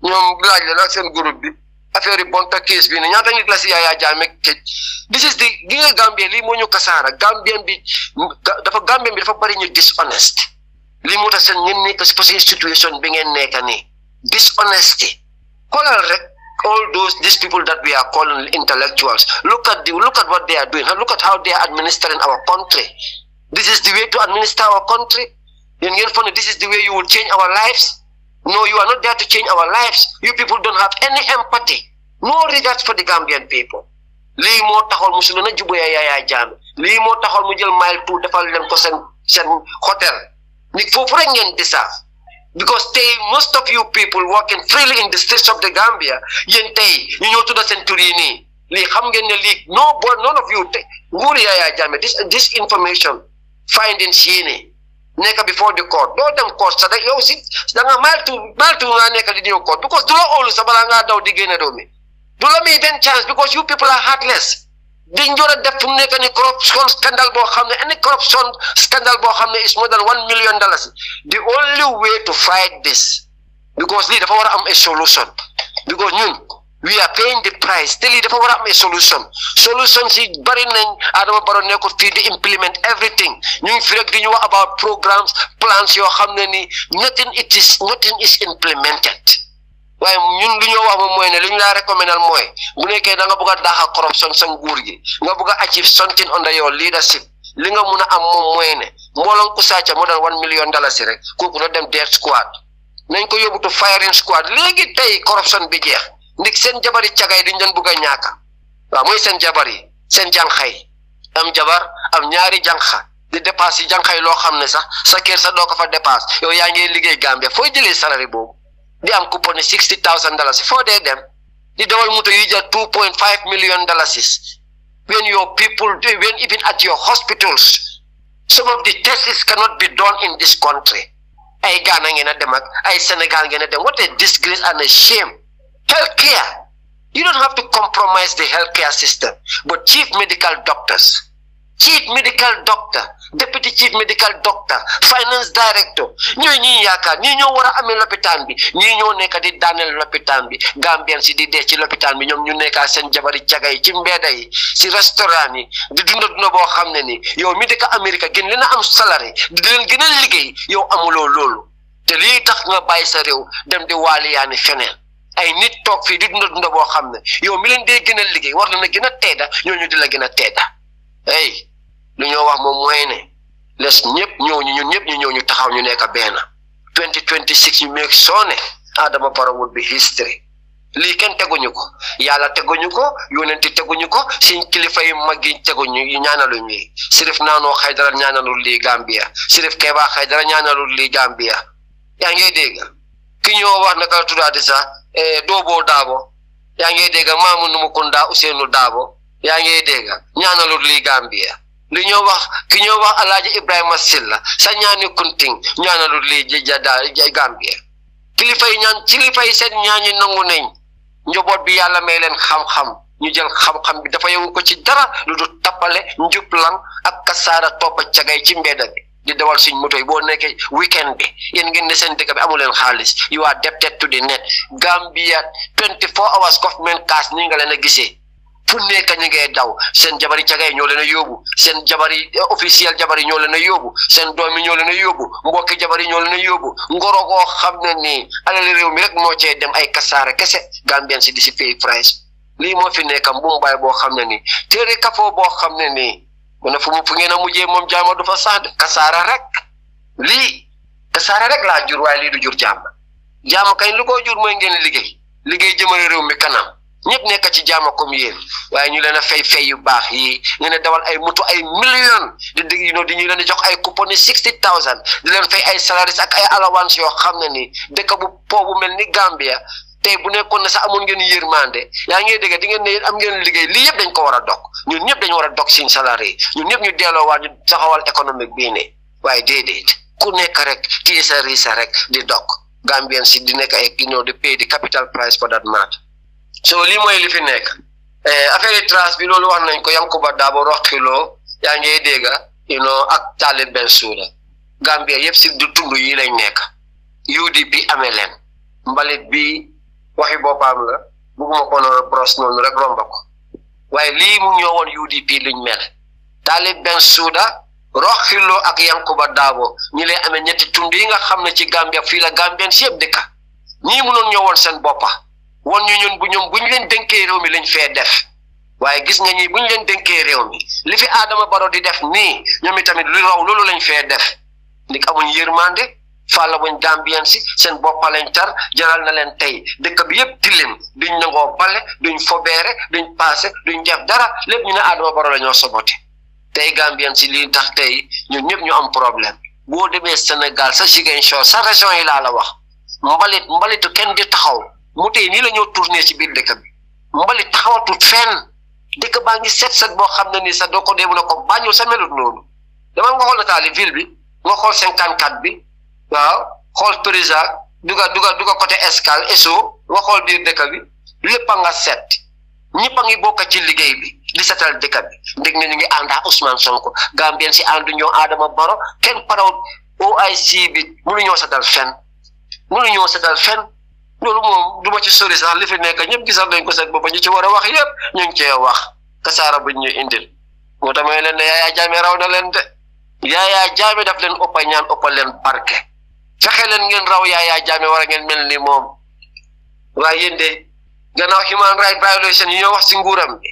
ñoom laaj la ak seen groupe bi affaire yi bonta case bi ne ñaata nit la si Yaya Jammeh këj this is the gi nga Gambien lii moo ñu kasaara Gambien bi dafa bari ñu dishonest lii moo tax seen ngeen nekk si situation bi ngeen nekk nii dishonesty xoolal rek all these people that we are calling intellectuals look at what they are doing look at how they are administering our country. This is the way to administer our country. This is the way you will change our lives. No, you are not there to change our lives. You people don't have any empathy, no regard for the Gambian people. Lii moo taxoon musul na jubu Yaya Jammeh lii moo taxoon mu jël mile 2 defal leen ko seen hotel nit foofu rek ngeen deserve because most of you people working freely in the streets of the Gambia yéen tey ñu ñëw tudda seen tur yi nii lii xam ngeen ne lii none of you nguuri Yaya Jammeh this information findings yii nii nekk before the court doo dem court sax yow si da nga mile 2 nga nekk di ñëw court because du la óolu sa balaa ngaa daw di génne doo mi du la may benn chance because you people are heartless dañ door a def fu mu nekk ni corruption scandal boo xam ne any corruption scandal boo xam ne is more than $1 million the only way to fight this because lii dafa war a am a solution because ñun we are paying the price te lii dafa war a am a solution si bari nañ Adama Barrow nekkul fii di implement everything ñu ngi fi rek di ñu wax about programs plans yoo xam ne ni nothing is implemented waaye ñun lu ñoo wax moom mooy ne li ñu laa recommendal mooy bu nekkee da nga bëgg a daaxa corruption sa nguur gi nga bëgg a achieve something under your leadership li nga mun a am moom mooy ne mbooloon ku sàcca moo daan $1 million rek kooku na dem death squad nañ ko yóbbu to firing squad léegi tey corruption bi jeex ndik seen jabari cagay diñ doon bëgg a ñaaka waaw mooy seen jabar yi seen jànxay am jabar am ñaari jànxa di dépasse yi jànxay loo xam ne sax sa kër sa doo ko fa dépasse yow yaa ngi liggéey Gambia fooy jëlee salary boobu di am coupon $60,000 foo dee dem di dawal moto yu jar $2.5 million when your people when even at your hospitals some of the tests cannot be done in this country ay Ghana ngeen a dem ak ay Senegal ngeen a dem what a disgrace and a shame. Healthcare, you don't have to compromise the healthcare system, but chief medical doctor, deputy chief medical doctor, finance director, ñi yaakaar ñi ñoo war a amee lopitaan bi ñi ñoo nekk di daaneel lopitaan bi Gambian si di dee ci lopitaan bi ñoom ñu nekkaa seen jabari caga yi ci mbedda yi si restaurant yi di dunda boo xam ne ni yow mi dëkk Amérique gën leen a am salary di leen gën a liggéey yow amuloo loolu te lii tax nga bàyyi sa réew dem di waaliyaani feneen ay nit toog fii di dunda boo xam ne yow mi leen dee gën a liggéey war na gën a teeda ñooñu di la gën a teeda hey lu ñoo wax moom mooy ne les ñëpp ñun ñëpp ñu ñëw ñu taxaw ñu nekk benn 2026 ñu meeg soo ne Adama Barrow would be history lii kenn teguñu ko yàlla teguñu ko yonenti teguñu ko suñ kilifa yu mag yi teguñu ñaanaluñu yi Sirif Naanoo Haydara ñaanalul lii Gambia Sirif Keba Haydara ñaanalul lii Gambia yaa ngi dégg ki ñoo wax naka la tuddaati sax Doobo Daabo yaa ngi dégg Maamu Numukunda Ousseynou Daabo yaa ngi dégg ñaanalul lii Gambia li ñoo wax ki ñoo wax Alaaji Ibrahima Silla sa ñaani kunting ñaanalul lii Gambia kilifa yi seen ñaani nangu nañ njaboot bi yàlla may leen xam-xam ñu jël xam-xam bi dafa yow ko ci dara lu du tappale njublang ak kasaara toppa cagay ci mbedda bi di dawal suñ moto yi boo nekkee weekend bi yéen ngeen ne seen dëkk bi amu leen xaalis you are debted to the net Gambia 24 hours government cars ni nga leen a gisee fu nekk ñu ngay daw seen jabari cagay ñoo leen a yóbbu seen jabari officiel jabari ñoo leen a yóbbu seen doomi ñoo leen a yóbbu mbokki jabari ñoo leen a yóbbu ngoro goo xam ne nii alali réew mi rek moo cee dem ay kasaara kese Gambien si di si pay price lii moo fi nekk mbumbaay boo xam ne nii téere kafoo boo xam ne nii mu ne fu ngeen a mujjee moom jaama du fa sax de kasaara rek lii kasaara rek laa jur waaye lii du jur jaama kañ lu ko jur mooy ngeen liggéey jëmale réew mi kanam ñëpp nekk ci jaama comme yéen waaye ñu leen a fay yu baax yi ngeen a dawal ay moto ay millions di dégg di ñu leen a jox ay coupon 60,000 di leen fay ay salaires ak ay allowance yoo xam ne ni dëkk bu bu mel ni Gambia tey bu nekkoon ne sax amoon ngeen yërmande yaa ngi dégg di ngeen ne am ngeen liggéey lii yëpp dañ ko war a dog ñun ñëpp dañu war a dog suñ salaire ñun ñëpp ñu delloowaat ñu taxawal économique bii ne waaye déedéet ku nekk rek kii sa riisa rek di dog Gambien si di nekk ay di pay the capital price for that matter so lii mooy li fi nekk affaire trace bi loolu wax nañ ko Yankuba Dabo Roxilo yaa ngi dégg ak Talib Bensouda Gambia yëpp si du tund yi lañ nekk UDP amee leen mbalit bi waxi boppam la bugguma ko noonu bros noonu rek romba ko waaye lii mu ñëwoon UDP liñ mel Talib Bensouda Roxilo ak Yankuba Dabo ñi lay amee ñetti tund yi nga xam ne ci Gambia fii la Gambien si yëpp dëkka ñii mënoon ñëwoon seen boppa won ñu ñun buñ leen dénkee réew mi lañ fee def waaye gis nga ñi buñ leen dénkee réew mi li fi Adama Barrow di def nii ñoom itamit lu raw loolu lañ fee def ndik amuñ yërmande fàlla buñ Gambien si seen boppa lañ tar jaral na leen tey dëkk bi yëpp tilim duñ nangoo bale duñ fobeere duñ paase duñ def dara lépp ñu ne Adama Barrow la ñoo sobote tey Gambien si lii tax tey ñun ñëpp ñu am problème boo demee Sénégal sa Ziguinchor sa région yi laa la wax mbalitu kenn di taxaw mu tey nii la ñoo tourné ci biir dëkk bi mbalit taxawatut fenn dëkk baa ngi set boo xam ne nii sax doo ko dee mun a ko Banjul sa melut noonu dama nga xool nataali ville bi nga xool 54 bi waaw xool président duga côté Escale Esso nga xool biir dëkk bi lépp a nga set ñëpp a ngi bokk ci liggéey bi di setal dëkk bi ndég ne ñu ngi ànd ak Ousmane Sonko Gambien si àndu ñoo Adama Barrow kenn parawut OIC bi mënuñoo setal fenn loolu moom du ma ci sori sax li fi nekk ñëpp gisal nañ ko seen bopp ñi ci war a wax yëpp ñu ngi cee wax kasaara buñ ñu indil moo tax may leen ne Yaya Jammeh raw na leen de Yaya Jammeh daf leen ëppa ñaan ëppa leen barke fexe leen ngeen raw Yaya Jammeh war a ngeen mel ni moom waaye yéen de gannaaw human right violation yi ñoo wax si nguuram bi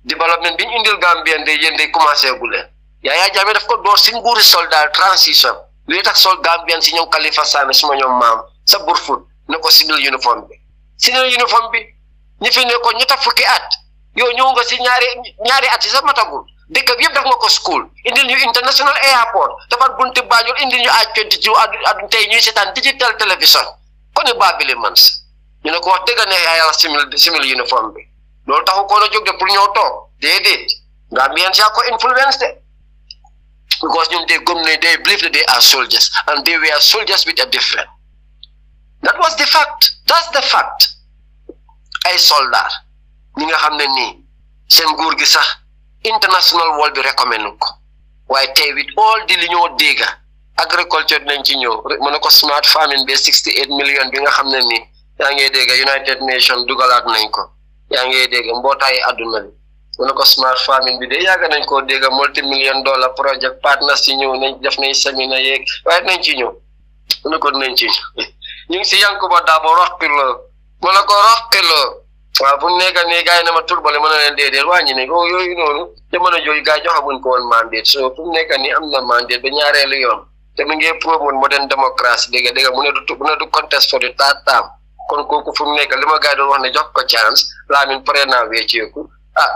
développement bi ñu indil Gambien de yéen de commencé gu leen Yaya Jammeh daf ko door si nguuri soldat transition li tax sol Gambien si ñoom Khalifa Sane suma ñoom maam sa Burfoot ne ko civil uniforme bi ñi fi ne ko ñetta fukki at yow ñëw nga si ñaari at yi sax matagul dëkk bi yëpp def nga ko school indil ñu international airport defar bunti Banjul indil ñu I-20 ci adu tey ñuy seetaan digital télévision kon baabili man sa ñu ne ko wax dëgg ne yàlla civil uniforme bi loolu taxu ko na jóg de pour ñëw toog déedéet Gambien yaa ko influence de because ñoom they gëm ne they believe that they are soldiers and they were soldiers with a different. That was the fact. That's the fact. Ay soldat ñi nga xam ne nii seen nguur gi sax international world bi recommend ko waaye tey with all di li ñoo dégga agriculture dinañ ci ñëw mu ne ko smart farming bi 68 million bi nga xam ne nii yaa ngi dégga United Nations dugalaat nañ ko yaa ngi dégga mbootaayi àdduna bi mu ne ko smart farming bi de yàgg nañ koo dégga multi-million-dollar project partners ci ñëw nañ def nañ séminaire yeeg waaye nañ ci ñëw mu ne ko nañ ci ñu ngi si Yankuba Dabo Roxilo mu ne ko Roxilo waaw bu nekk nii gars yi na ma turbale mën na leen déedéet wàññi ne ko yooyu noonu jamono jooju gars yi joxaguñ ko woon mandate so fu mu nekk nii am na mandate ba ñaareelu yoon te mu ngi promote modern démocratie dégg mu ne du contest for the third term kon kooku fu mu nekk li ma gars yi doon wax ne jox ko chance Lamin pare naa wécceeku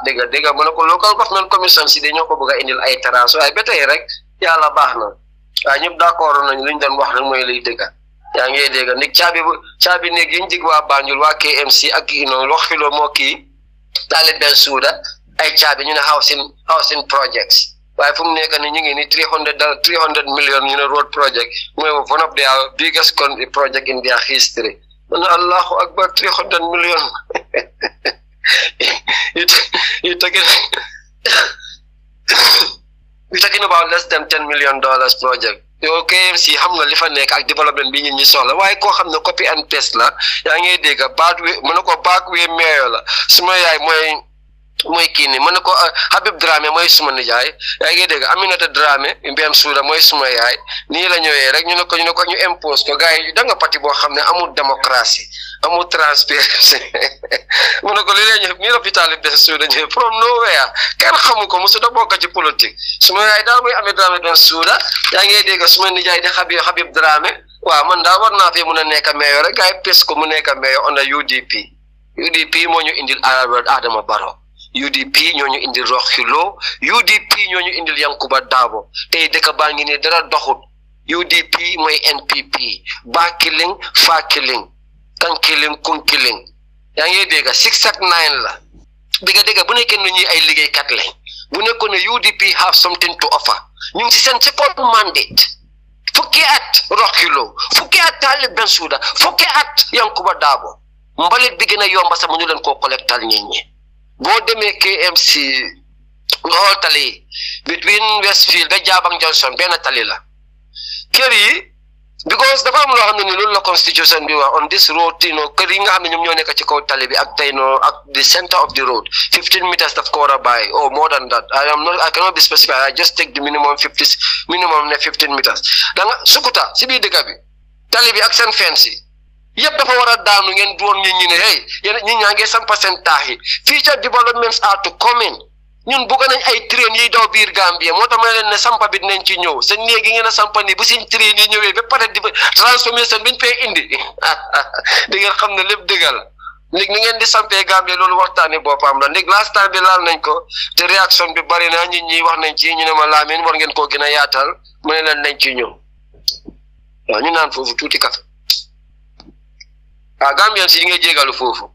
dégg mu ne ko local government commission si dañoo ko bëgg a indil ay terrasse waaye ba tey rek yàlla baax na waaye ñëpp d'accord nañ li ñu doon wax rek mooy liy dëgg yaa ngi dégg nit caabi néeg yi ñu dig waa Banjul waa KMC ak Roxilo moo kii Talib Bensouda ay caabi ñu ne housing projects waaye fu mu nekk ni ñu ngi ni 300 million ñu ne road project mooy one of their biggest project in their history man Allahu Akbar 300 million you're talking about less than $10 million project. yow KMC xam nga li fa nekk ak développement bi ñi soxla waaye koo xam ne copy and paste la yaa ngi dégg mu ne ko backway mayor la suma yaay mooy mooy kii nii mën na ko Habib Dramé mooy suma nijaay yaa ngi dégg Aminata Dramé Mbem Suuda mooy suma yaay nii la ñëwee rek ñu impose ko gars yi da nga parti boo xam ne amul démocratie amul transparency mu ne ko li leen ñëw nii l'hôpital Mbem Suuda ñëw from nowhere kenn xamu ko mosu da bokk ci politique suma yaay daal mooy Aminata Dramé Mbem Suuda yaa ngi dégg suma nijaay di Habib Dramé waaw man daa war naa fi mun a nekk mayor rek gars yi pes ko mu nekk mayor on a UDP moo ñu indil Adama Barrow UDP ñoo ñu indil Rohey Lowe UDP ñoo ñu indil Yankuba Dabo tey dëkk baa ngi nii dara doxut UDP mooy NPP Bakiling Fakiling Kankiling Kunkiling yaa ngi dégg 679 la dégg bu nekkee ñi ay liggéeykat lañ bu nekkoon ne UDP have something to offer ñu ngi ci seen second mandate fukki at Rohey Lowe fukki at Talib Bensouda fukki at Yankuba Dabo mbalit bi gën a yomba sax mu ñu leen koo collectal ñi boo demee KMC nga xool tali between Westfield ba Jabang Johnson benn tali la kër yi because dafa am loo xam ne ni loolu la constitution bi wax on this road kër yi nga xam ne ñoom ñoo nekk ci kaw tali bi ak tey ak the center of the road 15 meters daf ko war a bàyyi or more than that I cannot be specific I just take the minimum 15 meters da nga Sukuta si biir dëkk bi tali bi ak seen fence yi yëpp dafa war a daanu ngeen doon ñi ne hey yéen ñi ñaa ngi sampa seen taax yi future developments are to come in ñun bëgg nañ ay train yiy daw biir Gambia moo tax ma leen ne sampa bi dinañ ci ñëw seen néeg yi ngeen a sampa ni bu seen train yi ñëwee ba pare di transformation biñ fay indi di ngeen xam ne lépp dëgg la léegi ni ngeen di sampee Gambia loolu waxtaani boppam la léegi last time bi laal nañ ko te réaction bi bari na nit ñi wax nañ ci ñu ne ma Lamin war ngeen koo gën a yaatal mu ne leen nañ ci ñëw waaw ñu naan foofu tuuti kaf Gambian si nga jégalu foofu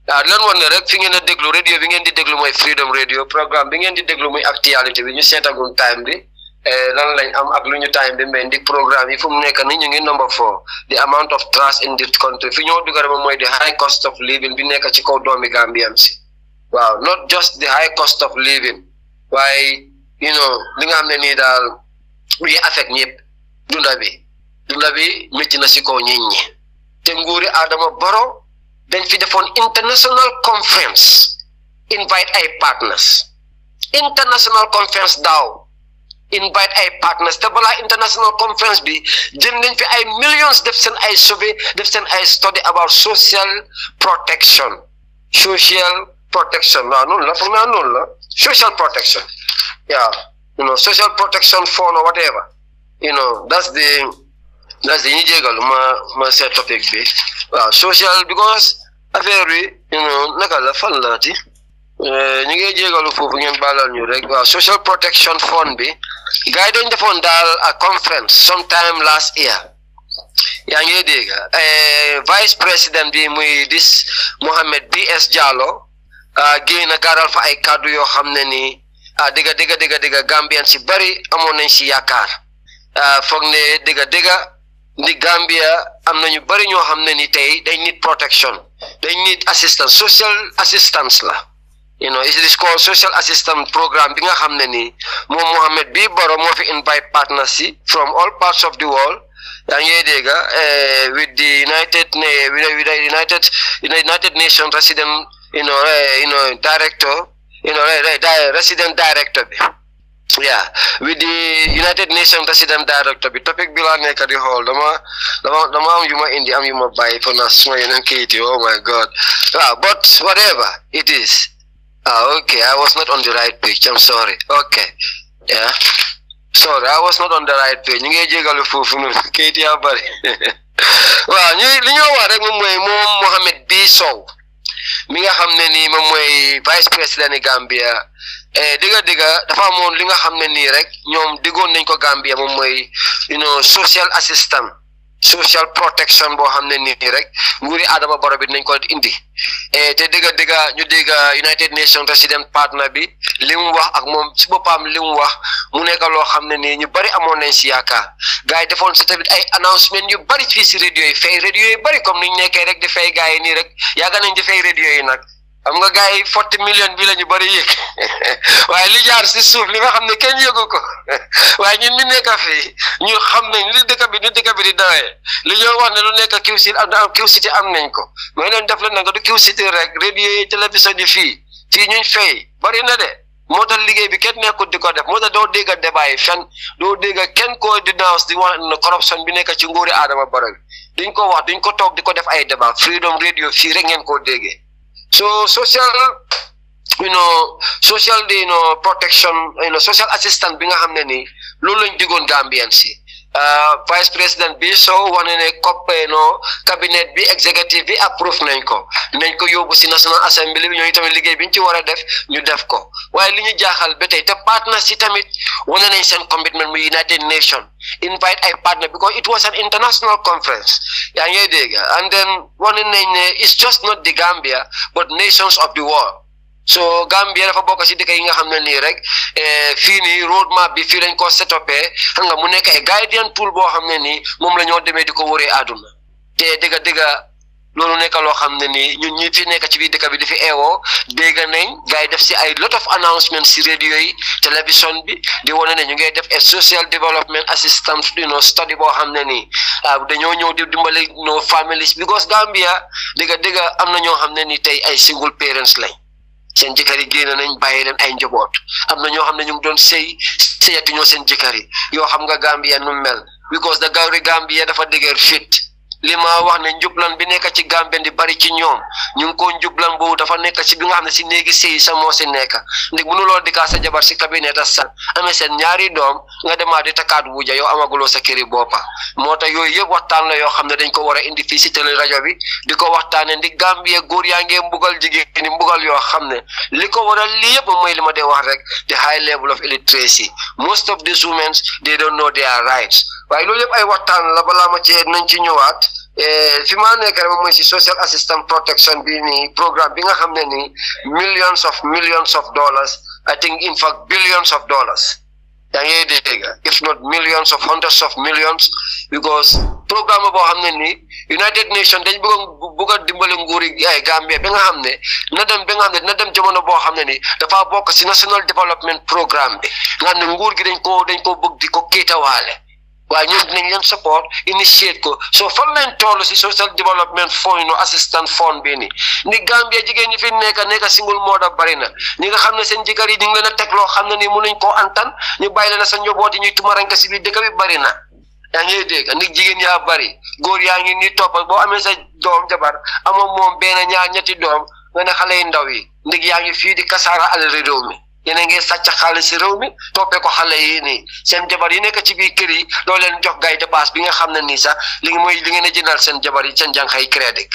lan woon ne rek fi ngeen a déglu radio bi ngeen di déglu mooy Freedom Radio programme bi ngeen di déglu muy actualité bi ñu seetagun time bi lan lañ am ak lu ñu time bi mais ndi programme yi fu mu nekk ni ñu ngi number 4 the amount of trust in this country fi ñoo dugal moom mooy the high cost of living bi nekk ci kaw doomi Gambian si waaw not just the high cost of living waaye li nga xam ne nii daal mu ngi affect ñëpp dunda bi métti na si kaw nit ñi te nguuri Adama Barrow dañ fi defoon international conference invite ay partners international conference daaw invite ay partners te balaa international conference bi jël nañ fi ay millions def seen ay survey def seen ay study about social protection waaw noonu la foog naa noonu la social protection social protection fund or whatever that's the ñu jégalu ma seet topic bi waaw social because affaire bi naka la fan laati ñu ngi jégalu foofu ngeen baalal ñu rek waaw social protection fund bi gars yi dañ defoon daal a conference sometime last year yaa ngi dégg vice président bi muy dis Mohamed B.S. Jallow génn a gaaral fa ay kàddu yoo xam ne ni dëgga Gambian si bari amoon nañ si yaakaar foog ne dëgga ndi Gambia am nañu bari ñoo xam ne ni tey dañ need protection dañ need assistance social assistance la it is called social assistance programme bi nga xam ne ni moom Mohamed B. Barrow moo fi invite partners yi from all parts of the world yaa ngi dégg with the United Nations resident director resident director bi with the United Nations resident director bi topic bi laa nekk di xool dama am yu ma indi am yu ma bàyyi for na suma yeneen kayit yi oh my god but whatever it is okay I was not on the right page I'm sorry okay sorry I was not on the right page ñu ngi jégalu foofu noonu kayit yaa bari waaw li ñoo wax rek moom mooy moom Mohamed B. Sow mi nga xam ne nii moom mooy vice président Gambia dëgga dafa amoon li nga xam ne nii rek ñoom diggoon nañ ko Gambia moom mooy social assistance social protection boo xam ne nii rek nguuri Adama Barrow bi nañ ko indi te dëgga ñu dégga United Nations resident partner bi li mu wax ak moom si boppam li mu wax mu nekk loo xam ne nii ñu bari amoon nañ si yaakaar gars yi defoon si tamit ay announcement yu bari fii si radio yi fay radio yi bari comme niñ nekkee rek di fay gars yi nii rek yàgg nañ di fay radio yi nag xam nga gars yi 40 million bi la ñu bari yëg waaye li jaar si suuf li nga xam ne kenn yëgu ko waaye ñun mi nekk fii ñu xam nañ li dëkk bi di dawee li ñoo wax ne lu nekk Q City am nañ ko mais leen def la nanga du Q City rek radio yi télévision yi fii fii ñuñ fay bari na de moo tax liggéey bi kenn nekkut di ko def moo tax doo dégg a débat yi fenn doo dégg kenn koo denounce di wax ne corruption bi nekk ci nguuri Adama Barrow duñ ko wax duñ ko toog di ko def ay débat Freedom Radio fii rek ngeen koo déggee so social protection social assistance bi nga xam ne nii loolu lañ digoon Gambien si vice président bi soo wane ne cabinet bi executive bi approve nañ ko yóbbu si national assembly bi ñooñu tamit liggéey bi ñu ci war a def ñu def ko waaye li ñu jaaxal ba tey te partner si tamit wane nañ seen commitment mu United Nations invite ay partner because it was an international conference yaa ngi dégg and then wane nañ ne it's just not the Gambia but nations of the world so Gambia dafa bokk si dëkk yi nga xam ne nii rek fii nii road map bi fii lañ ko setopee xam nga mu nekk ay guidance tool boo xam ne nii moom la ñoo demee di ko wëree àdduna te dëgg loolu nekk loo xam ne nii ñun ñi fi nekk ci biir dëkk bi di fi eewoo dégg nañ gars yi def si ay lot of announcement si radio yi télévision bi di wane ne ñu ngay def a social development assistance study boo xam ne nii dañoo ñëw di dimbale families because Gambia dëgg am na ñoo xam ne nii tey ay single parents lañ seen jëkkër yi génn nañ bàyyi leen ay njaboot am na ñoo xam ne ñu ngi doon sëyatuñoo seen jëkkër yi yoo xam nga Gambia nu mel because da Gambia dafa dëgër fit li ma wax ne njublan bi nekk ci Gambia di bari ci ñoom ñu ngi ko njublan boobu dafa nekk ci bi nga xam ne si néegi sëy sa moo si nekk ndig mënuloo dikkaa sa jabar si cabinet a san amee seen ñaari doom nga demaat di takkaat wuja yow amaguloo sa këri boppa moo tax yooyu yëpp waxtaan la yoo xam ne dañ ko war a indi fii si télé rajo bi di ko waxtaane ndi Gambia góor yaa ngee mbugal jigéen ni mbugal yoo xam ne li ko waral lii yëpp mooy li ma dee wax rek the high level of illiteracy most of these women they don't know their rights waaye loolu yëpp ay waxtaan la balaa ma ci nañ ci ñëwaat fi ma nekk rek mooy si social assistance protection bi nii programme bi nga xam ne nii millions of dollars I think in fact billions of dollars yaa ngi dégg if not millions of hundreds of millions because programme boo xam ne nii United Nations dañ bëgg a dimbale nguuri ay Gambia bi nga xam ne na dem jamono boo xam ne nii dafa bokk si national development programme bi nga xam ne nguur gi dañ ko bëgg di ko kiitawaale waaye ñun dinañ leen support initiate ko so fan lañ toll si social development fund assistance fund bi ni Gambia jigéen ñi fi nekk single mother bari na ñi nga xam ne seen jëkkër yi ñu ngi leen a teg loo xam ne nii mënuñ koo antan ñu bàyyi leen sa njaboot yi ñuy tumaranke si biir dëkk bi bari na yaa ngi dégg jigéen yaa bari góor yaa ngi nii toppal boo amee sa doom jabar amoo moom benn ñaar ñetti doom nga ne xale yu ndaw yi yaa ngi fii di kasaara alal réew mi yéen a ngi sàcc xaalis si réew mi toppee ko xale yi nii seen jabar yi nekk ci biir kër yi doo leen jox gay dépasse bi nga xam ne nii sax li ngeen a jëndal seen jabar yi seen jànxay crédit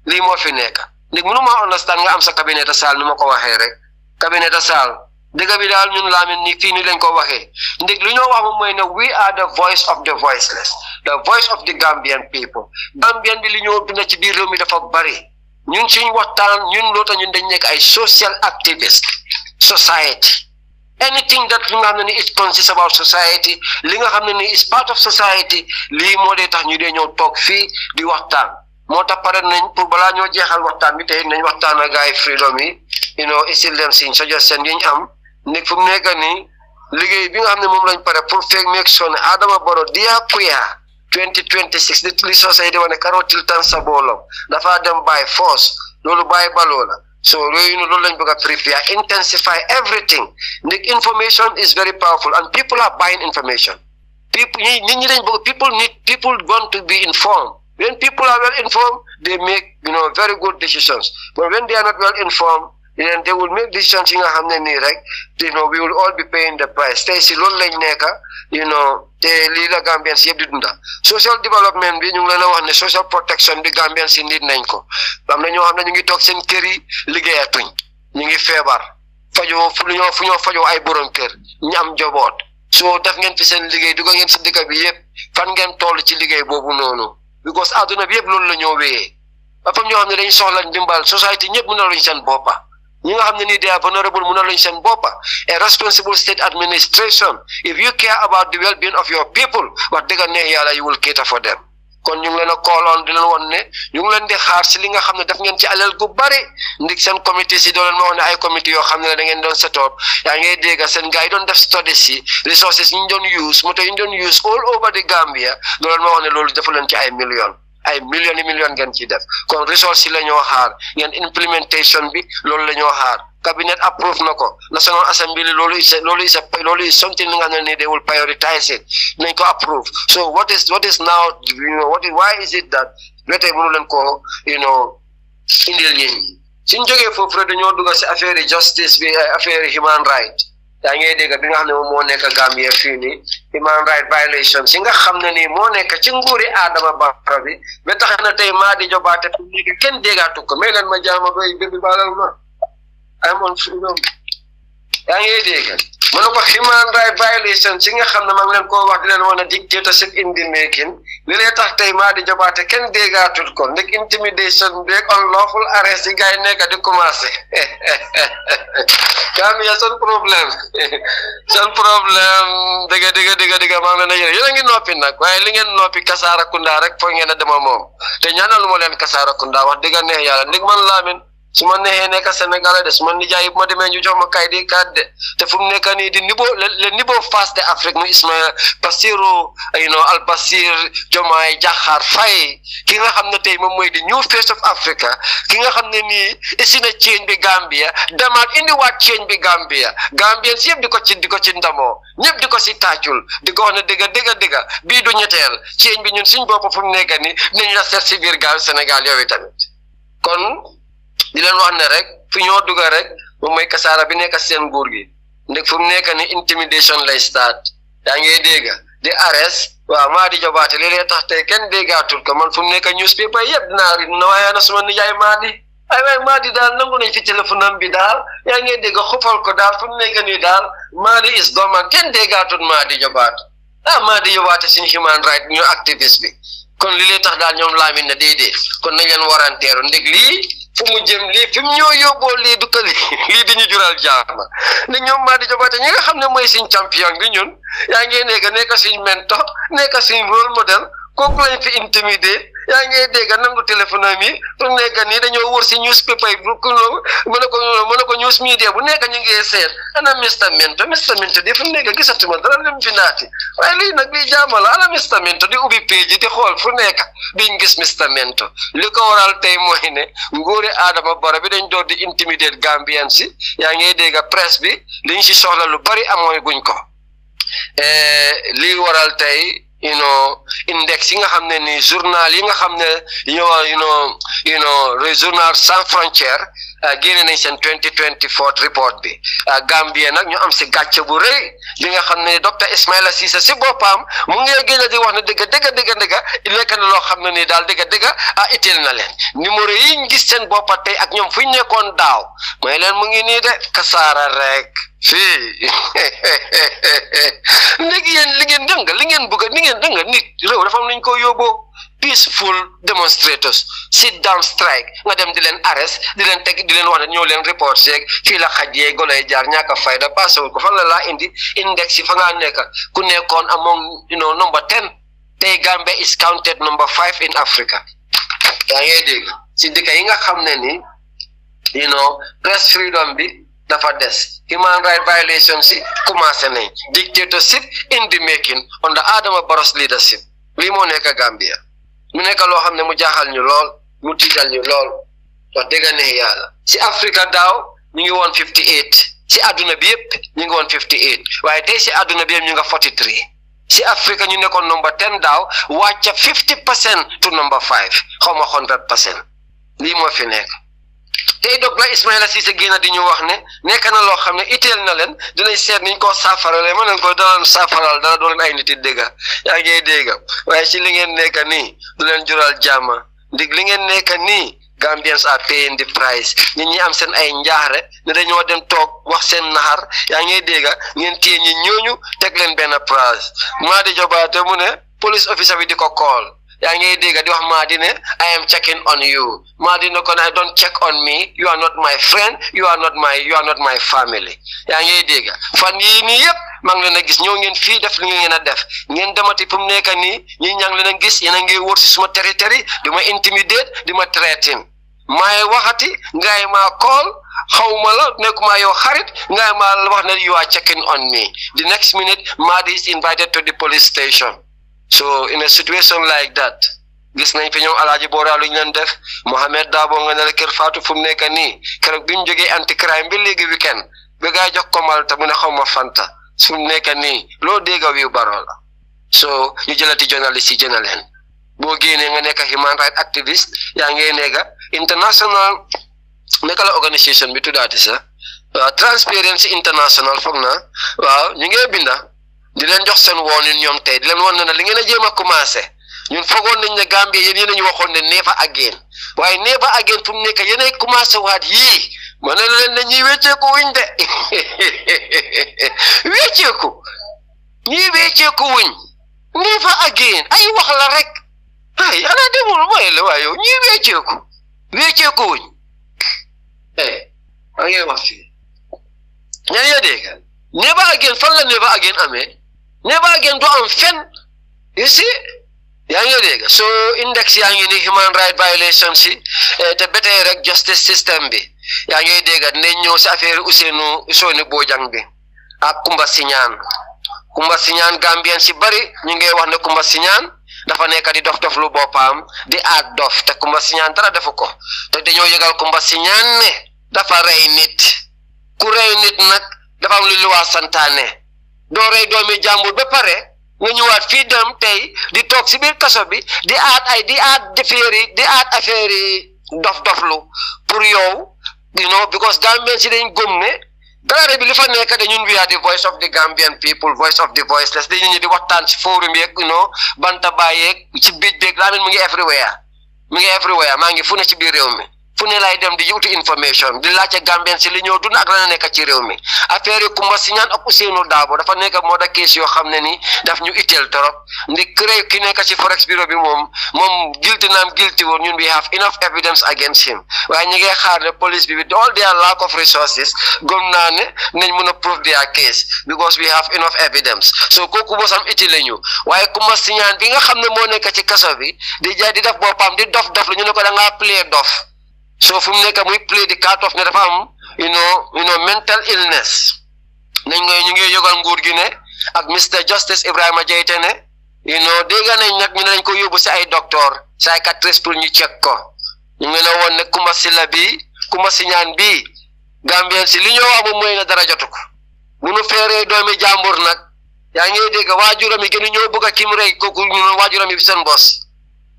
lii moo fi nekk mënu ma understand nga am sa cabinet saal nu ma ko waxee rek cabinet saal dëgg bi daal ñun laamin ni fii ni lañ ko waxee lu ñoo wax moom mooy ne we are the voice of the voiceless the voice of the Gambian people Gambian bi li ñoo dund ci biir réew mi dafa bari ñun suñ waxtaan ñun loota ñun dañ nekk ay social activist society anything that li nga xam ne ni it consists about society li nga xam ne ni is part of society lii moo dee tax ñu dee ñëw toog fii di waxtaan moo tax pare nañ pour balaa ñoo jeexal waxtaan bi tey nañ waxtaan ak gaay Freedom yi isil dem siñ suggestion yi ñu am fu mu nekk nii liggéey bi nga xam ne moom lañ pare pour feeg make sure ne Adama Barrow dia kuya 2026 li soosay di wane karotil tan sa boolom dafa dem by force loolu bàyyi baloo la so loolu lañ bëgg a prepare intensify everything information is very powerful and people are buying information people want to be informed. When people are well informed, they make very good decisions. But when they are not well informed, then they will make decisions in we will all be paying the price. Stay si loolu lañ nekk te lii la Gambians yëpp di dunda social development bi ñu ngi leen a wax ne social protection bi Gambians yi nit nañ ko am na ñoo xam ne ñu ngi toog seen kër yi liggéeyatuñ ñu ngi feebar fu ñoo fajoo ay borom kër ñu am njaboot so def ngeen fi seen liggéey dugal ngeen si dëkk bi yëpp fan ngeen toll ci liggéey boobu noonu because àdduna bi yëpp loolu la ñoo wéyee ba fam ñoo xam ne dañ soxla ndimbal society ñëpp mën a luñ seen boppa ñi nga xam ne nii they are vulnerable mën a luñ seen boppa a responsible state administration if you care about the well-being of your people wax dëgg neex yàlla you will cater for them kon ñu ngi leen a kooloon di leen won ne ñu ngi leen di xaar si li nga xam ne def ngeen ci alal gu bari ndik seen comité si doo leen ma wax ne ay comité yoo xam ne da ngeen doon set up yaa ngay dégg seen gars yi doon def studies si resources ñu doon use moto yi ñu doon use all over the Gambia doo leen ma wax ne loolu defu leen ci ay millions ngeen ci def kon resources yi la ñoo xaar ngeen implementation bi loolu la ñoo xaar cabinet approve nako National Assembly lolu is something nga ne they will prioritize it nañ ko approve. So what is now, why is it that letay mënu len ko indil ñi suñ joggé fofu rek dañoo dugg ci affaire justice bi affaire human right yaa ngi dégg bi nga xam ne moom moo nekk Gambia fii nii human right violation si nga xam ne nii moo nekk ci nguuri Adama Barrow bi ba tax na tey maa di jobaate fi nekk kenn déggaatu ko mais leen ma jaama doy bébi baalal ma I'm on freedom yaa ngi dégg ma ne ko human right violation si nga xam ne maa ngi leen koo wax di leen wane dictatorship in the making li lay tax tey maa di jobaate kenn déggaatul ko ndek intimidation beeg unlawful arrest yi gars yi nekk di commencé Gambia seen problème dëgg maa ngi leen a yéen a ngi noppi nag waaye li ngeen noppi Kassarakunda rek foog ngeen a dema moom te ñaanalu ma leen Kassarakunda wax dëgg neex yàlla ndig man Lamin su ma neexee nekk Sénégal de su ma nijaay bu ma demee ñu jox ma kay di kadde te fu mu nekk nii di le niveau face de Afrique mu Ismaïla Bassirou Al-Bassir Diomaye Diakhar Faye ki nga xam ne tey moom mooy di new face of Africa ki nga xam ne nii isi na change bi Gambia damaat indiwaat change bi Gambia Gambien si yëpp di ko ci ndamoo ñëpp di ko si tàccul di ko wax ne dëgg bii du ñetteel change bi ñun suñ bopp fu mu nekk nii dinañ la seet si biir gaaw Sénégal yooyu tamit kon di leen wax ne rek fi ñoo dugga rek moom mooy kasaara bi nekk seen nguur gi ndek fu mu nekk ni intimidation lay start yaa ngi dégg di arrest waaw maa di jobaate li lay tax tey kenn déggaatul ko man fu mu nekk newspaper yëpp na waaye na suma nijaay maa di ay waay maa di daal nangu nañ fi téléphone am bi daal yaa ngi dégg xufal ko daal fu mu nekk nii daal maa di is dormant kenn déggaatul maa di jobaate maa di jobaate suñu human right ñu activiste bi kon li lay tax daal ñoom Lamin na déedéet kon nañ leen waranteeru ndeg lii fu mu jëm lii fi mu ñoo yóbboo lii du ko lii di ñu jural jaama ne ñoom maa di jobaate ñi nga xam ne mooy suñ champion bi ñun yaa ngi nekk suñ mentor nekk suñ rôle modèle kooku lañ fi intimidé yaa ngi dégg nangu téléphone am yi fu nekk nii dañoo wër si newspaper yi mën na ko news media bu nekk ñu ngi seet ana Mr Minto di fu nekk gisatuma dara lim fi naati waaye lii nag lii jaama la ana Mr Minto di ubbi page di xool fu nekk duñ gis Mr Minto li ko waral tey mooy ne nguuri Adama Barrow bi dañ door di intimider Gambian si yaa ngi dégg presse bi liñ si soxla lu bari amooy guñ ko lii waral tey index yi nga xam ne ni journal yi nga xam ne journal sans frontières génne nañ seen 2024 report bi Gambie nag ñu am si gàcce bu rëy bi nga xam ne docteur Ismaïla Ceesay si boppam mu ngi génn di wax ne dëgg nekk na loo xam ne nii daal dëgg itteel na leen numéro yi ñu gis seen boppa tey ak ñoom fu ñu nekkoon daaw mooy leen mu ngi nii de kasaara rek fii léegi yéen li ngeen dënga nit réew dafa am nañ ko yóbboo peaceful demonstrators sit down strike nga dem di leen arrest di leen teg di leen wax ne ñëw leen report seeg fii la xaj yee goloy jaar ñàkk a fayda passewul ko fan la laa indi index yi fa ngaa nekk ku nekkoon among number 10 tey Gambia is counted number 5 in Africa yaa ngi dégg si dëkk yi nga xam ne ni press freedom bi dafa des human right violations si commencé nañ dictatorship in the making under Adama Barrow's leadership lii moo nekk Gambia mu nekk loo xam ne mu jaaxal ñu lool mu tiital ñu lool wax dëgg neex yàlla si Africa daaw ñu ngi woon 58 si àdduna bi yëpp ñu ngi woon 58 waaye tey si àdduna bi yëpp ñu nga 43 si Africa ñu nekkoon number 10 daaw wàcca 50% to number 5 xaw ma 100% lii moo fi nekk tey docteur Ismaïla Ceesay génn di ñu wax ne nekk na loo xam ne itteel na leen dinañ seet niñ koo saafaralee ma leen ko daan saafaral dara doo leen ay nit yi dégg yaa ngi dégg waaye si li ngeen nekk nii du leen jural jàmm ndig li ngeen nekk nii Gambians are paying the price nit ñi am seen ay njaaxre ne dañoo dem toog wax seen naxar yaa ngi dégg ngeen téye ñi ñooñu teg leen benn place maa di jobaate mu ne police officer bi di ko call yaa ngi dégg di wax Madi ne I am checking on you Madi ne kon I don't check on me you are not my friend you are not my family yaa ngi dégg fan yii nii yëpp maa ngi leen a gis ñëw ngeen fii def li ngeen a def ngeen demati fu mu nekk nii ñi ñaa ngi leen a gis yéen a ngi wër si suma territoire di ma intimidate di ma threaten maay waxati ngay maa call xawma la nekkuma yow xarit ngay maa wax ne you are checking on me the next minute Madi is invited to the police station. So in a situation like that, gis nañ fi ñoom Alaaji Bora lu ñu leen def Mohamed Dabo nga ne la kër Fatou fu mu nekk nii keroog bi ñu jógee anti crime bi léegi weekend ba gaa jox ko Malta mu ne xaw ma Fanta fu mu nekk nii loo dégg wiw Barrow la so ñu jëlati journaliste yi jëna leen boo génnee nga nekk human rights activist yaa ngi nekk international naka la organisation bi tuddaati sax Transparency International foog na waaw ñu ngi binda di leen jox seen woon ñoom tey di leen won ne li ngeen a jéem a commencé ñun fogoon nañ ne Gambie yéen ñu waxoon ne never again waaye never again fu mu nekk yéenay commencé waat yii ma ne leen ne ñii wecceeku wuñ de wecceeku ñii wecceeku wuñ never again ay wax la rek ay ana demul mooy la waaye yow ñii wecceeku wuñ a ngeen wax fii ñan ya dégg never again fan la never again amee never again du am fen you see yaa ngi dégg so index yaa ngi ni human right violations yi te ba tey rek justice system bi yaa ngi dégg ne ñëw si affaire Ousainou Bojang bi ak Kumba Siñaan Gambien si bari ñu ngi wax ne Kumba Siñaan dafa nekk di dof lu boppam di aat dof te Kumba Siñaan dara defu ko te dañoo yëgal Kumba Siñaan ne dafa rey nit ku rey nit nag dafa am lu luwaa santaane doo rey doomi jàmbur ba pare nga ñëwaat fii dem tey di toog si biir kaso bi di aat affaire yi dof-doflu pour yow because Gambien si dañ gëm ne galare bi li fa nekk de ñun we are the voice of the Gambian people voice of the voiceless dañu ñu di waxtaan si forum yeeg banta bàyyeeg ci biij beeg laa mu ngi everywhere maa ngi fu ne ci biir réew mi fu ne lay dem di uti information di laajte Gambien si li ñoo dund ak la nekk ci réew mi affaire yi Kumba Siñaan ak Ousainou Dabo dafa nekk moo da case yoo xam ne ni daf ñu itteel torop ndi crée ki nekk ci forex bureau bi moom guilty naam guilty woon ñun we have enough evidence against him waaye ñu ngi xaar ne police bi with all their lack of resources gëm naa ne nañ mën a prove their case because we have enough evidence so kooku bosam itteel ñu waaye Kumba Siñaan bi nga xam ne moo nekk ci kaso bi di jaay di def boppam di dof lu ñu ne ko da ngaa play dof so fu mu nekk muy play di card of ne dafa am mental illness nañ ñu ngi yëgal nguur gi ne ak Mr Justice Ibrahima Jaiteh ne dégg nañ nag ñu ne dañ ko yóbbu si ay docteur psychiatriste pour ñu check ko ñu ngi la woon ne Kumba Siñaan bi Gambien si li ñoo wax moom mooy ne dara jotu ko bu nu feeree doomi jàmbur nag yaa ngi dégg waajuram yi gën ñoo bëgg a kim rey kooku ñu waajuram yi bi seen bos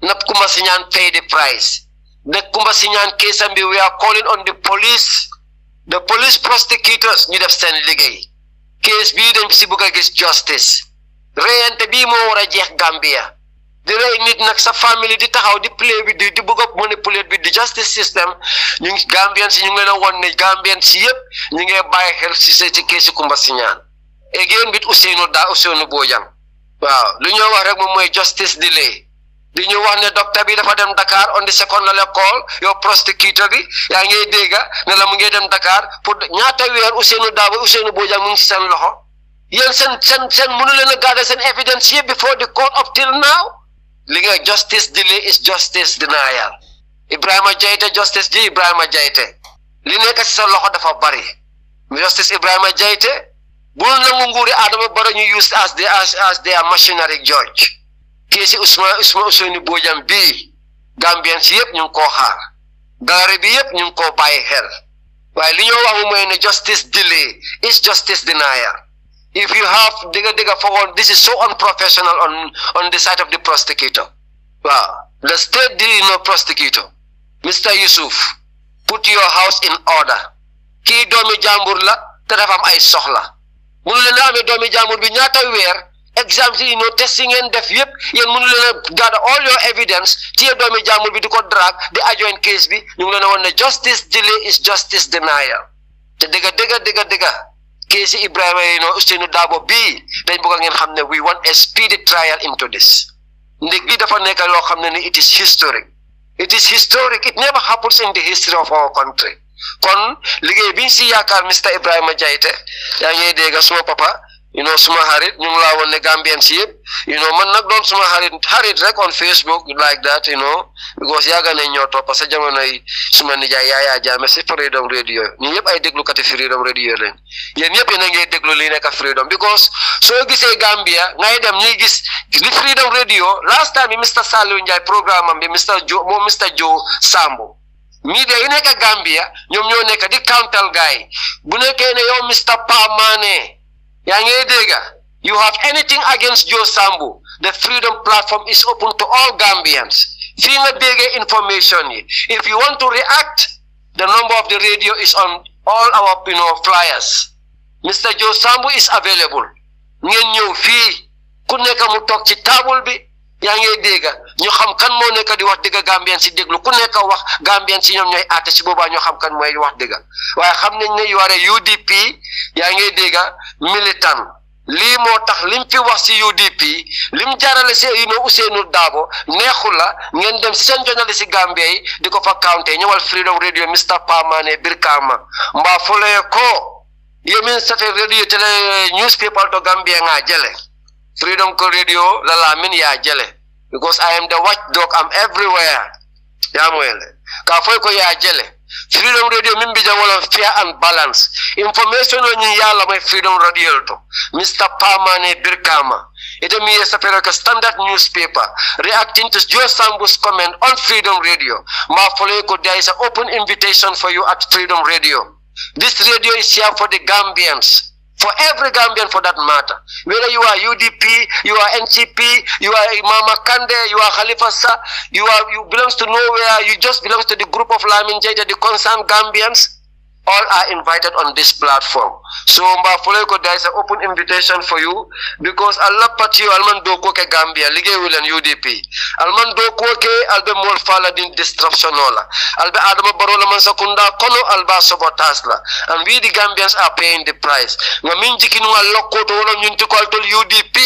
nap Kumba Siñaan pay the price the Kumba Siñaan case bi we are calling on the police prosecutors ñu def seen liggéey case bii dañ si bëgg a gis justice reyante bii moo war a jeex Gambia di rey nit nag sa famille di taxaw di play bi di bëgg a manipulate bi di justice system ñu ngi Gambien si ñu ngi leen a won ne Gambien si yëpp ñu ngi bàyyi xel si case Kumba Siñaan again bit Ousainou Bojang waaw lu ñoo wax rek moom mooy justice delay di ñu wax ne docteur bi dafa dem Dakar on the second la call yow prosecutor bi yaa ngi dégg ne la mu ngi dem Dakar pour ñaata weer Ousainou Bojang mu ngi si seen loxo yéen seen mënu leen a garder seen evidence yëpp before the court up till now li nga justice delay is justice denial Ibrahima Jaiteh justice ji Ibrahima Jaiteh li nekk si sa loxo dafa bari justice Ibrahima Jaiteh bul nangu nguuri Adama Barrow ñu use as their machinery judge keesi Ousainou Bojang bii Gambien si yëpp ñu ngi koo xaar galare bi yëpp ñu ngi koo bàyyi xel waaye li ñoo wax mooy ne justice delay is justice denial if you have digga fogoon this is so unprofessional on the side of the prosecutor waaw the state prosecutor Mr Yusuf put your house in order kii doomi jàmbur la te dafa am ay soxla mënu leen a amee doomi jàmbur bi ñaata weer exams yi testing ngeen def yëpp yéen mënu leen a gather all your evidence téye doomi jàmbur bi di ko drag di adjoin case bi ñu ngi leen a woon ne justice delay is justice denial te dëgga case Ibrahima Ousainou Dabo bii dañ bëgg ngeen xam ne we want a speedy trial into this ndég bi dafa nekk loo xam ne ni it is historic it never happens in the history of our country kon liggéey biñ si yaakaar Mr Ibrahima Jaiteh yaa ngi dégg suma papa suma xarit ñu ngi laa woon ne Gambian si yëpp man nag doon suma xarit rek on Facebook like that because yaaga nañ ñoo topp parce que jamono yi suma nijaay Yaya Jammeh si Freedom Radio ñu ñëpp ay déglukati Freedom Radio leen yéen ñëpp yéen a ngi déglu li nekk Freedom because soo gisee Gambia ngay dem ñuy gis li Freedom Radio last time Mr Saliou Njie programme am bi Mr Joe Sambu media yi nekk Gambia ñoom ñoo nekk di countal gaay bu nekkee ne yow Mr Pamane yaa ngi dégg you have anything against Joe Sambu the Freedom platform is open to all Gambians fii nga déggee information yi if you want to react the number of the radio is on all our flyers Mr Joe Sambu is available ngeen ñëw fii ku nekk mu toog ci table bi yaa ngi dégg ñu xam kan moo nekk di wax dëgg Gambian si déglu ku nekk wax Gambian si ñoom ñooy àtte si boobaa ñoo xam kan mooy wax dëgg waaye xam nañ ne yu are UDP yaa ngi dégg militant lii moo tax lim fi wax si UDP lim jaarale si Ousainou Darboe neexul la ngeen dem si seen journaliste si Gambia yi di ko fa counté ñëwal Freedom Radio Mr Pamane Birkama mbaa fulee ko yemin safe radio tele newspaper to Gambia nga jele Freedom Radio la lamin ya jele because I am the watchdog, I'm everywhere ya moyele ka foy ko ya jele Freedom Radio min bi jawala fair and balance information lo ñi yalla may Freedom Radio to Mr Pamane Birkama it me is a standard newspaper reacting to Joe Sambu's comment on Freedom Radio ma follow ko there is an open invitation for you at Freedom Radio. This radio is here for the Gambians, for every Gambian for that matter. Whether you are UDP, you are NCP, you are Mama Kande, you are Khalifa Sa, you belongs to nowhere, you just belongs to the group of Lamin Jaita, the concerned Gambians, all are invited on this platform. So Mbafuleko, there is an open invitation for you because Allah Patio Alman Doko ke Gambia, Lige Willen UDP. Alman Doko ke Albe Molfala din destruction ola. Albe Adama Barola Mansakunda Kono Alba Sobotasla. And we the Gambians are paying the price. Ngaminji kinunga loko to wala nyunti ko altol UDP.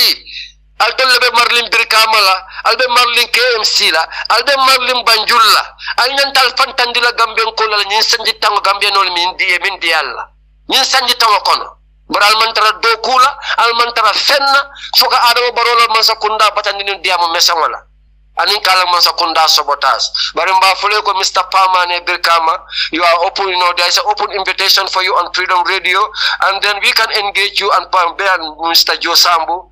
Altol lebe Marlin Birkamala, albe Marlin KMC la, albe Marlin Banjula. Alnyantal fantandila Gambian kola nyin sanji tango Gambian ol min dialla. Nyin sanji tango kono. Bar almantara dokula, almantara fenna, foka Adama Barola Mansakunda batandinu diamo mesangala. Anin kala Mansakunda sabotage. Barimba Fuleko Mr. Pamane Birkama, you are open, there is an open invitation for you on Freedom Radio, and then we can engage you and Mr. Joe Sambu,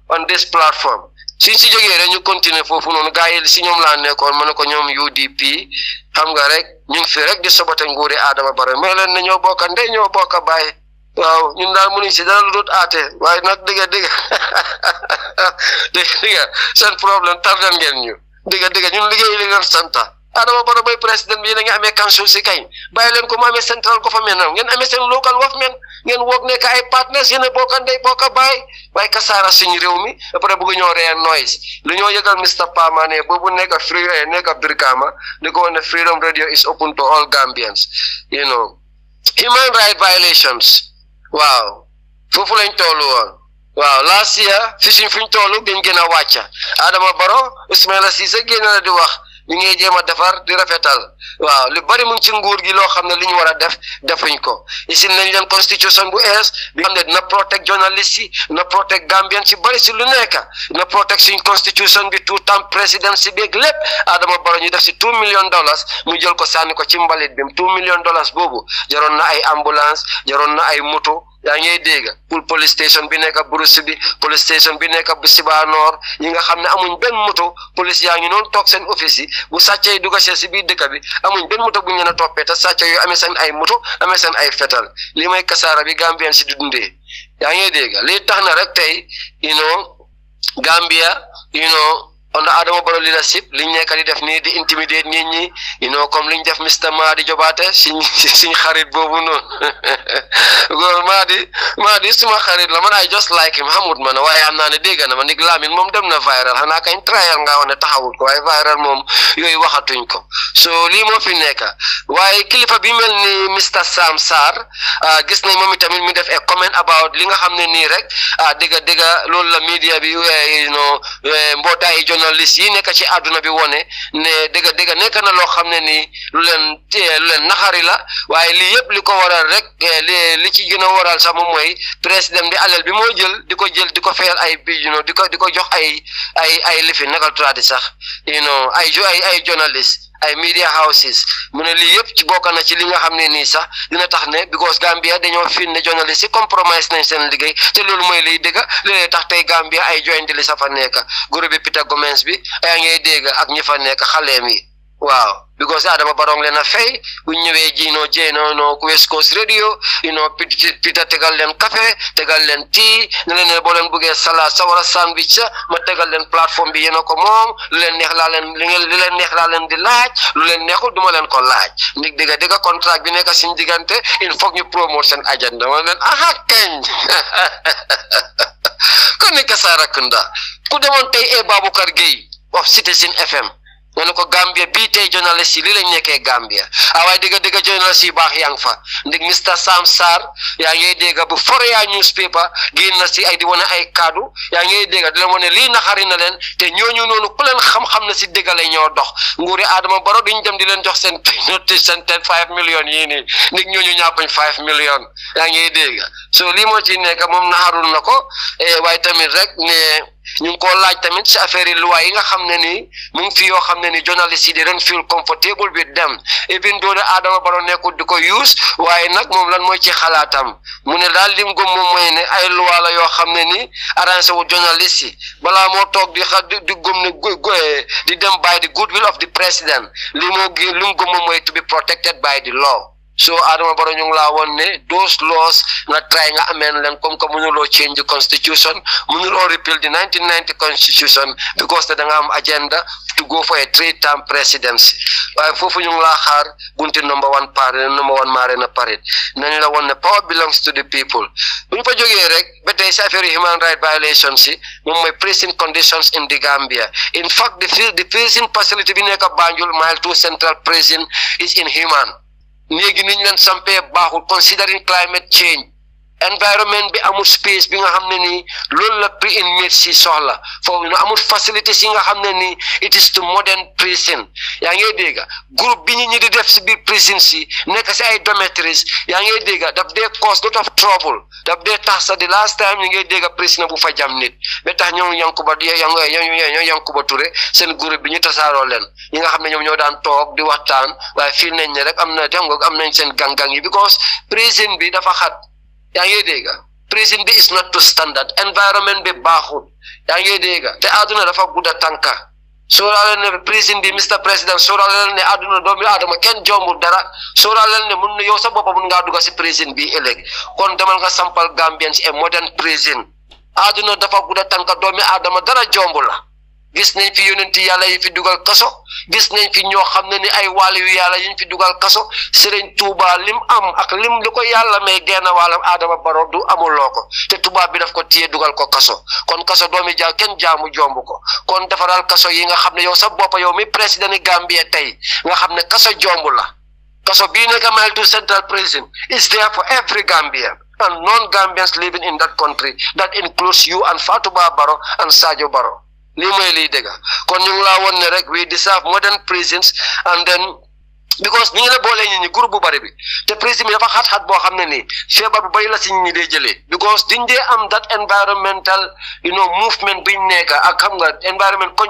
on this platform. Since you continue for Gail, Sinom Lane, or Monoconyum UDP, Hamgarek, Nympheric, the Sabat and Gure Adama Baramelan, and your book and then your book by. Wow, you know, root ate. Why not digga? Digga, some problem, Tardan gen you. Digga, you ligga Santa. Adama Barabay president bi nga amé council ci kay baylen ko amé central government ngeen amé sen local government ngeen wok nek ay partners yene bokan day boka bay kasara suñu rew mi après bu ñoo ré noise lu ñoo yegal Mr Pamane bobu nek free nek Birkama diko ne Freedom Radio is open to all Gambians. Human right violations. Wow. Fofu lañ tollu won. Wow, last year fishing fiñ tollu biñ gëna wacca Adama Baro Ismaila Cissé gëna di wax ñu ngi jéema defar di rafetal waaw li bari mu ci nguur gi loo xam ne li ñu war a def defuñ ko isin nañ leen constitution bu ees bi xam ne dina protect journalist yi na protect Gambian ci bari si lu nekk na protect suñ constitution bi tout temps président si beeg lépp Adama Barrow ñu def si $2 million mu jël ko sànni ko ci mbalit bi $2 million boobu jaroon na ay ambulance jaroon na ay moto yaa ngi dégg pour police station bi nekk Bruce bi police station bi nekk bu Sibanor yi nga xam ne amuñ benn moto police yaa ngi noonu toog seen office yi bu sàccee dugg si biir dëkk bi amuñ benn moto bu ñu leen a toppee te sàcce yu amee seen ay moto amee seen ay fetal li may kasaara bi Gambian si di dundee yaa ngi dégg lii tax na rek tey Gambia on the Adama Barrow leadership liñ nekk di def nii di intimidate nit ñi comme liñ def Mr Madi Jobaate suñ xarit boobu noonu góor Madi suma xarit la man I just like him xamut man waaye am naa ne dégg na ma ndig Lamin moom dem na viral xanaa kañ trial nga wax ne taxawut ko waaye viral moom yooyu waxatuñ ko so lii moo fi nekk waaye kilifa bi mel ni Mr Sam Sarr gis nañ moom itamit mi def a comment about li nga xam ne nii rek dégg loolu la media bi mbootaay journaliste yi nekk ci àdduna bi wone ne dëgg nekk na loo xam ne ni lu leen naxari la waaye lii yëpp li ko waral rek li ci gën a waral sax moom mooy président bi alal bi moo jël di ko fayal ay bi di ko jox ay lifi naka tuddati sax ay journaliste ay media houses mu ne lii yëpp ci bokk na ci li nga xam ne nii sax dina tax ne because Gambia dañoo fin ne journaliste yi compromise nañ seen liggéey te loolu mooy liy dëgg léeg tax tey Gambia ay jointi li sa fa nekk groupe bi Peter Gomez bi yaa ngay dégg ak ñi fa nekk xaleem yi waaw because Adama Barrow leen a fay bu ñëwee jéeno West Coast Radio Peter tegal leen café tegal leen tea ne leen boo leen bëggee salade sa wala sandwich ma tegal leen plateforme bi yéen a ko moom lu leen neex laa leen di laaj lu leen neexul duma leen ko laaj ndig dëgg contrat bi nekk suñu diggante il faut ñu promote seen agenda ma leen aha keñ kon nekk Sarakunda ku demoon tey Baboucarr Gueye of Citizen FM nga ne ko Gambia bii tey journaliste yi li lañ nekkee Gambia waaye dëgg journaliste yi baax yaa ngi fa ndig Mr Sam Sarr yaa ngi dégg bu Foroyaa newspaper génn na si ay di wane ay kaddu yaa ngi dégg di leen wane lii naxari na leen te ñooñu noonu ku leen xam-xam na si dëgg la ñoo dox nguuri Adama Barrow duñ dem di leen jox seen notice seen 5 millions yii nii ndig ñooñu ñàppañ 5 millions yaa ngi dégg so lii moo ci nekk moom naxarul na ko waaye tamit rek ne ñu ngi ko laaj tamit si affaire yi loi yi nga xam ne nii mu ngi fi yoo xam ne ni journaliste yi di ren feel comfortable with them even though Adama Barrow nekkul di ko use waaye nag moom lan mooy ci xalaatam mu ne daal lim gëm moom mooy ne ay loi la yoo xam ne ni arrangé wu journaliste yi balaa moo toog di gëm ne di dem by the goodwill of the president li mu gëm moom mooy to be protected by the law. So Adama Barrow ñu ngi laa woon ne those laws nga try nga ameen leen comme que mënuloo change the constitution mënuloo repeal the 1990 constitution because da nga am agenda to go for a 3-term presidency waaye foofu ñu ngi laa xaar bunti number one Marina Parade nañ la woon ne power belongs to the people bu ñu fa jógee rek ba tey si affaire human right violations yi moom mooy prison conditions in the Gambia. In fact the prison facility bi nekk Banjul Mile 2 Central Prison is inhuman. Néegi niñ leen sampee baaxul considering climate change environment bi amul space bi nga xam ne nii loolu la pre-inmates si soxla foofu ñu amul facilities yi nga xam ne nii it is to modern prison yaa ngi dégg groupe bi ñi di def si biir prison si nekk si ay dormitories yaa ngi dégg daf dee cause lot of trouble daf dee tax sa di last time ñu ngi dégg prison bu fa jam nit ba tax ñoom Yankuba Touré seen groupe bi ñu tasaaroo leen ñi nga xam ne ñoom ñoo daan toog di waxtaan waaye fii nañ ne rek am nañ seen gang yi because prison bi dafa xat yaa ngi dégg prison bi is not to standard environment bi baaxul yaa ngi dégg te àdduna dafa gudda tànka sóoraale ne prison bi Mr President sóoraale ne àdduna doomi aadama kenn jombul dara sóoraale ne mun na yow sa boppa mun ngaa dugga si prison bi ëllëg kon demal nga sampal Gambians a modern prison àdduna dafa gudda tànka doomi aadama dara jombu la gis nañ fi yonenti yàlla yi fi dugal kaso gis nañ fi ñoo xam ne ni ay wàll yu yàlla yiñ fi dugal kaso Serigne Touba lim am ak lim li ko yàlla may genn wàllam Adama Barrow du amuloo ko te tubaab bi daf ko téye dugal ko kaso kon kaso doomi kenn jaamu jomb ko kon defaral kaso yi nga xam ne yow sa bopp yow mi président Gambia tey nga xam ne kaso jomb la kaso bii nekk Mile 2 Central Prison is there for every Gambian and non-Gambians living in that country that includes you and Fatouba Barrow and Sadio Barrow lii mooy liy dëgg kon ñu ngi laa woon ne rek we deserve modern prisons and then because ñu ngi la boolee ñi groupe bu bari bi te prison bi dafa xat-xat boo xam ne nii feebar bu bari la si ñi dee jëlee because diñ dee am that environmental movement biñ nekk ak xam nga environment kon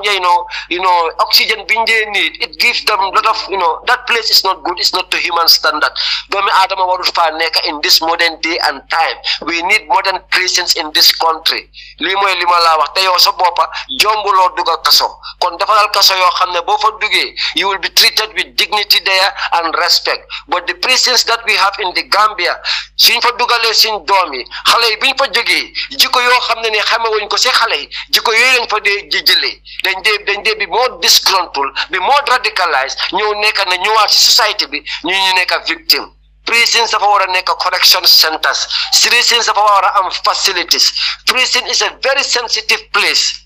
oxygen biñ dee need it gives them lot of that place is not good, it's not to human standard doomi aadama warul faa nekk in this modern day and time we need modern prisons in this country lii mooy li ma laa wax te yow sa boppa jombuloo dugga kaso kon defaral kaso yoo xam ne boo fa duggee you will be treated with dignity and respect but the prisons that we have in the Gambia suñ fa dugalee suñ doom yi xale yi biñ fa jógee jikko yoo xam ne xamewuñ ko si xale yi jikko yooyu lañ fa dee jëlee dañ dee bi moo disgruntled bi moo radicalized ñëw nekk na ñëwaat si society bi ñu nekk victime prisons dafa war a nekk correction centers prisons dafa war a am facilities prison is a very sensitive place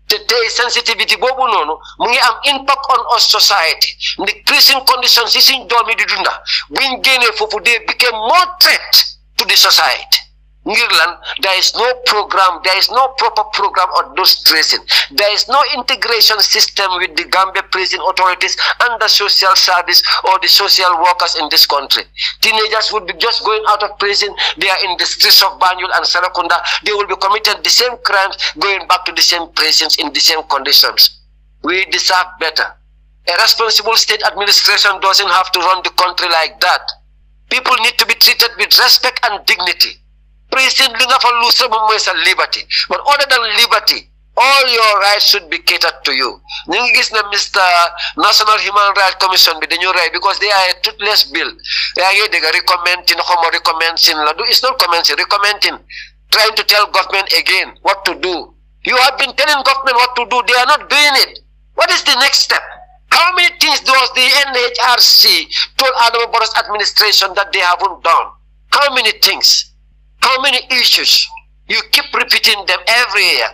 te tey sensitivity boobu noonu mu ngi am impact on us society ndi prison conditions yi suñ doom yi di dunda buñ génnee foofu they became more threat to the society Ngirland, there is no program, there is no proper program on those tracing. There is no integration system with the Gambia prison authorities and the social service or the social workers in this country. Teenagers would be just going out of prison, they are in the streets of Banjul and Sarakunda, they will be committing the same crimes, going back to the same prisons in the same conditions. We deserve better. A responsible state administration doesn't have to run the country like that. People need to be treated with respect and dignity. Prison lose liberty. But other than liberty, all your rights should be catered to you. Mr. National Human Rights Commission the new right because they are a toothless bill. They are recommending, it's not commenting, recommending, trying to tell government again what to do. You have been telling government what to do, they are not doing it. What is the next step? How many things does the NHRC told Adama Barrow's administration that they haven't done? How many things? How many issues? You keep repeating them every year.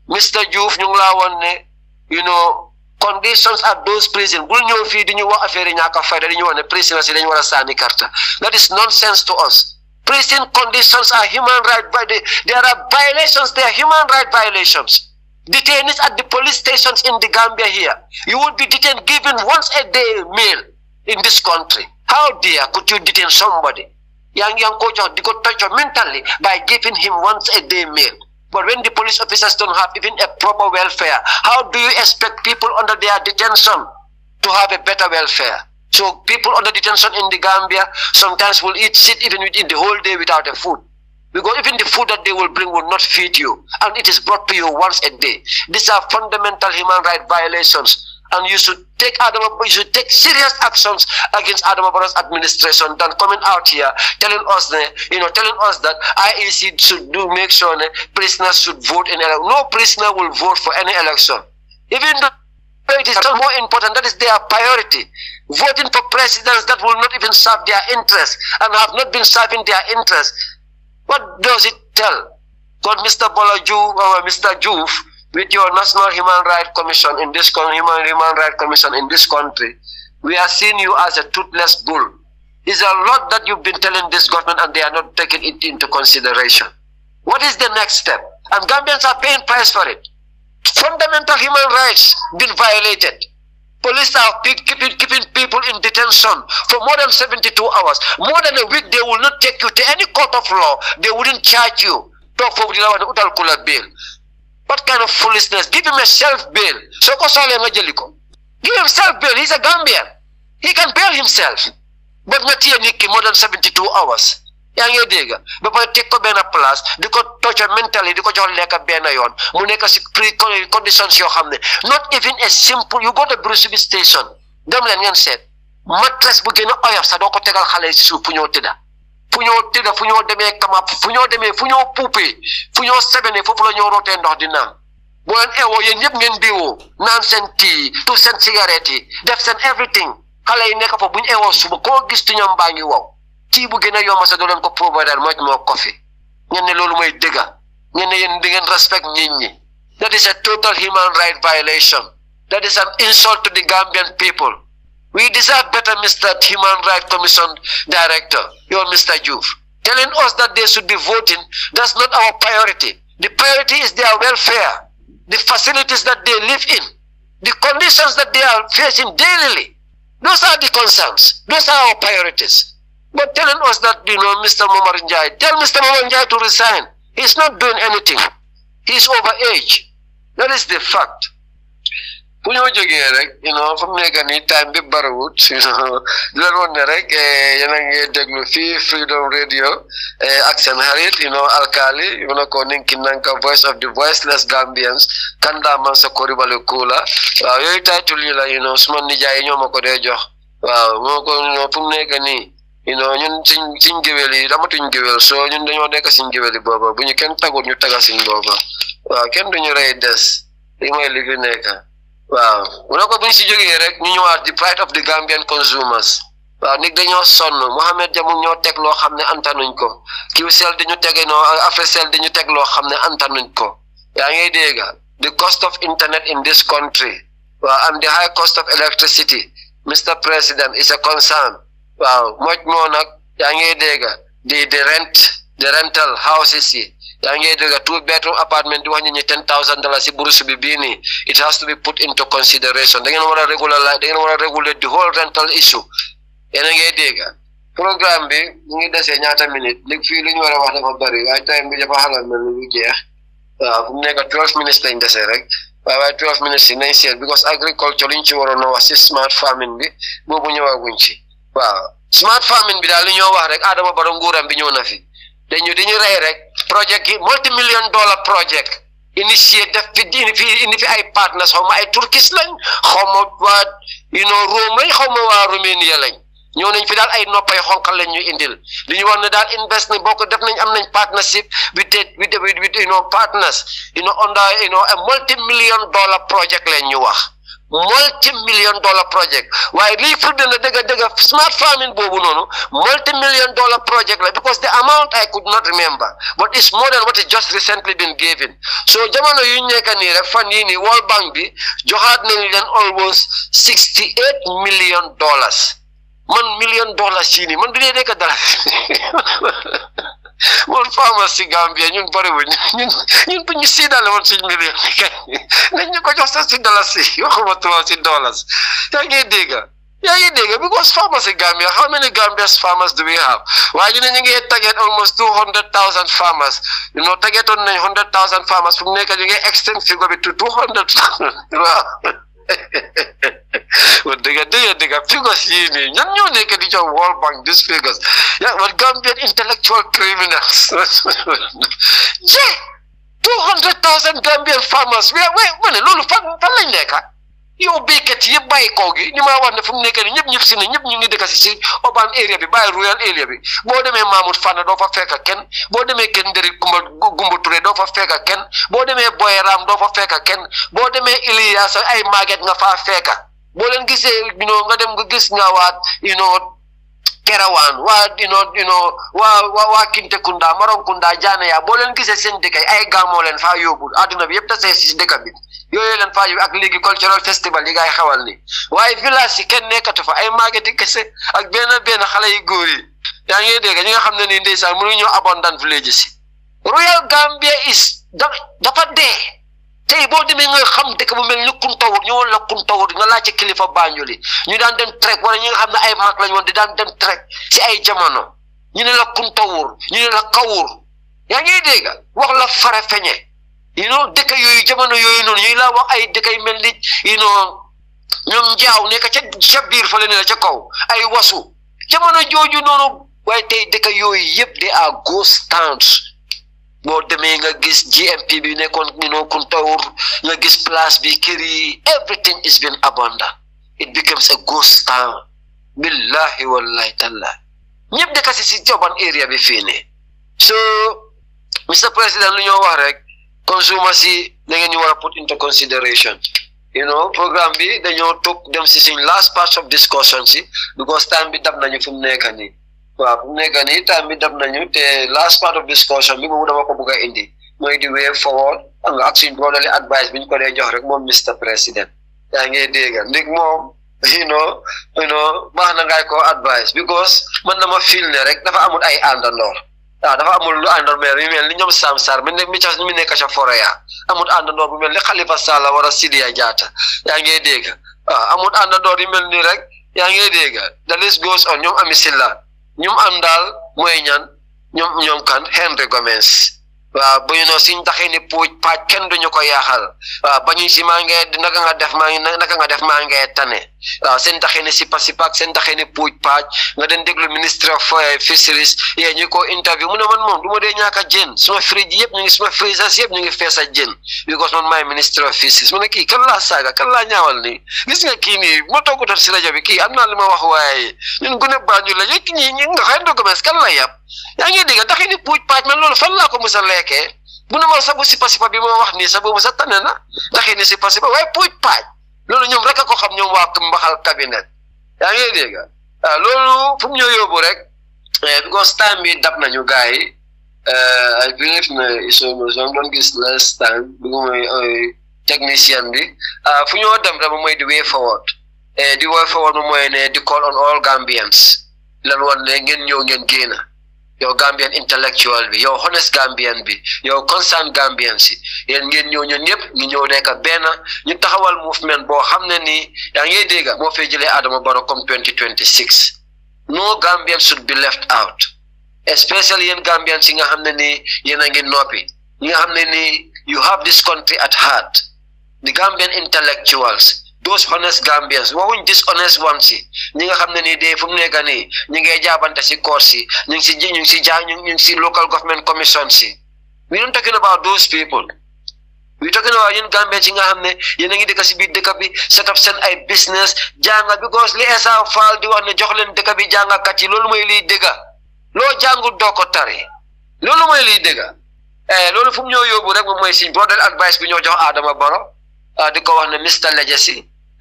Mr. Juf, you know, conditions at those prisons. That is nonsense to us. Prison conditions are human rights. There are violations, they are human rights violations. Detainees at the police stations in the Gambia here. You would be detained given once a day meal in this country. How dare could you detain somebody? Young coach could touch you mentally by giving him once a day meal. But when the police officers don't have even a proper welfare, how do you expect people under their detention to have a better welfare? So people under detention in the Gambia sometimes will sit even within the whole day without a food. Because even the food that they will bring will not feed you. And it is brought to you once a day. These are fundamental human rights violations. And you should take serious actions against Adama Barrow's administration than coming out here telling us that IEC should make sure prisoners should vote in election. No prisoner will vote for any election. Even though it is more important, that is their priority. Voting for presidents that will not even serve their interests and have not been serving their interests. What does it tell? God, Mr. Bolaju or Mr. Juf, with your National Human Rights Commission in this Human Rights Commission in this country, we are seeing you as a toothless bull. It's a lot that you've been telling this government and they are not taking it into consideration. What is the next step? And Gambians are paying price for it. Fundamental human rights been violated. Police are keeping people in detention for more than 72 hours. More than a week, they will not take you to any court of law. They wouldn't charge you. What kind of foolishness? Give him a self-bail. Give him self-bail. He's a Gambian. He can bail himself. But not here, Nikki, more than 72 hours. Yang ngi dégg ba pare tek ko benn place di ko torture mentally di ko jox lekk benn yoon mu nekk si conditions yoo xam ne not even a simple you go to Brusubi station dem leen ngeen seet mattress bu gën a oyof sax doo ko tegal xale si suuf fu ñoo tëdda fu ñoo demee kamap fu ñoo puupee fu ñoo sebene foofu la ñoo rootee ndox di naan bu leen eewoo yéen ñëpp ngeen diwoo naan seen tii tu seen cigarette yi def seen everything xale yi nekk fa bu ñu eewoo suba koo gis tu ñoom baa ngi wow tii bu gën a yomb sa doo leen ko provider moo coffee ngeen ne loolu mooy dëgga ngeen ne yéen di ngeen respect nit ñi. That is a total human right violation. That is an insult to the Gambian people. We deserve better, Mr. Human Rights Commission Director, you're Mr. Juf. Telling us that they should be voting, that's not our priority. The priority is their welfare, the facilities that they live in, the conditions that they are facing daily. Those are the concerns. Those are our priorities. But telling us that, Mr. Momar Njai, tell Mr. Momar Njai to resign. He's not doing anything. He's over age. That is the fact. Bu ñu jógee rek fu mu nekk nii time bi bariwut di leen woon ne rek yéen a ngi déglu fii Freedom Radio ak seen xarit alkali ko ninki nanka voice of the voiceless Gambians kanda man sa koribale kula waaw yooyu title yi la suma nijaay ñoo ma ko dee jox waaw moo ko fu mu nekk nii ñun suñ géwél yi damatuñ géwél soo ñun dañoo nekk suñ géwél yi booba bu ñu kenn tagul ñu taga suñ booba waaw kenn duñu rey des li mooy li fi nekk waaw mu ne ko buñ si jógee rek ñu ñëwaat the pride of the Gambian consumers waaw nit dañoo sonn Mohamed Jamu ñoo teg loo xam ne antanuñ ko QCell dañu tege Africell dañu teg loo xam ne antanuñ ko yaa ngi dégg the cost of internet in this country waaw and the high cost of electricity Mr. President is a concern waaw much more nag yaa ngi dégg the the rental houses yi yaa ngi dégg 2-bedroom apartment di wax ñu $10,000 si bourse bi bii nii it has to be put into consideration da ngeen war a regulate the whole rental issue yéen a ngi dégg programme bi mu ngi desee ñaata minute léegi fii lu ñu war a wax dafa bëri waaye time bi dafa xalaat mel ni lu jeex waaw fu mu nekk 12 minutes lañ desee rek waaye 12 minutes yi nañ seet because agriculture li ñu ci waroon a wax si smart farming bi boobu ñëwaguñ ci waaw smart farming bi daal li ñoo wax rek Adama Barrow nguuram bi ñëw na fi dañu rey rek project yi multi-million-dollar project initiate def fi indi fi ay partners xaw ma ay Turkish lañ xaw ma waa Rome lañ xaw ma waa Romania lañ ñëw nañ fi daal ay noppay xonqal lañ ñu indil li ñu wax ne daal invest nañ bokk def nañ am nañ partnership with partners under a multi-million-dollar project lañ ñu wax multi-million-dollar project waaye lii firnde na dëgg smart farming boobu noonu multi-million-dollar project la because the amount I could not remember but it's more than what is just recently been given so jamono yu nekk nii rek fan yii nii World Bank bi joxaat nañ leen almost $68 million man $1 million yii nii man du dee nekk dara moom farmers si Gambia ñun bëriwuñ ñun bu ñu siidale woon suñ million nañ ñu ko jox sa si dalasi waxuma tubaab si dollars yaa ngi dégg because farmers si Gambia how many Gambia's farmers do we have waaye ñu ne ñu ngi target almost 200,000 farmers targetoon nañ 100,000 farmers fu mu nekk ñu ngi extend figure bi to 200,000 waaw well, dëgg figures yii nii ñan ñoo nekk di jox World Bank these figures but Gambian intellectual criminals 200,000 Gambian farmers ma ne loolu fan lañ nekk yow béykat yëpp bàyyi kaw gi ni ma wax ne fu mu nekk nii ñëpp si ne ñëpp ñu ngi dëkk si urban area bi bàyyi rural area bi boo demee Mahmoud Fana doo fa fekk kenn boo demee kenn ndëri Gumba Touré doo fa fekk kenn boo demee Boy Ram doo fa fekk kenn boo demee Ilias ay màgget nga faa fekk boo leen gisee nga dem nga gis nga waat Kerawaan waa Kintekunda Maronkunda Janeya boo leen gisee seen dëkk ay gàmmoo leen faa yóbbu adduna bi yëpp tasee si dëkk bi yooyu leen faa yóbbu ak léegi cultural festival yi ngay xewal ni waaye village yi kenn nekkatu fa ay màggeti kese ak benn xale yu góor yi yaa ngi dégg ñi nga xam ne nii ndeysaan mënu ñoo abondant village si Royal Gambia is dafa dee tey boo demee nga xam dëkk bu mel ni Kuntawur ñëwoon la Kuntawur nga laaj ci kilifa Banjul yi ñu daan dem trek wala ñi nga xam ne ay mag lañ woon di daan dem trek si ay jamono ñu ne la Kuntawur ñu ne la Kawur yaa ngi dégg wax la Farafeñe dëkk yooyu jamono yooyu noonu ñuy laa wax ay dëkk yu mel ni ñoom njaaw nekk ca biir fa la ca kaw ay wasu jamono jooju noonu waaye tey dëkk yooyu yëpp de à ghost towns boo demee nga gis GMP bi nekkoon Kuntawur nga gis place bi kër yi everything is been abandoned it becomes a ghost town billahi wallahi taala ñëpp dëkk si joban area bi fii nii so Mr. President lu ñoo wax rek consumers yi da ngeen ñu war a put into consideration programme bi dañoo toog dem si suñ last part of discussion si because time bi dab nañu fu mu nekk nii waaw fu mu nekk nii time bi dab nañu te last part of discussion bi moom dama ko bëgg a indi mooy di way forward ak suñ brotherly advice bi ñu ko dee jox rek moom Mr. President yaa ngi dégg ndig moom baax na ngay ko advice because man dama feel ne rek dafa amul ay àndandoor dafa amul lu àndoor mais yu mel ni ñoom Sam Sarr mi nekk ca Foreya amul àndandoor bu mel ni Khalifa Sallah wala Sidiya Jatta yaa ngi dégg amul àndandoor yu mel ni rek yaa ngi dégg the list goes on ñoom Ami Silla ñoom am daal mooy ñan ñoom kan Henry Gomez waaw bu ñu siñ taxee ni puuj paaj kenn duñu ko yaaxal waaw ba ñu si maa ngi naka nga def maa ngi tane waaw seen taxee ni sipa ak seen taxee ni puuj paaj nga den déglu ministre of fisheries yee ñu ko interview mu ne man moom du ma dee ñaaka jën suma fridge yëpp ñu ngi suma freezers yëpp ñu ngi fees a jën because man maay ministre of fisheries mu ne kii kan laa saaga kan laa ñaawal nii gis nga kii nii ma toogutal si rajo bi kii am naa li ma wax waaye ñun gune Banjul la ñi nga xëy na Gomez kan la yàpp yaa ngi dégg taxi ni puuj paaj man loolu fan laa ko mos a lekkee bu ne ma sabu sipa bi ma wax nii sabu mos a tane na taxi ni sipa waaye puuj paaj loolu ñoom rek a ko xam ñoom waa mbaxal cabinet yaa ngi dégg loolu fu mu ñëw yóbbu rek because time bi dab nañu gars yi I believe ne isoo doon gis last time bi mooy technicien bi fu ñoo dem rek mooy di way forward moom mooy ne di call on all Gambians lan woon ne ngeen ñëw ngeen génn yow Gambian intellectual bi yow honest Gambian bi yow concerned Gambian si yéen ngeen ñëw ñun ñëpp ñu ñëw nekk benn ñu taxawal movement boo xam ne nii yaa ngi dégg moo fay jëlee Adama Barrow comme 2026 no Gambian should be left out especially yéen Gambian si nga xam ne nii yéen a ngi noppi ñi nga xam ne nii you have this country at heart the Gambian intellectuals those honest Gambians waxuñ dishonest ones si ñi nga xam ne nii de fu mu nekk nii ñu ngi jaabante si court si ñu ngi si local government commission si we don't talking about those people we talking about yéen Gambians si nga xam ne yéen a ngi dëkk si biir dëkk bi set up seen ay business jànga because li Essa Faal di wax ne jox leen dëkk bi jàngakat yi loolu mooy liy dëgga loo jàngul doo ko tari loolu mooy liy dëgga loolu fu mu ñoo yóbbu rek moom mooy si broadel advice bi ñoo jox Adama Barrow di ko wax ne Mr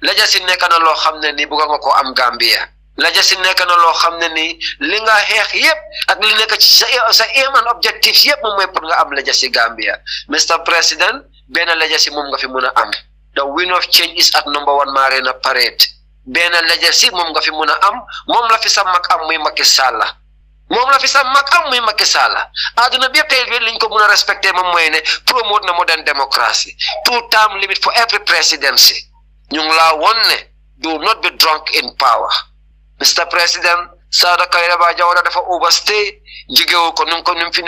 Legacy nekk na loo xam ne nii bëgg nga ko am Gambia Legacy nekk na loo xam ne nii li nga xeex yëpp ak li nekk ci sa aim and objectives yëpp moom mooy pour nga am Legacy Gambia Mr President benn Legacy moom nga fi mun a am the wind of change is at number 1 Marina Parade benn Legacy moom nga fi mun a am moom la fi sa mag am muy Macky Sall moom la fi sa mag am muy Macky Sall aduna bi yëpp tey liñ ko mun a respecté moom mooy ne promote na modern democracy 2-term limit for every presidency ñu ngi laa won ne do not be drunk in power Mr President Sada Kairaba Jawara dafa overstay jigewu ko num fi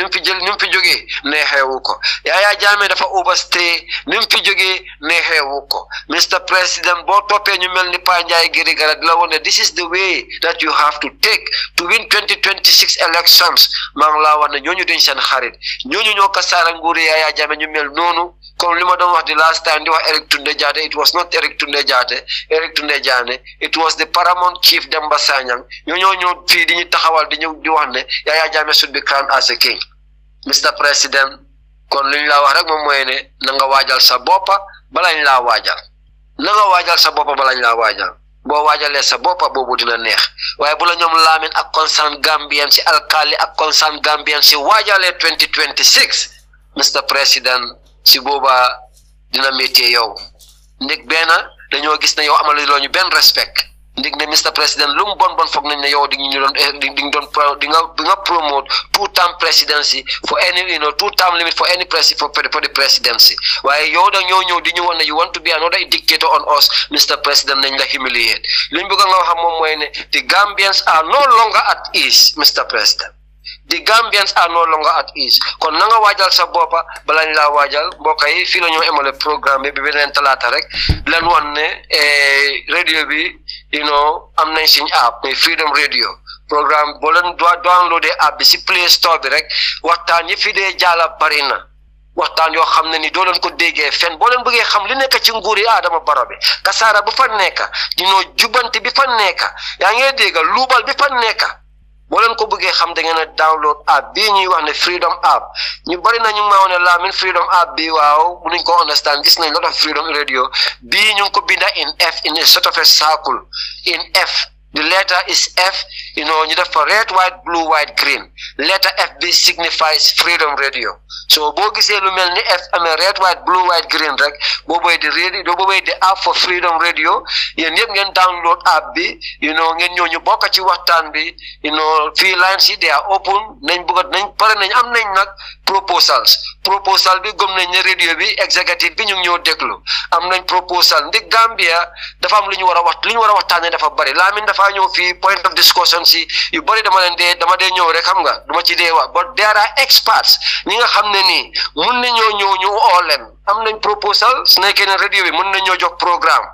jógee neexewu ko Yaya Jammeh dafa overstay num fi jógee neexewu ko Mr President boo toppee ñu mel ni Pa Njie Girigara di la woon ne this is the way that you have to take to win 2026 elections maa ngi laa wax ne ñooñu duñ seen xarit ñooñu ñoo kasaara nguuri Yaya Jammeh ñu mel noonu comme li ma doon wax di last time di wax Eric Tunde Jatta it was not Eric Tunde Jatta it was the paramount chief Demba Sanyang ñoo fii di ñu taxawal di ñëw di wax ne Yaya Jammeh should be crowned as a king Mr President kon li ñu laa wax rek moom mooy ne na nga waajal sa boppa balañ laa waajal boo waajalee sa boppa boobu dina neex waaye bu la ñoom Lamin ak concerned Gambian si alkali ak concerned Gambian si waajalee 2026 Mr President si booba dina métier yow ndig benn dañoo gis ne yow amaloo ñu benn respect ndig ne Mr President lu mu bon foog nañ ne yow di nga promote 2-term presidency for any 2-term limit for any for the presidency waaye yow da ñëw di ñu woon ne you want to be another dictator on us Mr President nañ la humiliate liñ bëgg nga xam moom mooy ne the Gambians are no longer at ease Mr President the Gambians are no longer at ease kon na nga waajal sa boppa bala ñu laa waajal mbokk yi fii la ñoo emale programme bi beneen talaata rek leen wan ne radio bi am nañ suñu app muy Freedom Radio programme boo leen downloadé app bi si Play Store bi rek waxtaan yi fi dee jaala bari na waxtaan yoo xam ne ni doo leen ko déggee fen boo leen bëggee xam li nekk ci nguuri Adama Barrow bi kasaara bu fa nekk jubanti bi fa nekk yaa ngi dégg luubal bi fa nekk boo leen ko bëggee xam da ngeen a download app bii ñuy wax ne Freedom app ñu bari na ñu ngi maa wax ne Lamin Freedom app bi waaw mënuñ ko understand gis nañ lot of Freedom Radio bii ñu ngi ko binda in F in a sort of a circle in F the letter is F ñu def fa red white blue white green letter F bi signifies Freedom Radio so boo gisee lu mel ni F amee red white blue white green rek boobooy di app for Freedom Radio yéen yëpp ngeen download app bi ngeen ñëw ñu bokk ci waxtaan bi fii lines yi they are open nañ am nañ nag proposal bi gëm nañ ne radio bi executive bi ñu ngi ñoo déglu am nañ proposal ndi Gambia dafa am lu ñu war a waxtaanee dafa bari Lamin dafa ñëw fii point of discussion si yu bari dama dee ñëw rek xam nga duma ci dee wax but there are experts ñi nga xam ne nii mun nañoo ñëw ñu oo leen am nañ proposal su nekkee ne radio bi mun nañoo jox programme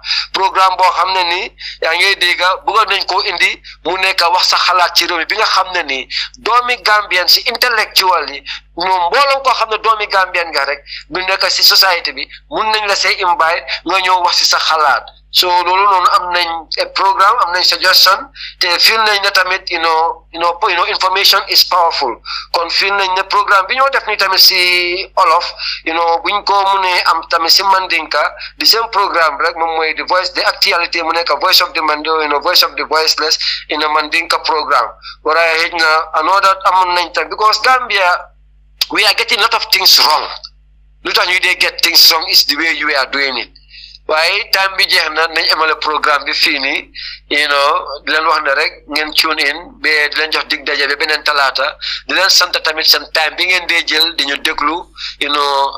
boo xam ne nii yaa ngi dégg bëgg nañ koo indi mu nekk wax sa xalaat ci réew mi bi nga xam ne nii doomi Gambian si intellectual yi moom mbooloo koo xam ne doomi Gambian nga rek bu nekk si société bi mun nañ la say invite nga ñëw wax si sa xalaat so loolu noonu am nañ programme am nañ suggestion te feel nañ ne tamit information is powerful kon feel nañ ne programme bi ñoo def ni tamit si olof buñ ko mënee am tamit si Mandinka di seen programme rek moom mooy the voice de actualité mu nekk voice of the voice of the voiceless in a Mandinka programme wara xëj na another amoon nañ tam because Gambia we are getting a lot of things wrong lu tax ñu dee get things wrong is the way you are doing it waaye time bi jeex na nañ amale programme bi fii nii di leen wax ne rek ngeen tune in ba di leen jox dig daje ba beneen talaata di leen sant tamit seen time bi ngeen dee jël di ñu déglu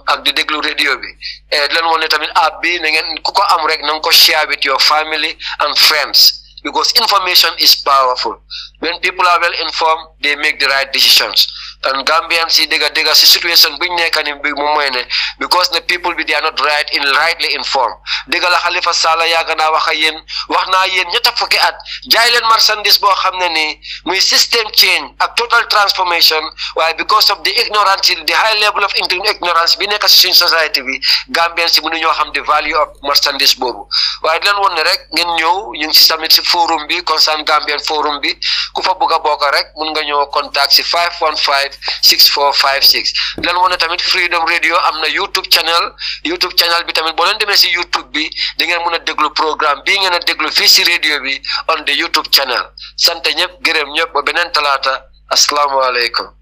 ak di déglu radio bi di leen wax ne tamit app bi na ngeen ku ko am rek na nga ko share with your family and friends because information is powerful. When people are well informed, they make the right decisions. And Gambians see dega si situation biñ nekk ni bi moom mooy ne because the people bi they are not rightly informed. Dega la Halifa Sallah yàgg naa wax naa yéen ñetta fukki at jaay leen marchandise boo xam ne ni muy system change ak total transformation waaye because of the ignorance the high level of ignorance bi nekk si suñ society bi Gambians si mënuñoo xam the value of marchandise boobu waaye di leen woon ne rek ngeen ñëw ñu ngi si tamit si forum bi Concerned Gambian forum bi ku fa bëgg a bokk rek mun nga ñëw contact si 515-6456 leen woon ne tamit Freedom Radio am na YouTube channel bi tamit boo leen demee si YouTube bi di ngeen mën a déglu programme bii ngeen a déglu fii si radio bi on the YouTube channel sant ñëpp gërëm ñëpp ba beneen talaata asalaamaaleykum